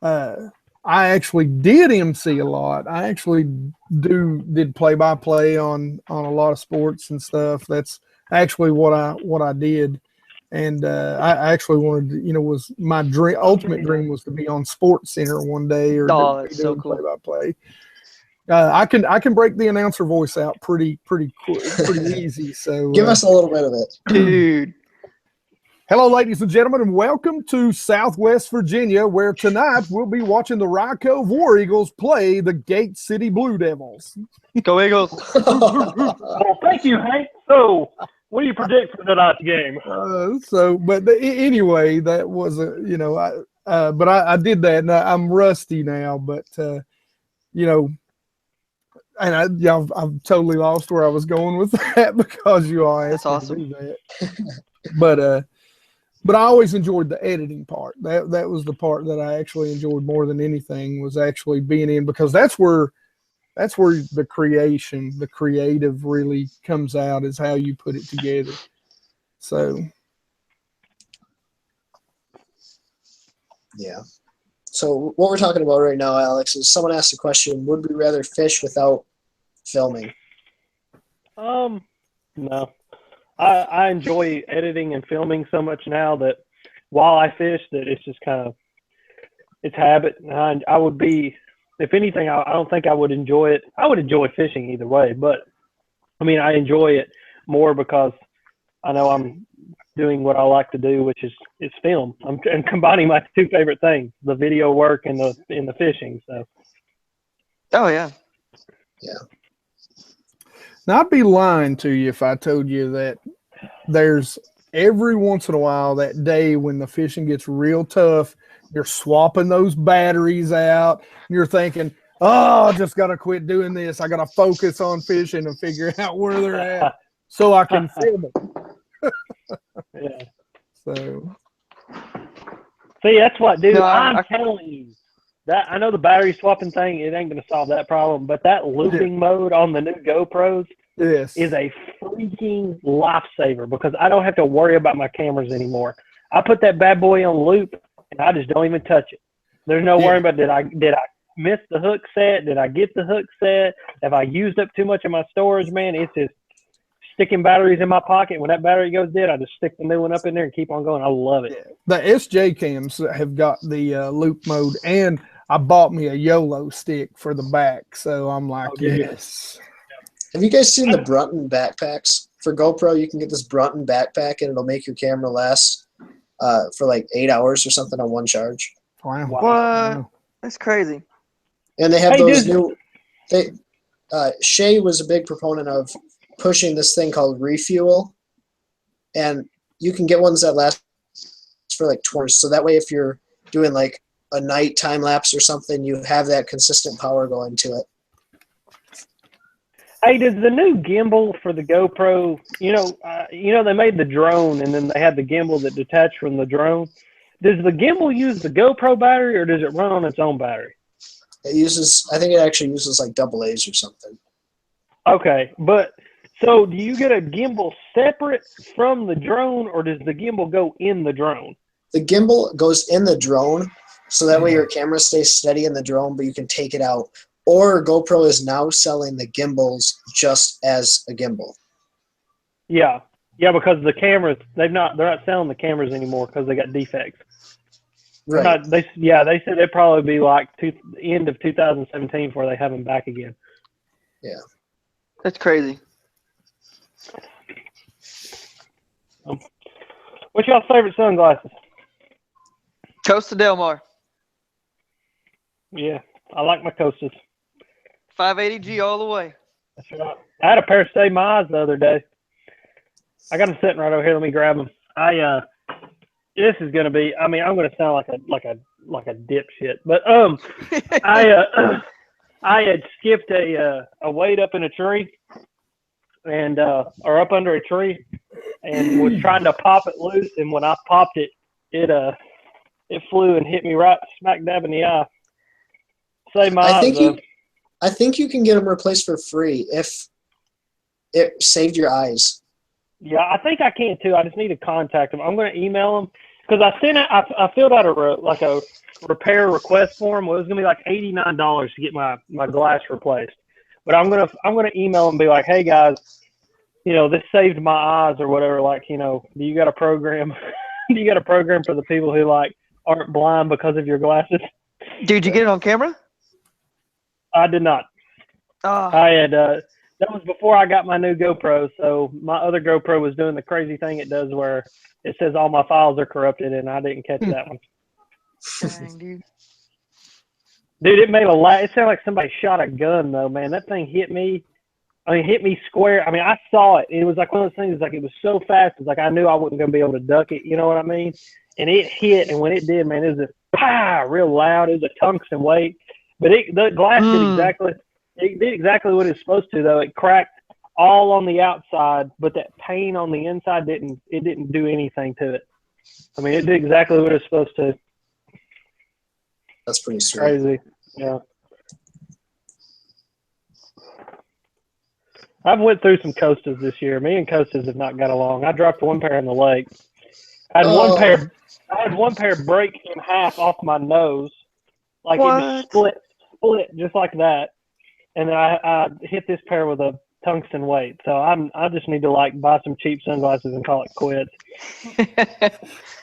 I actually did MC a lot. I actually did play-by-play on a lot of sports and stuff. That's actually what I did. And I actually wanted to, was my ultimate dream was to be on Sports Center one day or be doing play-by-play. I can break the announcer voice out pretty easy. So give us a little bit of it, dude. Hello, ladies and gentlemen, and welcome to Southwest Virginia, where tonight we'll be watching the Rye Cove War Eagles play the Gate City Blue Devils. Go Eagles! Well, thank you, Hank. So, what do you predict for tonight's game? Anyway, that was but I did that, and I'm rusty now. But and I've totally lost where I was going with that because you all asked me to do that. But I always enjoyed the editing part. That was the part that I actually enjoyed more than anything, was actually being in, because that's where the creative really comes out, is how you put it together. So yeah. So what we're talking about right now, Alex, is someone asked the question: would we rather fish without filming? No. I enjoy editing and filming so much now that while I fish, that it's just kind of, it's habit. And I would be, if anything, I don't think I would enjoy it. I would enjoy fishing either way, but I mean, I enjoy it more because I know I'm doing what I like to do, which is film. I'm combining my 2 favorite things, the video work and the fishing. So. Oh yeah. Yeah. Now, I'd be lying to you if I told you that there's every once in a while that day when the fishing gets real tough, you're swapping those batteries out, and you're thinking, oh, I just got to quit doing this. I got to focus on fishing and figure out where they're at so I can film it. Yeah. So. See, that's what, dude, No, I'm telling you. That, I know the battery swapping thing, it ain't going to solve that problem, but that looping mode on the new GoPros is a freaking lifesaver, because I don't have to worry about my cameras anymore. I put that bad boy on loop, and I just don't even touch it. There's no worrying about, did I miss the hook set? Did I get the hook set? Have I used up too much of my storage, man? It's just sticking batteries in my pocket. When that battery goes dead, I just stick the new one up in there and keep on going. I love it. Yeah. The SJ cams have got the loop mode, and I bought me a YOLO stick for the back, so I'm like, yes. Have you guys seen the Brunton backpacks? For GoPro, you can get this Brunton backpack, and it'll make your camera last for like 8 hours or something on one charge. Wow. What? Wow. That's crazy. And they have those new. Shay was a big proponent of pushing this thing called Refuel, and you can get ones that last for like 20 hours. So that way, if you're doing like a night time lapse or something, you have that consistent power going to it. Hey, does the new gimbal for the GoPro, they made the drone and then they had the gimbal that detached from the drone. Does the gimbal use the GoPro battery or does it run on its own battery? It uses, I think it actually uses like double A's or something. Okay, but so do you get a gimbal separate from the drone or does the gimbal go in the drone? The gimbal goes in the drone, so that way your camera stays steady in the drone, but you can take it out. Or GoPro is now selling the gimbals just as a gimbal. Yeah, because the cameras they're not selling the cameras anymore because they got defects. Right. They said it'd probably be like end of 2017 before they have them back again. Yeah. That's crazy. What's y'all's favorite sunglasses? Costa Del Mar. Yeah, I like my Costas. 580G all the way. That's right. I had a pair of Save My Eyes the other day. I got them sitting right over here. Let me grab them. This is gonna be. I mean, I'm gonna sound like a dipshit, but I had skipped a weight up in a tree, and or up under a tree, and was trying to pop it loose. And when I popped it, it flew and hit me right smack dab in the eye. Save my eyes. I think you can get them replaced for free if it saved your eyes. Yeah, I think I can too. I just need to contact them. I'm going to email them because I filled out a repair request form. Well, it was going to be like $89 to get my glass replaced. But I'm gonna email them and be like, hey guys, this saved my eyes or whatever. Like, do you got a program? Do you got a program for the people who like aren't blind because of your glasses? Dude, you get it on camera? I did not. Oh. I had that was before I got my new GoPro. So my other GoPro was doing the crazy thing it does where it says all my files are corrupted, and I didn't catch that one. Dang, dude. Dude, it sounded like somebody shot a gun though, man. That thing hit me. Hit me square. I mean, I saw it. It was like one of those things. Like it was so fast. It's like I knew I wasn't gonna be able to duck it. You know what I mean? And it hit, and when it did, man, it was a pow, real loud. It was a tungsten weight. But the glass did exactly what it's supposed to, though. It cracked all on the outside, but that pane on the inside didn't do anything to it. I mean, it did exactly what it's supposed to. That's pretty sweet. Crazy, yeah. I've went through some Costas this year. Me and Costas have not got along. I dropped one pair in the lake. I had one pair break in half off my nose, like what? It was split just like that. And then I hit this pair with a tungsten weight. So I just need to like buy some cheap sunglasses and call it quits.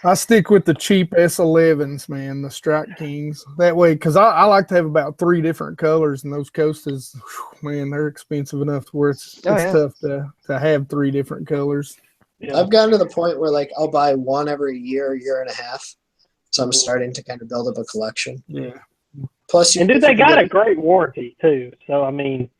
I stick with the cheap S11s, man, the Strike Kings. That way, because I like to have about 3 different colors, and those Costas, man, they're expensive enough to where it's tough to have 3 different colors. Yeah. I've gotten to the point where like I'll buy one every year and a half. So I'm starting to kind of build up a collection. Yeah. Plus, they got a great warranty too. So I mean,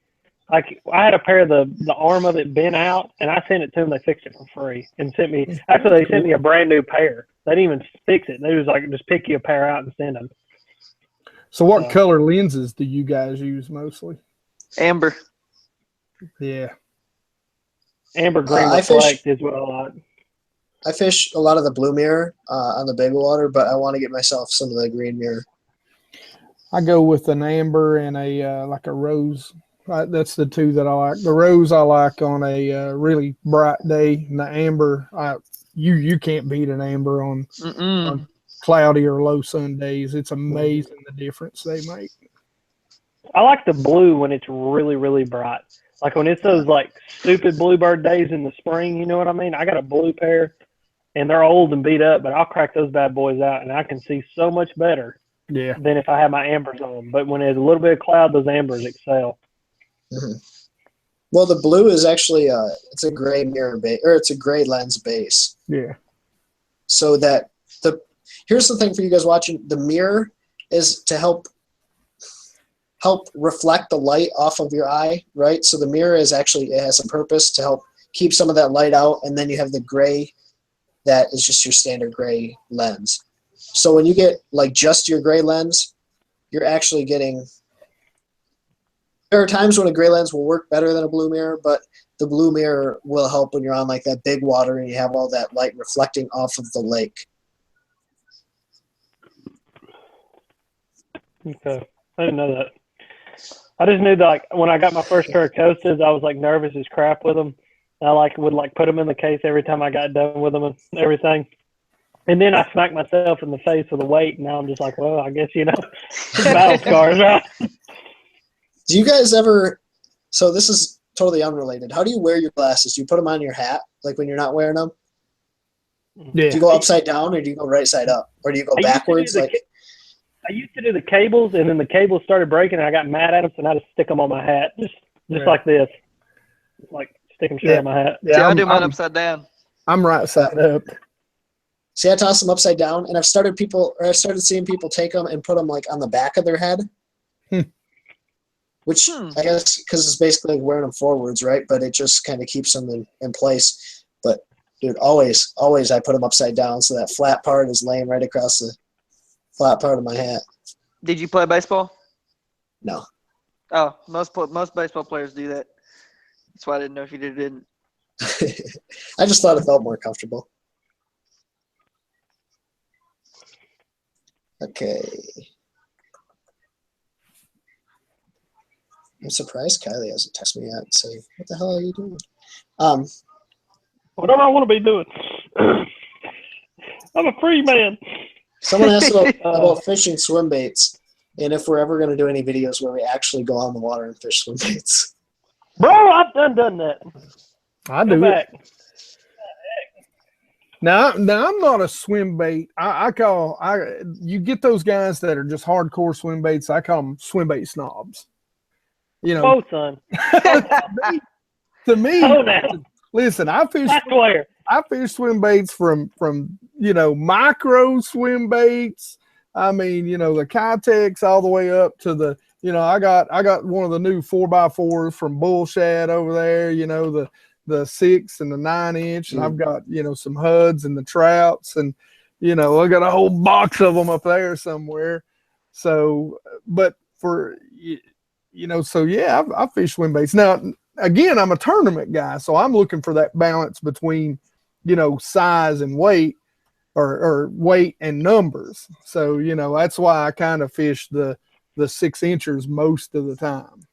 like I had a pair of the arm of it bent out, and I sent it to them. They fixed it for free and sent me a brand new pair. They didn't even fix it. They was like, just pick you a pair out and send them. So what color lenses do you guys use mostly? Amber. Yeah. Amber green reflect is what I like. I fish a lot of the blue mirror on the big water, but I want to get myself some of the green mirror. I go with an amber and a rose. That's the 2 that I like. The rose I like on a really bright day, and the amber, you can't beat an amber on cloudy or low sun days. It's amazing the difference they make. I like the blue when it's really, really bright. Like when it's those like stupid bluebird days in the spring, you know what I mean? I got a blue pair, and they're old and beat up, but I'll crack those bad boys out, and I can see so much better than if I had my ambers on. But when there's a little bit of cloud, those ambers excel. Mm-hmm. Well, the blue is actually it's a gray mirror base, or it's a gray lens base. Yeah. So that here's the thing for you guys watching: the mirror is to help reflect the light off of your eye, right? So the mirror it has a purpose to help keep some of that light out, and then you have the gray that is just your standard gray lens. So when you get like just your gray lens, you're actually getting. There are times when a gray lens will work better than a blue mirror, but the blue mirror will help when you're on like that big water and you have all that light reflecting off of the lake. Okay, I didn't know that. I just knew that like when I got my first pair of Costas, I was like nervous as crap with them. I would put them in the case every time I got done with them and everything. And then I smacked myself in the face with the weight, and now I'm just like, well, I guess battle scars, right? Do you guys ever? So this is totally unrelated. How do you wear your glasses? Do you put them on your hat, like when you're not wearing them? Yeah. Do you go upside down, or do you go right side up, or do you go backwards? I used to do the cables, and then the cables started breaking, and I got mad at them, so now I just stick them on my hat, just like this, like stick them straight on my hat. Yeah, I do mine upside down. I'm right side up. See, I toss them upside down, and I've started seeing people take them and put them like on the back of their head, which I guess because it's basically like wearing them forwards, right? But it just kind of keeps them in place. But dude, always I put them upside down, so that flat part is laying right across the flat part of my hat. Did you play baseball? No. Oh, most baseball players do that. That's why I didn't know if you did or didn't. I just thought it felt more comfortable. Okay. I'm surprised Kylie hasn't texted me yet and say, what the hell are you doing? Whatever I want to be doing. I'm a free man. Someone asked about fishing swim baits and if we're ever going to do any videos where we actually go on the water and fish swim baits. Bro, I've done that. I do it. Now I'm not a swim bait. You get those guys that are just hardcore swim baits. I call them swim bait snobs. You know, Oh, son. to me, Oh, now. listen, I fish swim baits from micro swim baits. I mean, the Kitex all the way up to the, I got one of the new 4x4s from Bullshad over there, the 6 and the 9-inch, and I've got, some Huds and the Trouts, and, I got a whole box of them up there somewhere. So, but I fish swim baits. Now, again, I'm a tournament guy, so I'm looking for that balance between, size and weight or weight and numbers. So, that's why I kind of fish the 6-inchers most of the time.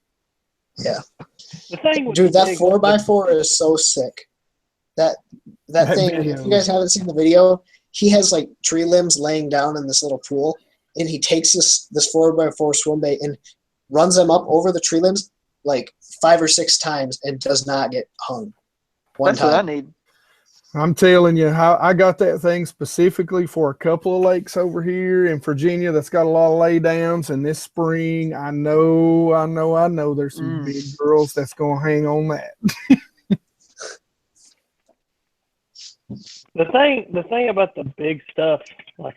Yeah. Dude, that 4x4 is so sick. That thing, if you guys haven't seen the video, he has like tree limbs laying down in this little pool, and he takes this 4x4 swim bait and runs them up over the tree limbs like 5 or 6 times and does not get hung. That's what I need. I'm telling you, how I got that thing specifically for a couple of lakes over here in Virginia that's got a lot of laydowns. And this spring, I know there's some big girls that's going to hang on that. The thing about the big stuff, like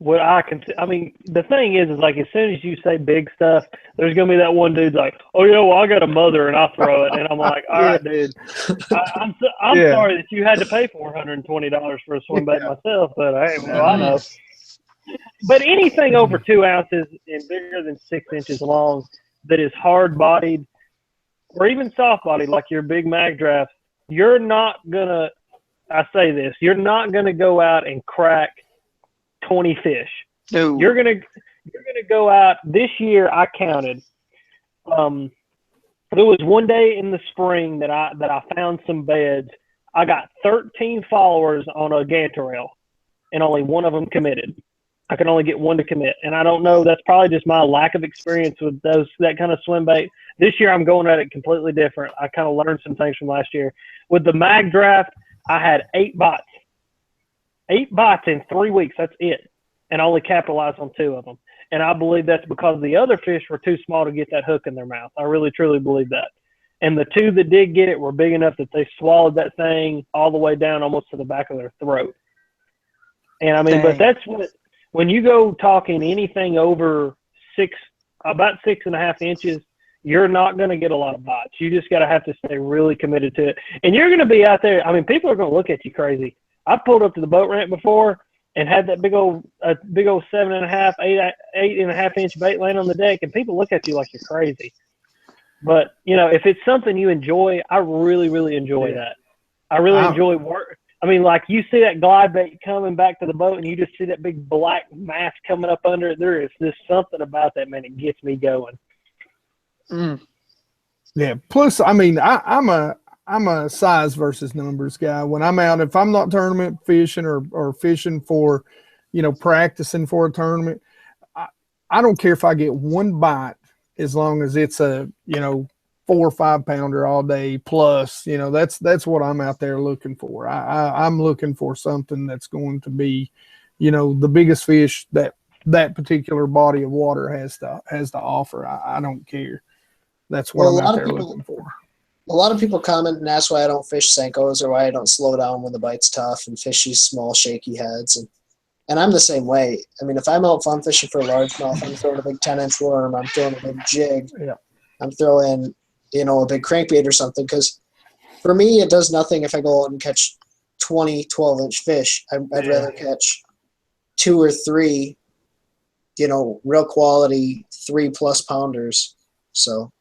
the thing is like as soon as you say big stuff, there's gonna be that one dude like, oh yeah, well I got a mother and I'll throw it, and I'm like, all right, dude, I'm sorry that you had to pay $420 for a swim bait myself, but hey, well I know. But anything over 2 ounces and bigger than 6 inches long that is hard bodied or even soft bodied, like your big mag draft, you're not gonna go out and crack 20 fish. No. You're gonna go out this year. I counted. There was one day in the spring that I found some beds. I got 13 followers on a Gantarel, and only one of them committed. I could only get one to commit, and I don't know. That's probably just my lack of experience with that kind of swim bait. This year I'm going at it completely different. I kind of learned some things from last year. With the mag draft, I had 8 bites. 8 bites in 3 weeks. That's it. And I only capitalized on 2 of them. And I believe that's because the other fish were too small to get that hook in their mouth. I really, truly believe that. And the 2 that did get it were big enough that they swallowed that thing all the way down almost to the back of their throat. And I mean, but that's when you go talking anything over about 6.5 inches, you're not going to get a lot of bites. You just got to have to stay really committed to it. And you're going to be out there. I mean, people are going to look at you crazy. I pulled up to the boat ramp before, and had that big old 7.5, 8.5 inch bait laying on the deck, and people look at you like you're crazy. But you know, if it's something you enjoy, I really, really enjoy that. I really enjoy work. I mean, like you see that glide bait coming back to the boat, and you just see that big black mass coming up under it. There is just something about that, man. It gets me going. Yeah. Plus, I mean, I'm a size versus numbers guy. When I'm out, if I'm not tournament fishing or fishing for, you know, practicing for a tournament, I don't care if I get one bite, as long as it's a, you know, 4 or 5 pounder all day plus. You know, that's what I'm out there looking for. I'm looking for something that's going to be, you know, the biggest fish that particular body of water has to offer. I don't care. That's what I'm out there looking for. A lot of people comment and ask why I don't fish Senkos or why I don't slow down when the bite's tough and fish these small shaky heads. And I'm the same way. I mean, if I'm out fun fishing for a largemouth, I'm throwing a big 10-inch worm, I'm throwing a big jig, I'm throwing, you know, a big crankbait or something. Because for me, it does nothing if I go out and catch 20, 12-inch fish. I'd rather catch 2 or 3, you know, real quality 3+ pounders. So.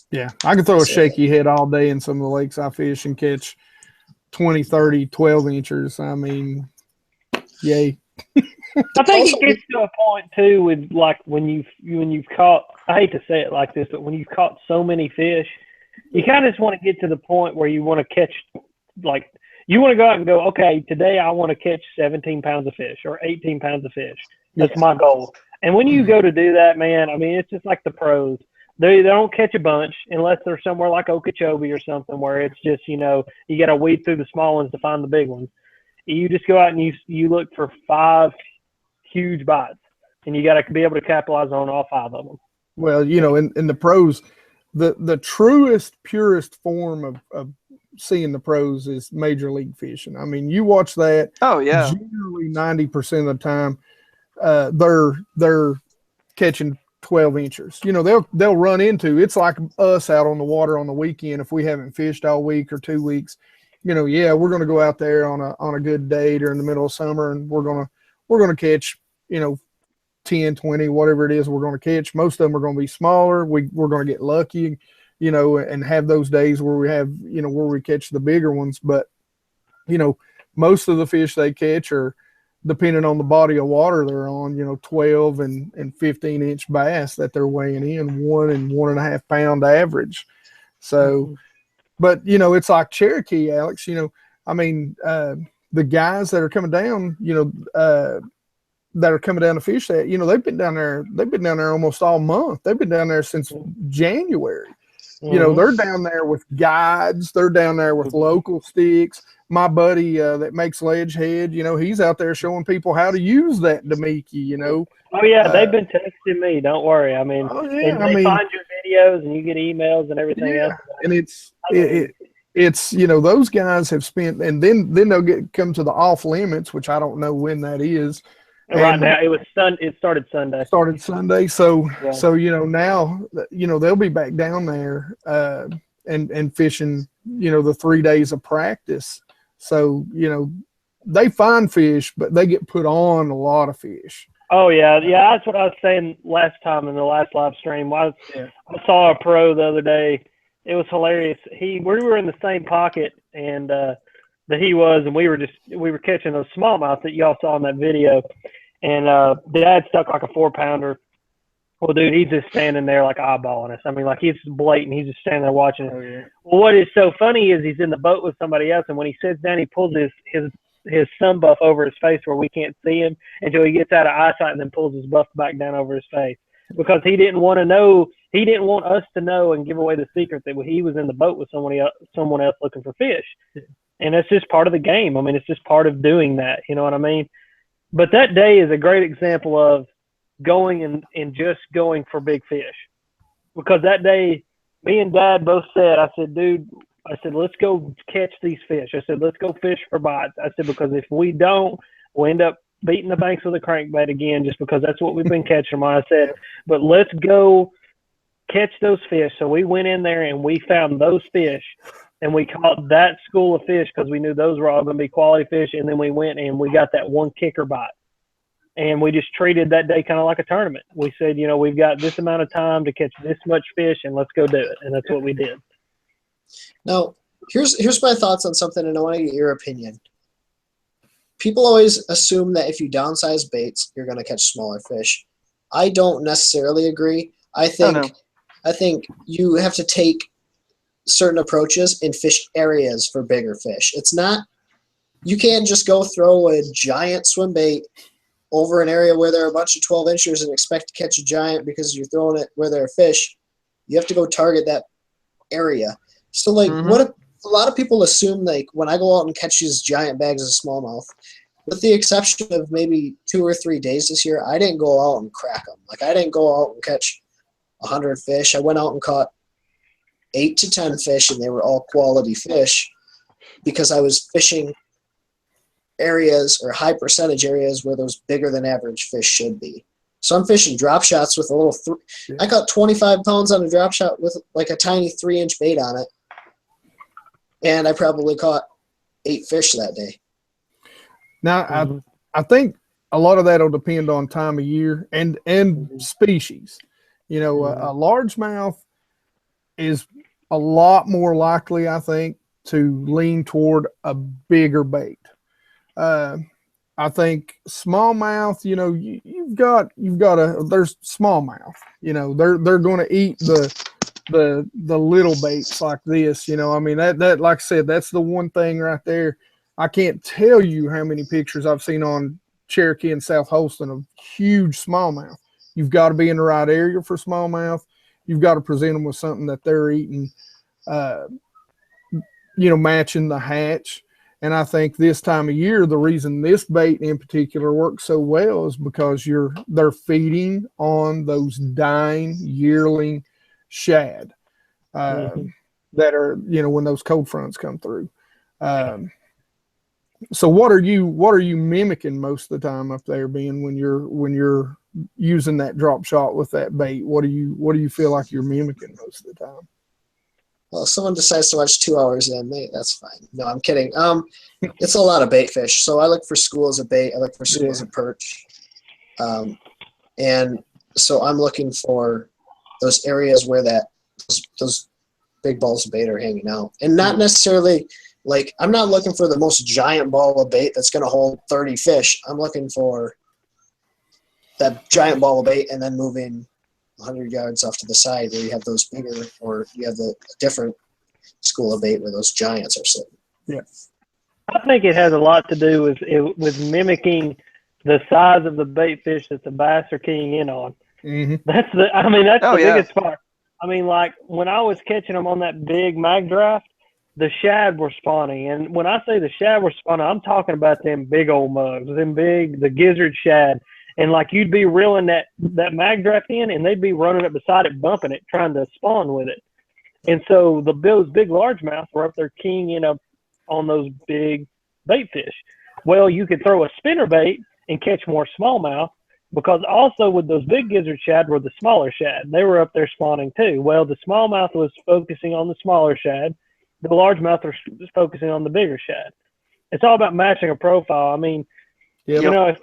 Yeah, I can throw a shaky head all day in some of the lakes I fish and catch 20, 30, 12 inchers. I mean, yay. I think it gets to a point too with like when you've caught, I hate to say it like this, but when you've caught so many fish, you kind of just want to get to the point where you want to catch, like you want to go out and go, okay, today I want to catch 17 pounds of fish or 18 pounds of fish. That's my goal. And when you go to do that, man, I mean, it's just like the pros. They don't catch a bunch unless they're somewhere like Okeechobee or something where it's just, you know, you got to weed through the small ones to find the big ones. You just go out and you look for 5 huge bites, and you got to be able to capitalize on all 5 of them. Well, you know, in the pros, the truest, purest form of seeing the pros is major league fishing. I mean, you watch that. Oh yeah. Generally, 90% of the time, they're catching 12 inchers. You know, they'll run into, it's like us out on the water on the weekend. If we haven't fished all week or 2 weeks, you know, we're going to go out there on a good day during the middle of summer, and we're going to catch, you know, 10, 20, whatever it is we're going to catch. Most of them are going to be smaller. We're going to get lucky, you know, and have those days where we have, you know, where we catch the bigger ones. But, you know, most of the fish they catch are, depending on the body of water they're on, you know, 12 and 15-inch bass that they're weighing in, 1 and 1.5 pound average. So, but, you know, it's like Cherokee, Alex, you know, I mean, the guys that are coming down, you know, that are coming down to fish that, you know, they've been down there almost all month. They've been down there since January. You know, they're down there with guides. They're down there with local sticks. My buddy that makes ledge head, you know, he's out there showing people how to use that Damiki, you know. Oh, yeah, they've been texting me. Don't worry. I mean, they find your videos and you get emails and everything else. And it's, you know, those guys have spent, and then they'll come to the off limits, which I don't know when that is. Right now, it started Sunday. So, you know, now, you know, they'll be back down there and fishing, you know, the 3 days of practice. So, you know, they find fish, but they get put on a lot of fish. Oh, yeah. Yeah, that's what I was saying last time in the last live stream. I saw a pro the other day. It was hilarious. We were in the same pocket and that he was, and we were catching those smallmouth that y'all saw in that video. And Dad stuck like a 4-pounder. Well, dude, he's just standing there like eyeballing us. I mean, like he's blatant. He's just standing there watching us. Oh, yeah. Well, what is so funny is he's in the boat with somebody else, and when he sits down, he pulls his sun buff over his face where we can't see him until he gets out of eyesight, and then pulls his buff back down over his face because he didn't want to know. He didn't want us to know and give away the secret that he was in the boat with someone else looking for fish. And that's just part of the game. I mean, it's just part of doing that. You know what I mean? But that day is a great example of going and just going for big fish. Because that day, me and Dad both said, I said, dude, let's go catch these fish. I said, let's go fish for bites. I said, because if we don't, we'll end up beating the banks with a crankbait again just because that's what we've been catching them on. I said, but let's go catch those fish. So we went in there and we found those fish. and we caught that school of fish because we knew those were all going to be quality fish. And then we went and we got that one kicker bite. And we just treated that day kind of like a tournament. We said, you know, we've got this amount of time to catch this much fish, and let's go do it. And that's what we did. Now, here's my thoughts on something, and I want to get your opinion. People always assume that if you downsize baits, you're going to catch smaller fish. I don't necessarily agree. I think you have to take certain approaches and fish areas for bigger fish. It's not, you can't just go throw a giant swim bait over an area where there are a bunch of 12 inchers and expect to catch a giant because you're throwing it where there are fish. You have to go target that area. So, like, what if a lot of people assume, like, when I go out and catch these giant bags of smallmouth, with the exception of maybe 2 or 3 days this year, I didn't go out and crack them. Like, I didn't go out and catch 100 fish. I went out and caught 8 to 10 fish, and they were all quality fish because I was fishing areas or high percentage areas where those bigger than average fish should be. So I'm fishing drop shots with a little I caught 25 pounds on a drop shot with like a tiny 3-inch bait on it, and I probably caught 8 fish that day. Now I think a lot of that will depend on time of year and species. You know, a largemouth is a lot more likely, I think, to lean toward a bigger bait. I think smallmouth, you know, you've got there's smallmouth, you know, they're going to eat the little baits like this, you know. I mean, that like I said, that's the one thing right there. I can't tell you how many pictures I've seen on Cherokee and South Holston of huge smallmouth. You've got to be in the right area for smallmouth. You've got to present them with something that they're eating, you know, matching the hatch. And I think this time of year, the reason this bait in particular works so well is because they're feeding on those dying yearling shad that are, you know, when those cold fronts come through. So what are you mimicking most of the time up there, Ben, when you're using that drop shot with that bait? What do you feel like you're mimicking most of the time? Well, if someone decides to watch 2 hours in, that's fine. No, I'm kidding. It's a lot of bait fish. So I look for schools of bait. I look for schools of perch. And so I'm looking for those areas where those big balls of bait are hanging out. And not necessarily, like, I'm not looking for the most giant ball of bait that's going to hold 30 fish. I'm looking for that giant ball of bait and then moving 100 yards off to the side where you have those bigger, or you have the different school of bait where those giants are sitting. Yeah, I think it has a lot to do with mimicking the size of the bait fish that the bass are keying in on. That's the biggest part. I mean, like, when I was catching them on that big mag draft, the shad were spawning. And when I say the shad were spawning, I'm talking about them big old mugs, the gizzard shad. And, like, you'd be reeling that mag draft in, and they'd be running up beside it, bumping it, trying to spawn with it. And so those big largemouth were up there keying in up on those big bait fish. Well, you could throw a spinner bait and catch more smallmouth, because also with those big gizzard shad were the smaller shad. They were up there spawning too. Well, the smallmouth was focusing on the smaller shad. The largemouth was focusing on the bigger shad. It's all about matching a profile. I mean, you know, if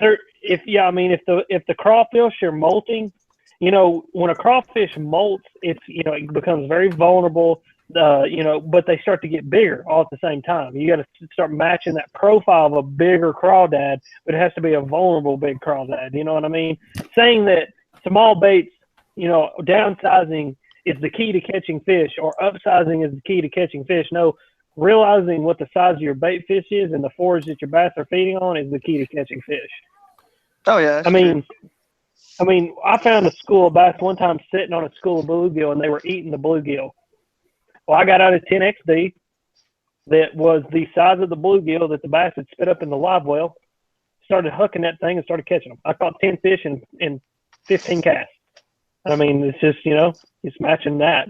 the crawfish are molting, you know, when a crawfish molts, it's, you know, it becomes very vulnerable, you know, but they start to get bigger all at the same time. You got to start matching that profile of a bigger crawdad, but it has to be a vulnerable big crawdad. You know what I mean? Saying that small baits, you know, downsizing is the key to catching fish, or upsizing is the key to catching fish. No, realizing what the size of your bait fish is and the forage that your bass are feeding on is the key to catching fish. Oh yeah. I mean, I found a school of bass one time sitting on a school of bluegill, and they were eating the bluegill. Well, I got out a 10XD that was the size of the bluegill that the bass had spit up in the live well, started hooking that thing and started catching them. I caught 10 fish in 15 casts. I mean, it's just, you know, it's matching that.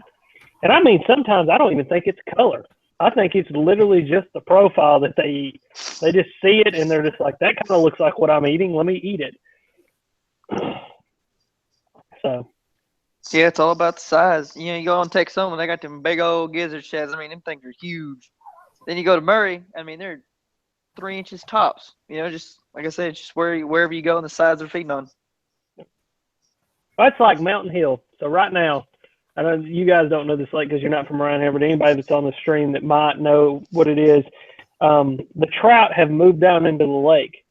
And I mean, sometimes I don't even think it's color. I think it's literally just the profile that they eat. They just see it and they're just like, that kind of looks like what I'm eating. Let me eat it. So Yeah, it's all about the size. You know, you go on Texoma, and they got them big old gizzard sheds. I mean, them things are huge. Then you go to Murray. I mean, they're 3 inches tops. You know, just like I said, it's just wherever you go and the size they're feeding on. That's like Mountain Hill. So right now, I know you guys don't know this lake because you're not from around here, but anybody that's on the stream that might know what it is, the trout have moved down into the lake,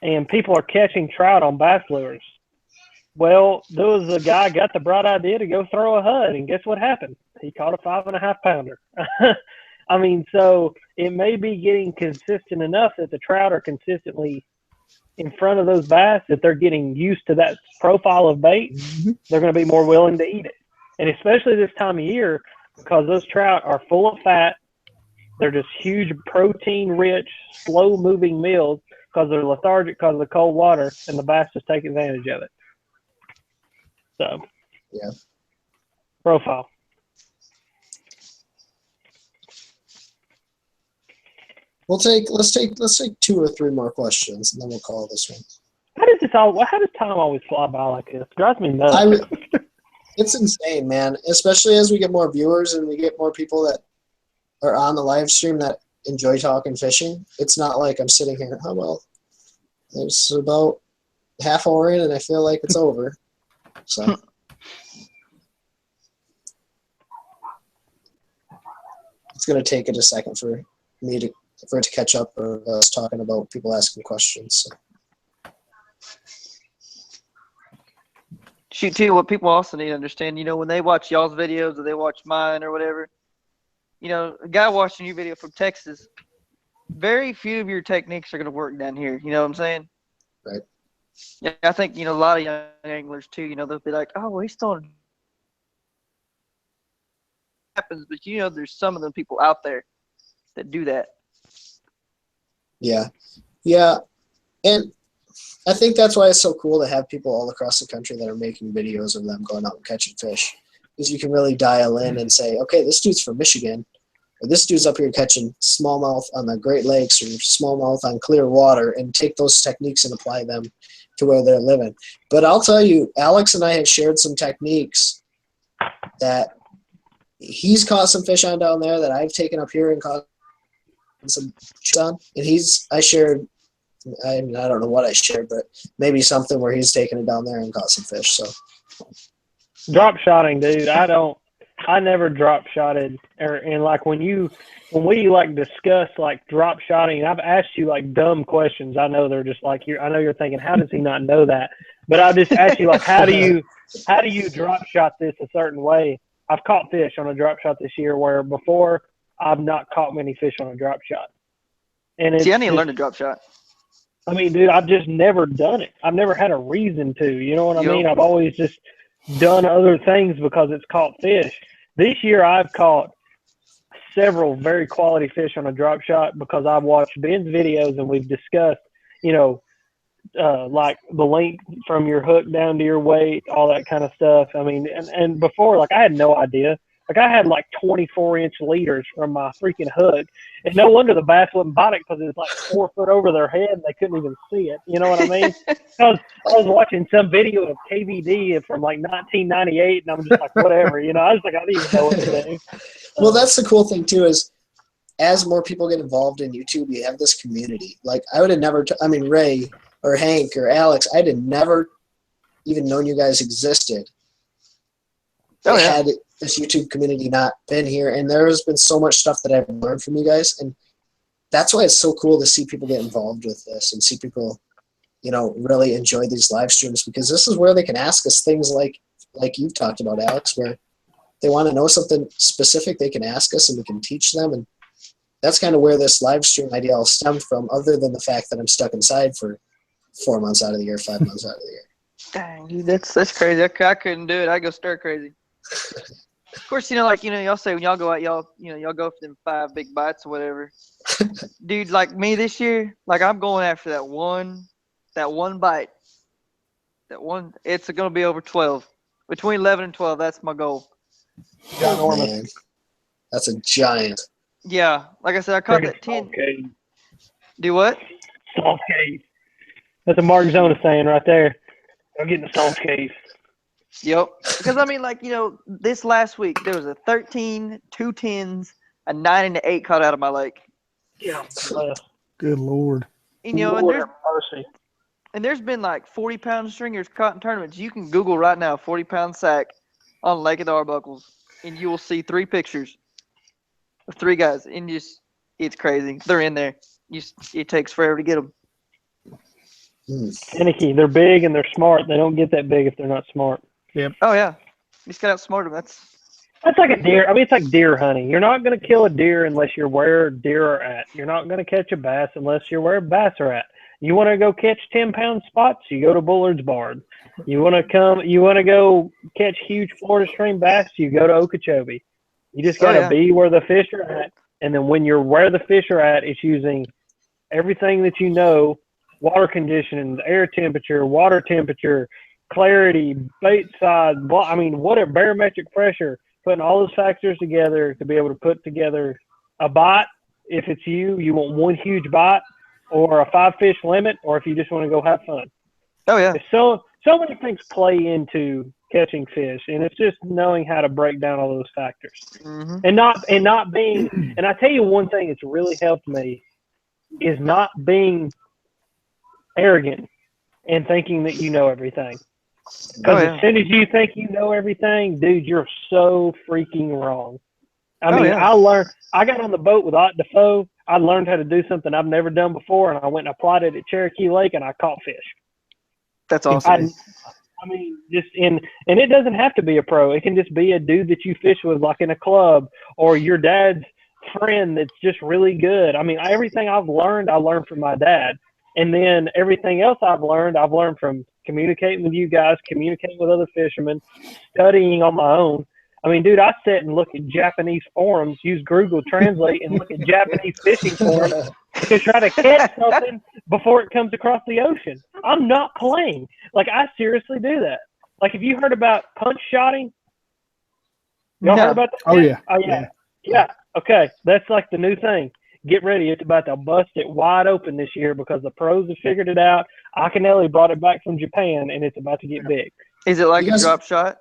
and people are catching trout on bass lures. Well, there was a guy got the bright idea to go throw a HUD, and guess what happened? He caught a 5.5 pounder. I mean, so it may be getting consistent enough that the trout are consistently in front of those bass. If they're getting used to that profile of bait, they're going to be more willing to eat it. And especially this time of year, because those trout are full of fat. They're just huge protein-rich, slow-moving meals because they're lethargic because of the cold water, and the bass just take advantage of it. So, yeah. Profile. Let's take 2 or 3 more questions, and then we'll call this one. How does time always fly by like this? It drives me nuts. It's insane, man. Especially as we get more viewers and we get more people that are on the live stream that enjoy talking fishing. It's not like I'm sitting here. Oh well, it's about half hour in, and I feel like it's over. So. It's gonna take it a second for it to catch up, or us talking about people asking questions. So. Shoot, too, what people also need to understand, you know, when they watch y'all's videos or they watch mine or whatever, you know, a guy watching your video from Texas, very few of your techniques are going to work down here. You know what I'm saying? Right. Yeah, I think, you know, a lot of young anglers, too, you know, they'll be like, oh, well, he's throwing happens, but, you know, there's some of them people out there that do that. Yeah. Yeah. And I think that's why it's so cool to have people all across the country that are making videos of them going out and catching fish. Because you can really dial in and say, okay, this dude's from Michigan, or this dude's up here catching smallmouth on the Great Lakes or smallmouth on clear water, and take those techniques and apply them to where they're living. But I'll tell you, Alex and I have shared some techniques that he's caught some fish on down there that I've taken up here and caught some fish on. And I shared, I don't know what I shared, but maybe something where he's taken it down there and caught some fish. So drop shotting, dude. I never drop shotted, and like when we like discuss like drop shotting, I've asked you like dumb questions. I know they're just like I know you're thinking, how does he not know that? But I just asked you like, how do you drop shot this a certain way? I've caught fish on a drop shot this year where before I've not caught many fish on a drop shot. And see, I need to learn to drop shot. I mean, dude, I've just never done it. I've never had a reason to. You know what I mean? I've always just done other things because it's caught fish. This year I've caught several very quality fish on a drop shot because I've watched Ben's videos and we've discussed, you know, like the length from your hook down to your weight, all that kind of stuff. I mean, and before, like, I had no idea. Like, I had like 24-inch leaders from my freaking hook, and no wonder the bass wouldn't bite it because it was like 4 foot over their head and they couldn't even see it. You know what I mean? Because I was watching some video of KVD from like 1998, and I'm just like, whatever. You know, I was like, I didn't even know what to do. Well, that's the cool thing too, is as more people get involved in YouTube, you have this community. Like, I would have never, Ray or Hank or Alex, I'd have never even known you guys existed. Had this YouTube community not been here, and there has been so much stuff that I've learned from you guys, and that's why it's so cool to see people get involved with this and see people, you know, really enjoy these live streams, because this is where they can ask us things like you've talked about, Alex, where they want to know something specific, they can ask us and we can teach them, and that's kind of where this live stream idea all stemmed from, other than the fact that I'm stuck inside for 4 months out of the year, 5 months out of the year. Dang, dude, that's crazy. I couldn't do it. I'd go stir crazy. Of course, you know, like, you know, y'all say when y'all go out, y'all go for them 5 big bites or whatever. Dude, like me this year, like, I'm going after that one bite. That one, it's going to be over 12. Between 11 and 12, that's my goal. Oh, man. That's a giant. Yeah, like I said, I caught that 10. Do what? Salt cave. That's a Mark Zona saying right there. I'm getting the salt cave. Yep. Because I mean, like, this last week there was a 13, 2 10s, a 9 and an 8 caught out of my lake. Yeah. Bless. Good Lord. And, Lord have mercy. and there's been like 40-pound stringers caught in tournaments. You can Google right now 40-pound sack on Lake of the Arbuckles, and you will see 3 pictures of 3 guys, and it's crazy. They're in there. It takes forever to get them. Finicky. They're big and they're smart. They don't get that big if they're not smart. Yep. Oh yeah, you just gotta outsmart them. That's like a deer. I mean, it's like deer hunting. You're not going to kill a deer unless you're where deer are at. You're not going to catch a bass unless you're where bass are at. You want to go catch 10-pound spots, you go to Bullard's Barn. You want to go catch huge Florida stream bass, you go to Okeechobee. You just got to be where the fish are at. And then when you're where the fish are at, it's using everything that you know, water conditions, air temperature, water temperature, clarity, bait size, whatever, barometric pressure, putting all those factors together to be able to put together a bite. If it's you want one huge bite or a 5-fish limit, or if you just want to go have fun. Oh yeah. So many things play into catching fish, and it's just knowing how to break down all those factors. Mm-hmm. And not being, and I tell you one thing that's really helped me is not being arrogant and thinking that you know everything. Because as soon as you think you know everything, dude, you're so freaking wrong. I got on the boat with Ott Defoe. I learned how to do something I've never done before, and I went and applied it at Cherokee Lake, and I caught fish. That's awesome. And it doesn't have to be a pro. It can just be a dude that you fish with, like in a club, or your dad's friend that's just really good. I mean, everything I've learned, I learned from my dad. And then everything else I've learned from communicating with you guys, communicating with other fishermen, studying on my own. I mean, dude, I sit and look at Japanese forums, use Google Translate, and look at Japanese fishing forums to try to catch something before it comes across the ocean. I'm not playing. Like, I seriously do that. Like, have you heard about punch shotting? Y'all heard about that? Oh, yeah. Oh, yeah. Yeah. Okay. That's like the new thing. Get ready. It's about to bust it wide open this year because the pros have figured it out. Akinelli brought it back from Japan, and it's about to get big. Is it like a drop shot?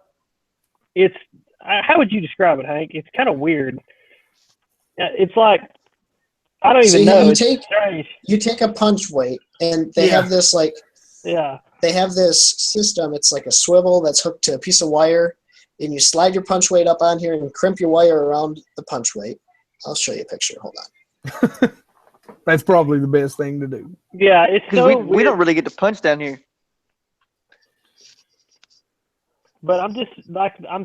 It's how would you describe it, Hank? It's kind of weird. It's like, I don't even know. You take a punch weight, and they have this they have this system. It's like a swivel that's hooked to a piece of wire, and you slide your punch weight up on here and crimp your wire around the punch weight. I'll show you a picture. Hold on. That's probably the best thing to do. Yeah, it's because we don't really get to punch down here. But I'm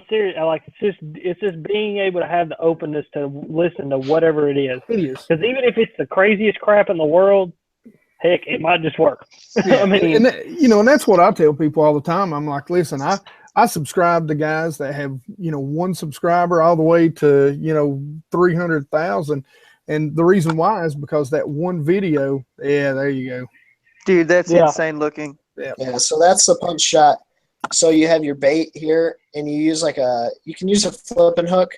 serious. Like, it's just being able to have the openness to listen to whatever it is. It is. Because even if it's the craziest crap in the world, heck, it might just work. Yeah. I mean, and that's what I tell people all the time. I'm like, listen, I subscribe to guys that have, 1 subscriber all the way to, 300,000. And the reason why is because that one video, there you go. Dude, that's insane looking. Yeah, so that's the punch shot. So you have your bait here, and you use you can use a flipping hook,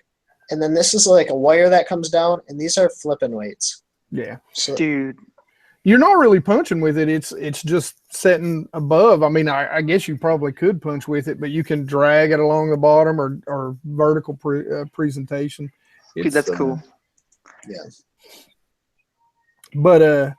and then this is like a wire that comes down, and these are flipping weights. Yeah. So, dude, you're not really punching with it. It's just setting above. I mean, I guess you probably could punch with it, but you can drag it along the bottom or vertical presentation. Dude, that's cool. Yeah. But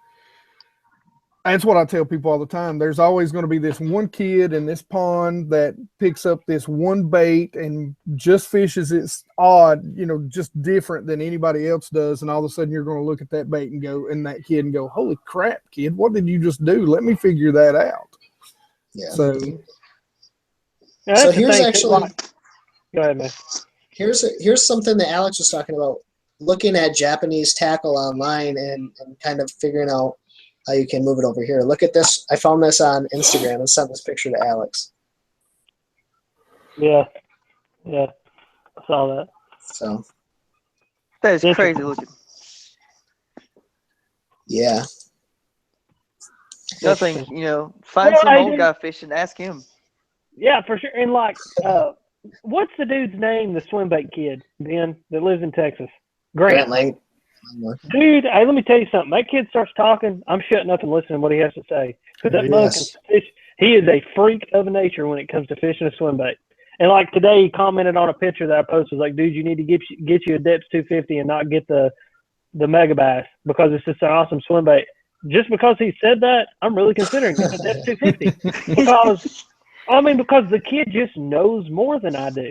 that's what I tell people all the time. There's always going to be this one kid in this pond that picks up this one bait and just fishes it odd, just different than anybody else does. And all of a sudden you're going to look at that bait and that kid and go, holy crap, kid, what did you just do? Let me figure that out. Yeah. So here's actually, go ahead, man. Here's something that Alex was talking about, looking at Japanese tackle online and kind of figuring out how you can move it over here. Look at this. I found this on Instagram and sent this picture to Alex. Yeah. I saw that. So that is crazy looking. Yeah. Nothing, find some old guy fishing, ask him. Yeah, for sure. And what's the dude's name, the Swimbait kid, Ben, that lives in Texas? Grant Lang. Dude, hey, let me tell you something. That kid starts talking, I'm shutting up and listening to what he has to say. Because that mug can fish. He is a freak of nature when it comes to fishing a swimbait. And like today, he commented on a picture that I posted. Like, dude, you need to get you a Depths 250 and not get the Mega Bass because it's just an awesome swim bait. Just because he said that, I'm really considering getting a Depths 250 because the kid just knows more than I do,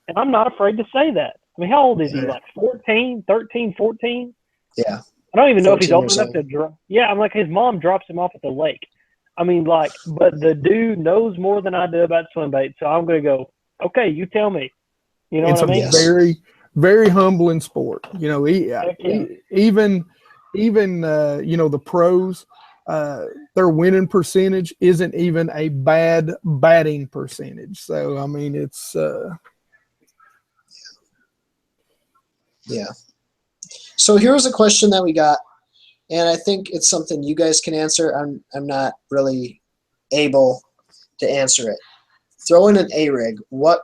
and I'm not afraid to say that. I mean, how old is he? Like 14, 13, 14? Yeah. I don't even know if he's old 14 enough to drop. Yeah, I'm like, his mom drops him off at the lake. I mean, like, but the dude knows more than I do about swim bait, so I'm going to go, okay, you tell me. You know it's what I mean? It's a very, very humbling sport. You know, even the pros, their winning percentage isn't even a bad batting percentage. So, I mean, it's yeah. So here's a question that we got, and I think it's something you guys can answer. I'm not really able to answer it. Throw in an A-rig. What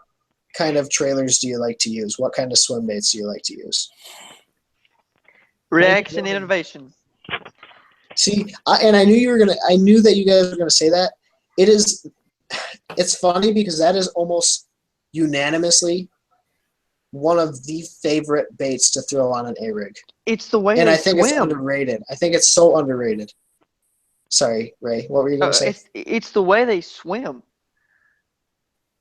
kind of trailers do you like to use? What kind of swim baits do you like to use? Reaction innovation. See, I knew that you guys were gonna say that. It's funny because that is almost unanimously one of the favorite baits to throw on an A-rig. It's the way and they I think swim. It's underrated. I think it's so underrated. Sorry, Ray. What were you gonna say? It's the way they swim.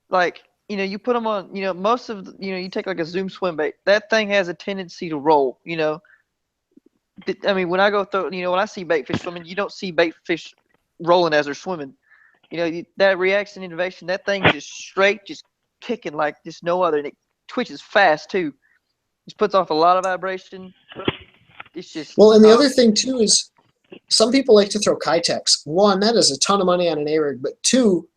Like, you put them on, most of, you take like a Zoom swim bait. That thing has a tendency to roll, I mean, when I go through, when I see bait fish swimming, you don't see bait fish rolling as they're swimming. That reaction innovation, that thing just straight, just kicking like just no other. And it twitches fast too. Just puts off a lot of vibration. It's just. Well, and the other thing too is some people like to throw Kitex. One, that is a ton of money on an A-rig, but two,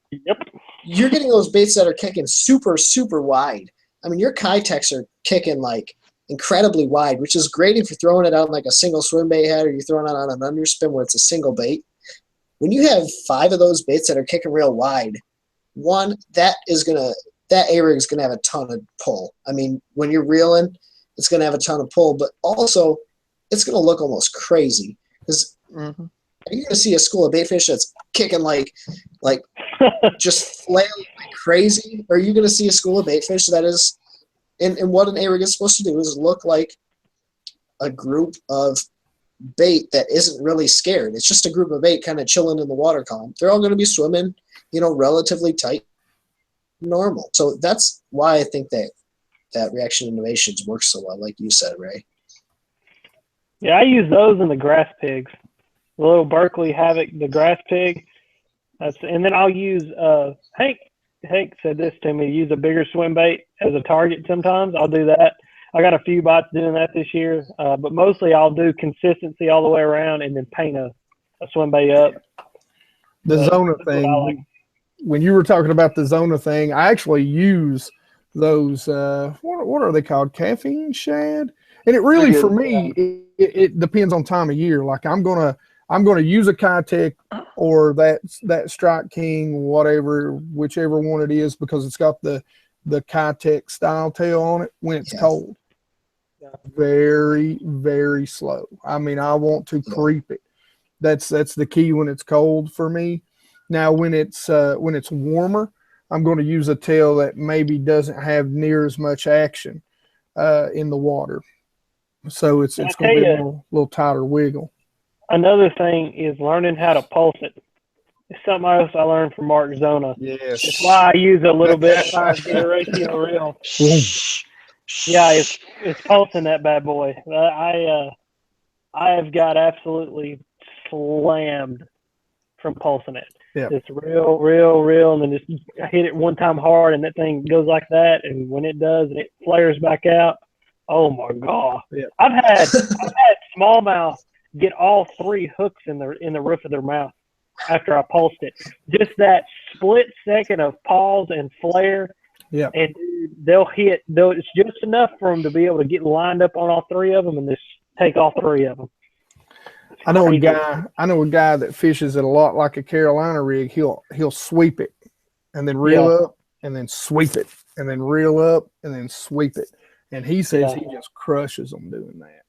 you're getting those baits that are kicking super, super wide. I mean, your Kitex are kicking like incredibly wide, which is great if you're throwing it out like a single swim bait head or you're throwing it on an underspin where it's a single bait. When you have 5 of those baits that are kicking real wide, one, that A-rig is gonna have a ton of pull. I mean, when you're reeling, it's gonna have a ton of pull, but also it's gonna look almost crazy because you're gonna see a school of baitfish that's kicking like just flailing like crazy, or are you gonna see a school of baitfish that is, and what an A-rig is supposed to do is look like a group of bait that isn't really scared. It's just a group of bait kind of chilling in the water column. They're all going to be swimming, relatively tight, normal. So that's why I think that reaction innovations works so well, like you said, Ray. Yeah, I use those in the grass pigs. The little Berkeley Havoc, the grass pig. And then I'll use Hank said this to me, use a bigger swim bait as a target sometimes. I'll do that. I got a few bites doing that this year, but mostly I'll do consistency all the way around and then paint a swim bait up. The Zona thing, when you were talking about the Zona thing, I actually use those, what are they called? Caffeine shad? And it really, for me, it depends on time of year. Like I'm gonna use a Kitech or that Strike King, whichever one it is, because it's got the Kitech style tail on it when it's cold. Very, very slow. I mean, I want to creep it. That's the key when it's cold for me. Now, when it's warmer, I'm going to use a tail that maybe doesn't have near as much action in the water. So it's going to be a little tighter wiggle. Another thing is learning how to pulse it. It's something else I learned from Mark Zona. Yes. It's why I use a little bit of 5-gear ratio reel. Yeah, it's pulsing that bad boy. I have got absolutely slammed from pulsing it. Yeah. It's real, and then just I hit it one time hard, and that thing goes like that. And when it does, and it flares back out. Oh my God! Yeah. I've had smallmouth get all 3 hooks in the roof of their mouth after I pulsed it. Just that split second of pause and flare. Yeah. And it's just enough for them to be able to get lined up on all 3 of them and just take all 3 of them. I know a guy that fishes it a lot like a Carolina rig. He'll sweep it and then reel up and then sweep it and then reel up and then sweep it. And he says he just crushes them doing that.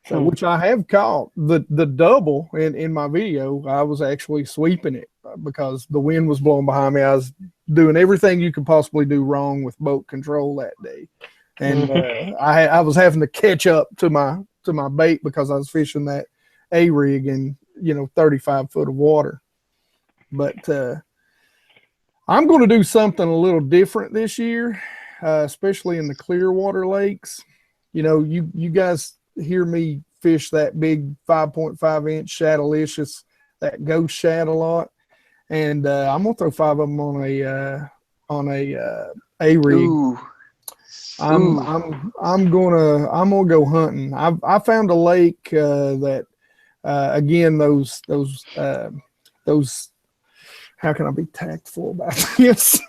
So, which I have caught the double in my video. I was actually sweeping it because the wind was blowing behind me. I was doing everything you could possibly do wrong with boat control that day. And I was having to catch up to my bait because I was fishing that A rig in 35 foot of water. But I'm going to do something a little different this year, especially in the clear water lakes. You guys hear me fish that big 5.5 inch Shadowlicious, that ghost shad a lot, and I'm gonna throw 5 of them on a rig. Ooh. I'm gonna go hunting. I found a lake that again those how can I be tactful about this?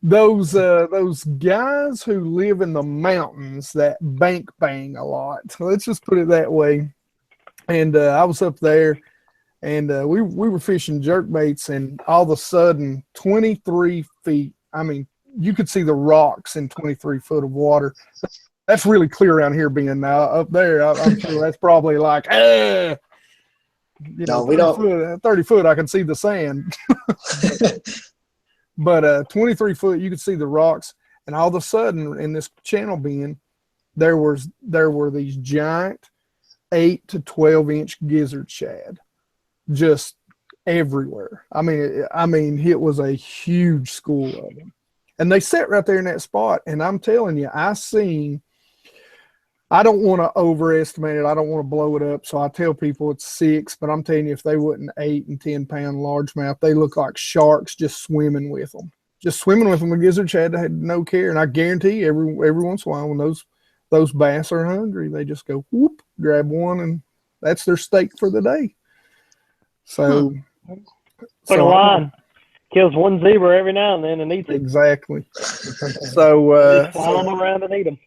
those guys who live in the mountains that bank bang a lot. Let's just put it that way. And I was up there, and we were fishing jerk baits, and all of a sudden, 23 feet. I mean, you could see the rocks in 23 foot of water. That's really clear around here, being now up there. I'm sure that's probably like, no, we don't. 30 foot, I can see the sand. But 23 foot, you could see the rocks, and all of a sudden, in this channel bend, there were these giant 8 to 12 inch gizzard shad, just everywhere. I mean, it was a huge school of them, and they sat right there in that spot. And I'm telling you, I don't want to overestimate it. I don't want to blow it up. So I tell people it's 6, but I'm telling you, if they wasn't 8 and 10 pound largemouth, they look like sharks just swimming with them. Just swimming with them. The gizzard shad had no care. And I guarantee you, every once in a while, when those bass are hungry, they just go whoop, grab one, and that's their steak for the day. So Put a line. Kills one zebra every now and then and eats it. Exactly. So just follow them around and eat them.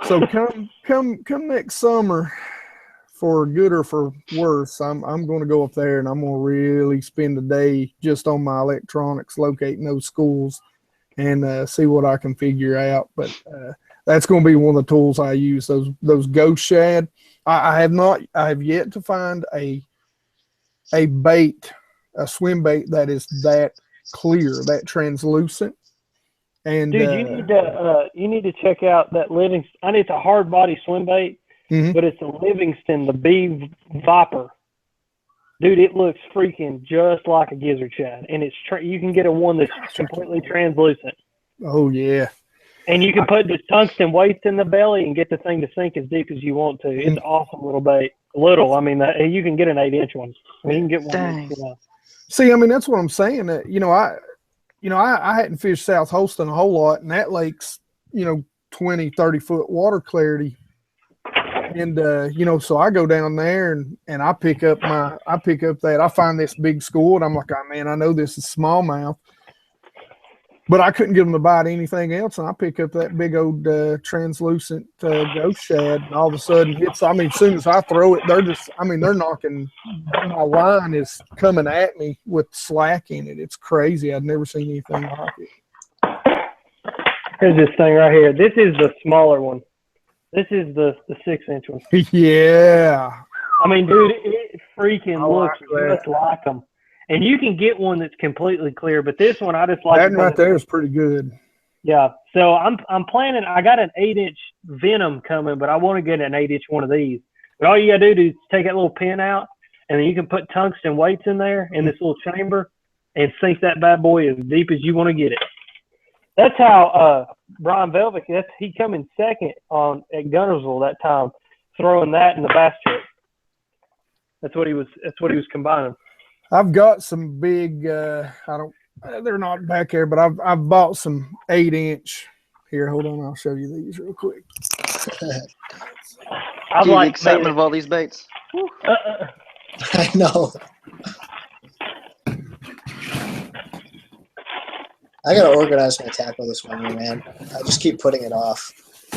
So come next summer, for good or for worse, I'm going to go up there and I'm going to really spend a day just on my electronics, locating those schools, and see what I can figure out. But that's going to be one of the tools I use. Those ghost shad. I have yet to find a bait, a swim bait that is that clear, that translucent. And dude, you need to check out that Livingston. I need a hard body swim bait, but it's a Livingston, the B Viper. Dude, it looks freaking just like a gizzard shad, and it's you can get one that's completely translucent. Oh yeah, and you can put the tungsten weights in the belly and get the thing to sink as deep as you want to. It's an awesome little bait. I mean, you can get an 8-inch one. I mean, you can get one. See, I mean, that's what I'm saying. That I hadn't fished South Holston a whole lot, and that lake's 20, 30 foot water clarity. And so I go down there and I pick up I find this big school, and I'm like, oh man, I know this is smallmouth, but I couldn't get them to bite anything else. And I pick up that big old translucent ghost shad, and all of a sudden as soon as I throw it, they're knocking. My line is coming at me with slack in it. It's crazy. I've never seen anything like it. Here's this thing right here. This is the smaller one. This is the 6-inch one. Yeah. I mean, dude, it freaking looks just like them. And you can get one that's completely clear, but this one I just like. That right there is pretty good. Yeah. So I'm planning. I got an 8-inch Venom coming, but I want to get an 8-inch one of these. But all you gotta do is take that little pin out, and then you can put tungsten weights in there in this little chamber, and sink that bad boy as deep as you want to get it. That's how Brian Velvick. He come in second at Gunnersville that time, throwing that in the bass truck. That's what he was combining. I've got some big. They're not back there, but I've bought some 8-inch. Here, hold on. I'll show you these real quick. I like the excitement of all these baits. I know. I gotta organize my tackle this winter, man. I just keep putting it off.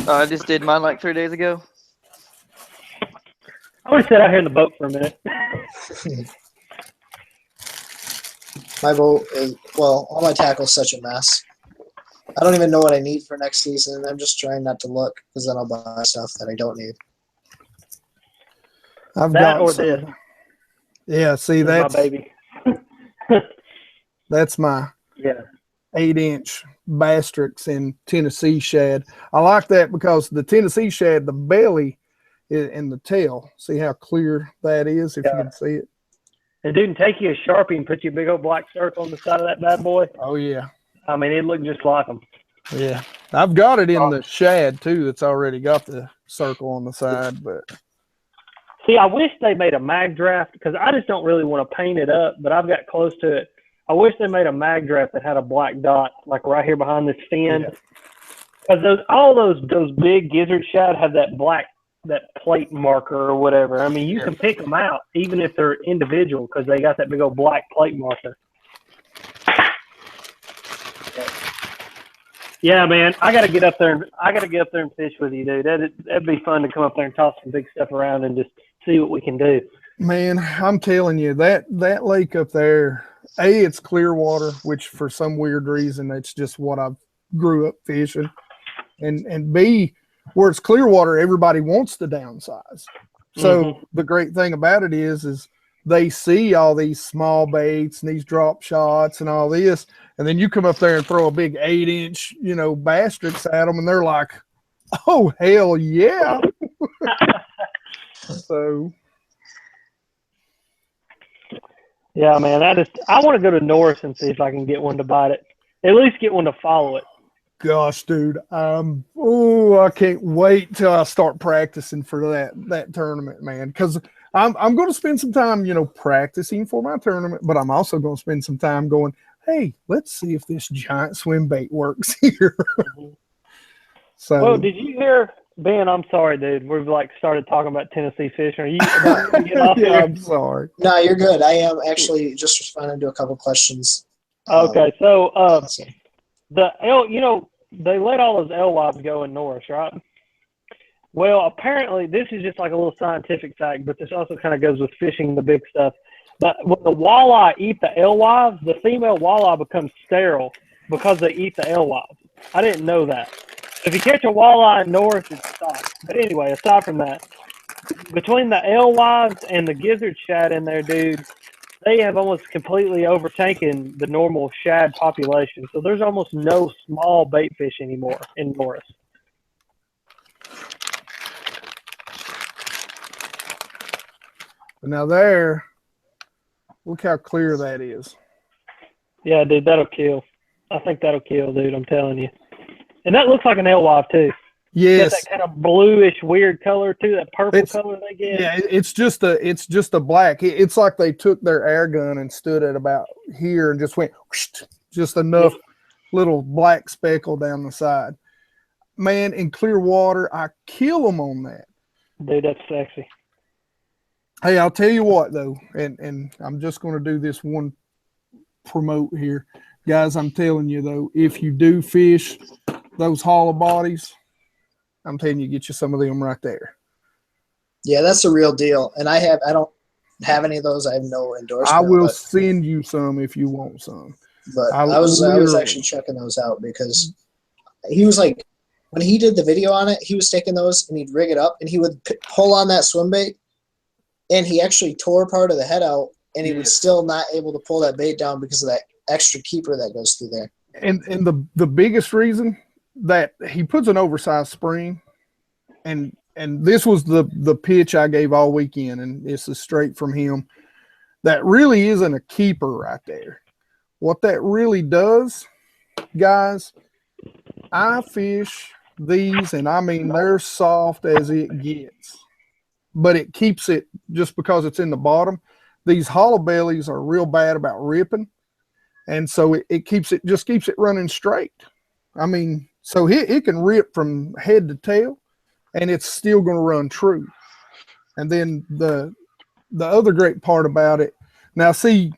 I just did mine like 3 days ago. I want to sit out here in the boat for a minute. My boat is, all my tackle's such a mess. I don't even know what I need for next season. I'm just trying not to look, because then I'll buy stuff that I don't need. I've that got or some, this. Yeah, see, that's my baby. That's my. Yeah. 8-inch bastrix in Tennessee shad. I like that because the Tennessee shad, the belly and the tail, see how clear that is if you can see it. It didn't take you a Sharpie and put you a big old black circle on the side of that bad boy. Oh, yeah. I mean, it looked just like them. Yeah. I've got it in the shad, too. It's already got the circle on the side. But see, I wish they made a mag draft because I just don't really want to paint it up, but I've got close to it. I wish they made a mag draft that had a black dot, like right here behind this fin. Because all those big gizzard shad have that black, that plate marker or whatever. I mean, you can pick them out even if they're individual because they got that big old black plate marker. Yeah, man, I gotta get up there and fish with you, dude. That'd be fun to come up there and toss some big stuff around and just see what we can do. Man, I'm telling you, that lake up there, A, it's clear water, which for some weird reason, that's just what I grew up fishing. And B, where it's clear water, everybody wants to downsize. So the great thing about it is they see all these small baits and these drop shots and all this, and then you come up there and throw a big 8-inch, bastrix at them, and they're like, "Oh hell yeah!" So, yeah, man, I want to go to Norris and see if I can get one to bite it. At least get one to follow it. Gosh, dude, I can't wait till I start practicing for that tournament, man. Because I'm going to spend some time, practicing for my tournament, but I'm also going to spend some time going, hey, let's see if this giant swim bait works here. So, well, did you hear, Ben? I'm sorry, dude. We've started talking about Tennessee fishing. Are you about to get off yeah, here? I'm sorry. No, you're good. I am actually just responding to a couple questions. Okay, so they let all those alewives go in Norris, right? Well, apparently, this is just like a little scientific fact, but this also kind of goes with fishing the big stuff. But when the walleye eat the alewives, the female walleye becomes sterile because they eat the alewives. I didn't know that. If you catch a walleye in Norris, it stops. But anyway, aside from that, between the alewives and the gizzard shad in there, dude, they have almost completely overtaken the normal shad population. So there's almost no small bait fish anymore in Norris. Now there, look how clear that is. Yeah, dude, that'll kill. I think that'll kill, dude. I'm telling you. And that looks like an alewife too. Yes. Got that kind of bluish, weird color too. That purple color they get. Yeah, it's just a black. It's like they took their air gun and stood at about here and just went whoosh, just enough little black speckle down the side. Man, in clear water, I kill them on that. Dude, that's sexy. Hey, I'll tell you what though, and I'm just going to do this one promote here, guys. I'm telling you though, if you do fish those hollow bodies, I'm telling you, get you some of them right there. Yeah, that's the real deal. And I don't have any of those. I have no endorsement. I will send you some if you want some. But I was actually checking those out because he was like, when he did the video on it, he was taking those and he'd rig it up and he would pull on that swim bait, and he actually tore part of the head out, and he was still not able to pull that bait down because of that extra keeper that goes through there. And the biggest reason that he puts an oversized spring, and this was the pitch I gave all weekend, and this is straight from him. That really isn't a keeper right there. What that really does, guys, I fish these, and I mean they're soft as it gets, but it keeps it just because it's in the bottom. These hollow bellies are real bad about ripping, and so it keeps it running straight. I mean, so it can rip from head to tail, and it's still going to run true. And then the other great part about it, now see,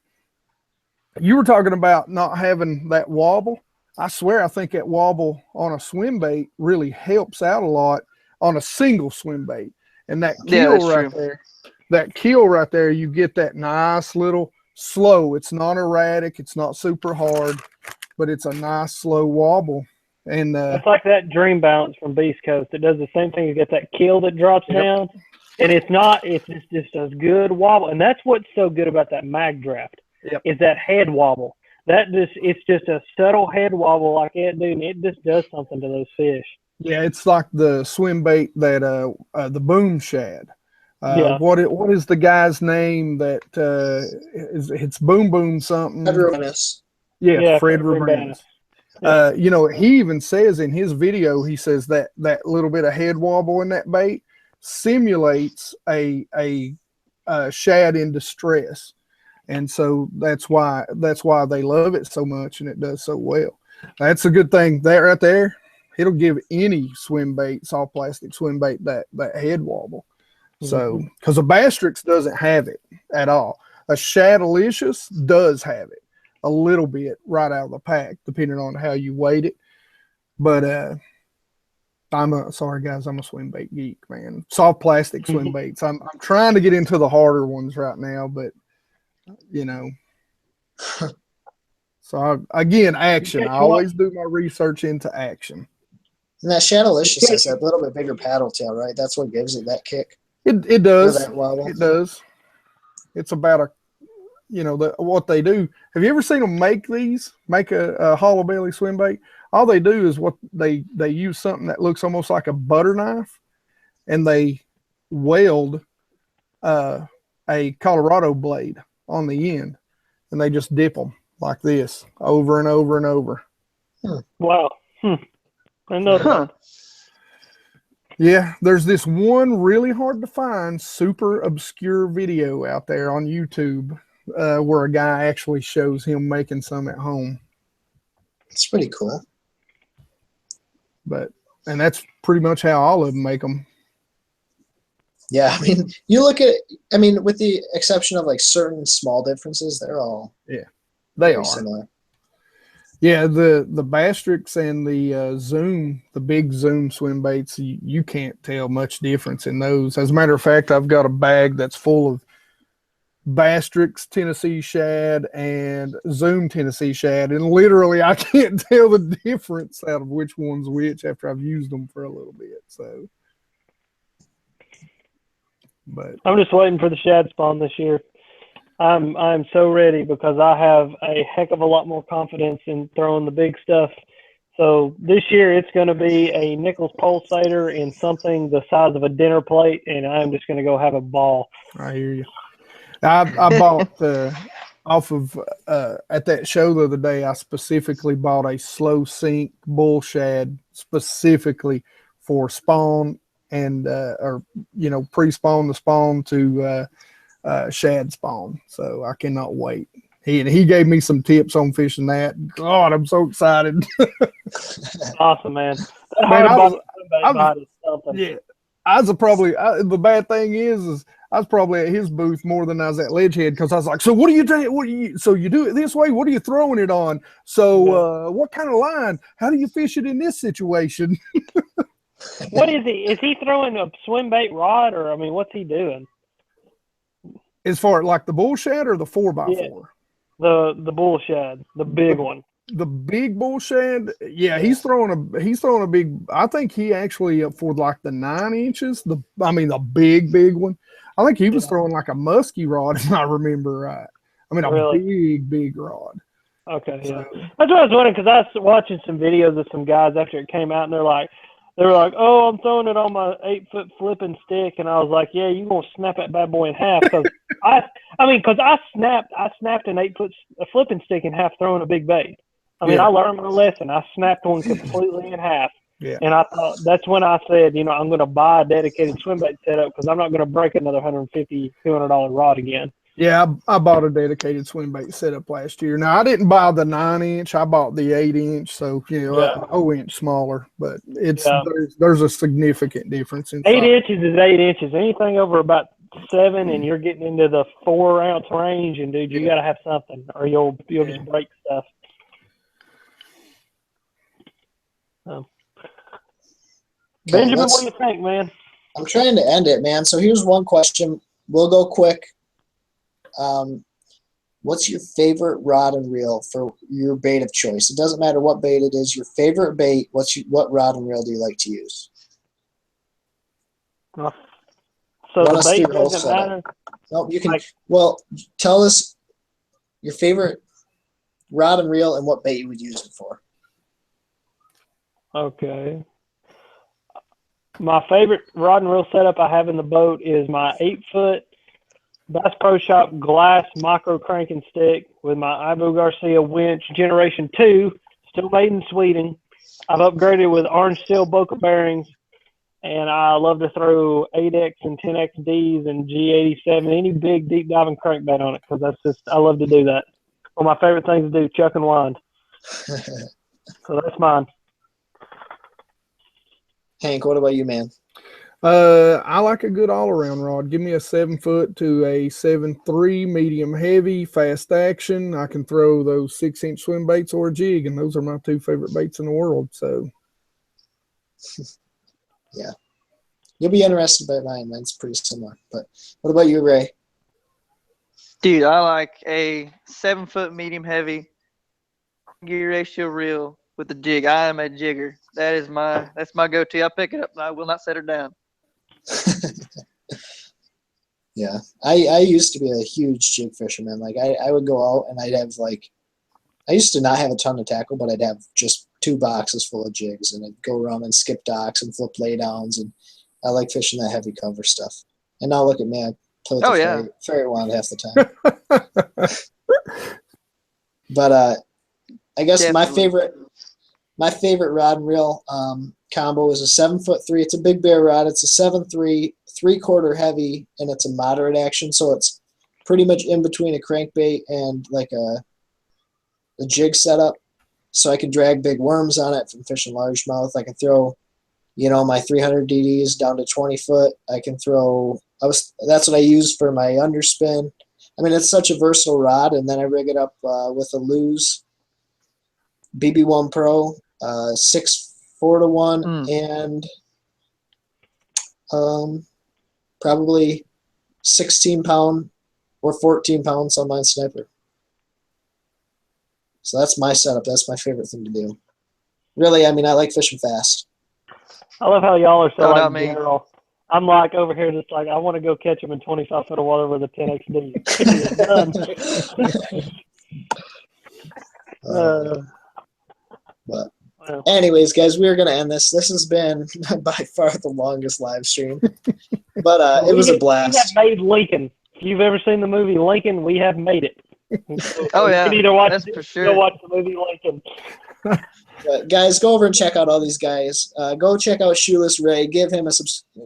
you were talking about not having that wobble. I swear, I think that wobble on a swim bait really helps out a lot on a single swim bait. And that keel right there, you get that nice little slow. It's not erratic. It's not super hard, but it's a nice slow wobble. And it's like that Dream Bounce from Beast Coast. It does the same thing. You get that keel that drops down, and it's just a good wobble. And that's what's so good about that mag draft is that head wobble. it's just a subtle head wobble like it, dude. And it just does something to those fish. Yeah, it's like the Swimbait that the boom shad. Yeah. What is the guy's name that it's Boom Boom something? Yeah, Fred Rubanis. Yeah. You know, he even says in his video, he says that little bit of head wobble in that bait simulates a shad in distress, and so that's why they love it so much, and it does so well. That's a good thing. That right there, it'll give any swim bait, soft plastic swim bait, that head wobble. So, because a Bastrix doesn't have it at all. A Shadalicious does have it a little bit right out of the pack, depending on how you weight it. But sorry guys, I'm a swim bait geek, man. Soft plastic swim baits. I'm trying to get into the harder ones right now, but you know. So again, action. I always do my research into action. And that Shadalicious has that little bit bigger paddle tail, right? That's what gives it that kick. It does. It does. It's about what they do. Have you ever seen them make a hollow belly swim bait? All they do is they use something that looks almost like a butter knife, and they weld a Colorado blade on the end, and they just dip them like this over and over and over. Wow. I know that. Yeah, there's this one really hard to find, super obscure video out there on YouTube where a guy actually shows him making some at home. It's pretty cool. And that's pretty much how all of them make them. Yeah, I mean, you look at, with the exception of like certain small differences, they're all they are similar. Yeah, the Bastrix and the Zoom, the big Zoom swim baits, you can't tell much difference in those. As a matter of fact, I've got a bag that's full of Bastrix Tennessee shad and Zoom Tennessee shad, and literally I can't tell the difference out of which one's which after I've used them for a little bit. So, but I'm just waiting for the shad spawn this year. I'm so ready because I have a heck of a lot more confidence in throwing the big stuff. So this year it's going to be a Nichols pulsator in something the size of a dinner plate, and I'm just going to go have a ball. I hear you. I bought off of at that show the other day. I specifically bought a slow sink bull shad specifically for spawn and pre-spawn the spawn to shad spawn. So I cannot wait. He gave me some tips on fishing that. God, I'm so excited. Awesome, man. The bad thing is I was probably at his booth more than I was at Ledgehead, because I was like, so what do you do? So you do it this way? What are you throwing it on? So what kind of line? How do you fish it in this situation? What is he? Is he throwing a swim bait rod, or what's he doing? As far as like the bull shad or the 4x4? The bull shad, the big one. The big bull shad, he's throwing a big. I think he actually for like the 9 inches, the big one. I think he was throwing like a musky rod, if I remember right. A big rod. Okay, yeah. That's what I was wondering, because I was watching some videos of some guys after it came out, and they were like, oh, I'm throwing it on my 8-foot flipping stick, and I was like, yeah, you gonna snap that bad boy in half? Because I snapped an 8-foot flipping stick in half throwing a big bait. I learned my lesson. I snapped one completely in half. Yeah. And I thought, that's when I said, I'm going to buy a dedicated swim bait setup, because I'm not going to break another $150, $200 rod again. Yeah, I bought a dedicated swim bait setup last year. Now, I didn't buy the 9-inch. I bought the 8-inch, so a whole inch smaller. But there's a significant difference in 8 inches is 8 inches. Anything over about 7, and you're getting into the 4-ounce range, and dude, you got to have something, or you'll just break stuff. Benjamin, what do you think, man? I'm trying to end it, man. So here's one question. We'll go quick. What's your favorite rod and reel for your bait of choice? It doesn't matter what bait it is. Your favorite bait. What rod and reel do you like to use? So the bait doesn't matter. No, you can. Tell us your favorite rod and reel and what bait you would use it for. Okay. My favorite rod and reel setup I have in the boat is my 8-foot Bass Pro Shop glass micro cranking stick with my Ivo Garcia winch Generation 2, still made in Sweden. I've upgraded with orange steel Boca bearings, and I love to throw 8X and 10XDs and G87, any big deep diving crankbait on it, because I love to do that. One of my favorite things to do, chuck and wind. So that's mine. Hank, what about you, man? I like a good all-around rod. Give me a 7-foot to a 7.3 medium heavy, fast action. I can throw those 6-inch swim baits or a jig, and those are my 2 favorite baits in the world. So, yeah, you'll be interested by mine. Mine's pretty similar. But what about you, Ray? Dude, I like a 7-foot medium heavy gear ratio reel with the jig. I am a jigger. That's my go-to. I pick it up and I will not set her down. Yeah, I used to be a huge jig fisherman. Like I would go out and I'd have like, I used to not have a ton of tackle, but I'd have just 2 boxes full of jigs, and I'd go around and skip docks and flip laydowns, and I like fishing that heavy cover stuff. And now look at me, I play with the ferry wand half the time. But I guess Definitely. my favorite rod and reel combo is a 7'3". It's a big bear rod. It's a 7.3, 3/4 heavy, and it's a moderate action, so it's pretty much in between a crankbait and like a jig setup. So I can drag big worms on it from fishing largemouth. I can throw, my 300 DDs down to 20 foot. I can throw. That's what I use for my underspin. I mean, it's such a versatile rod, and then I rig it up with a Lew's BB1 Pro, 6/4-1, and probably 16-pound or 14-pound sunline sniper. So that's my setup. That's my favorite thing to do. Really, I mean, I like fishing fast. I love how y'all are so not like me. general. I'm like over here just like I want to go catch them in 25 foot of water with a 10XD. Done. But anyways, guys, we're going to end this. This has been by far the longest live stream. But it was a blast. We have made Lincoln. If you've ever seen the movie Lincoln, we have made it. Oh, yeah. You need to watch, that's for sure. go watch the movie Lincoln. But guys, go over and check out all these guys. Go check out Shoeless Rey. Give him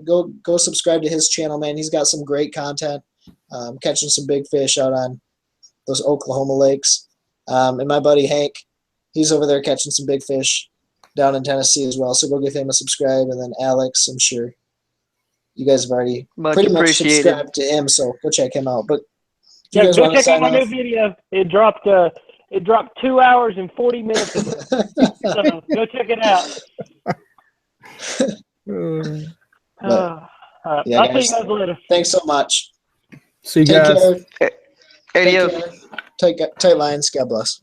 go subscribe to his channel, man. He's got some great content. Catching some big fish out on those Oklahoma lakes. And my buddy Hank, he's over there catching some big fish down in Tennessee as well. So go give him a subscribe. And then Alex, I'm sure you guys have already pretty much subscribed to him. So go check him out. But yeah, go check out my new video. It dropped 2 hours and 40 minutes ago. So go check it out. Yeah, I'll see you guys later. Thanks so much. See you guys. Adios. Take care. Tight lines. God bless.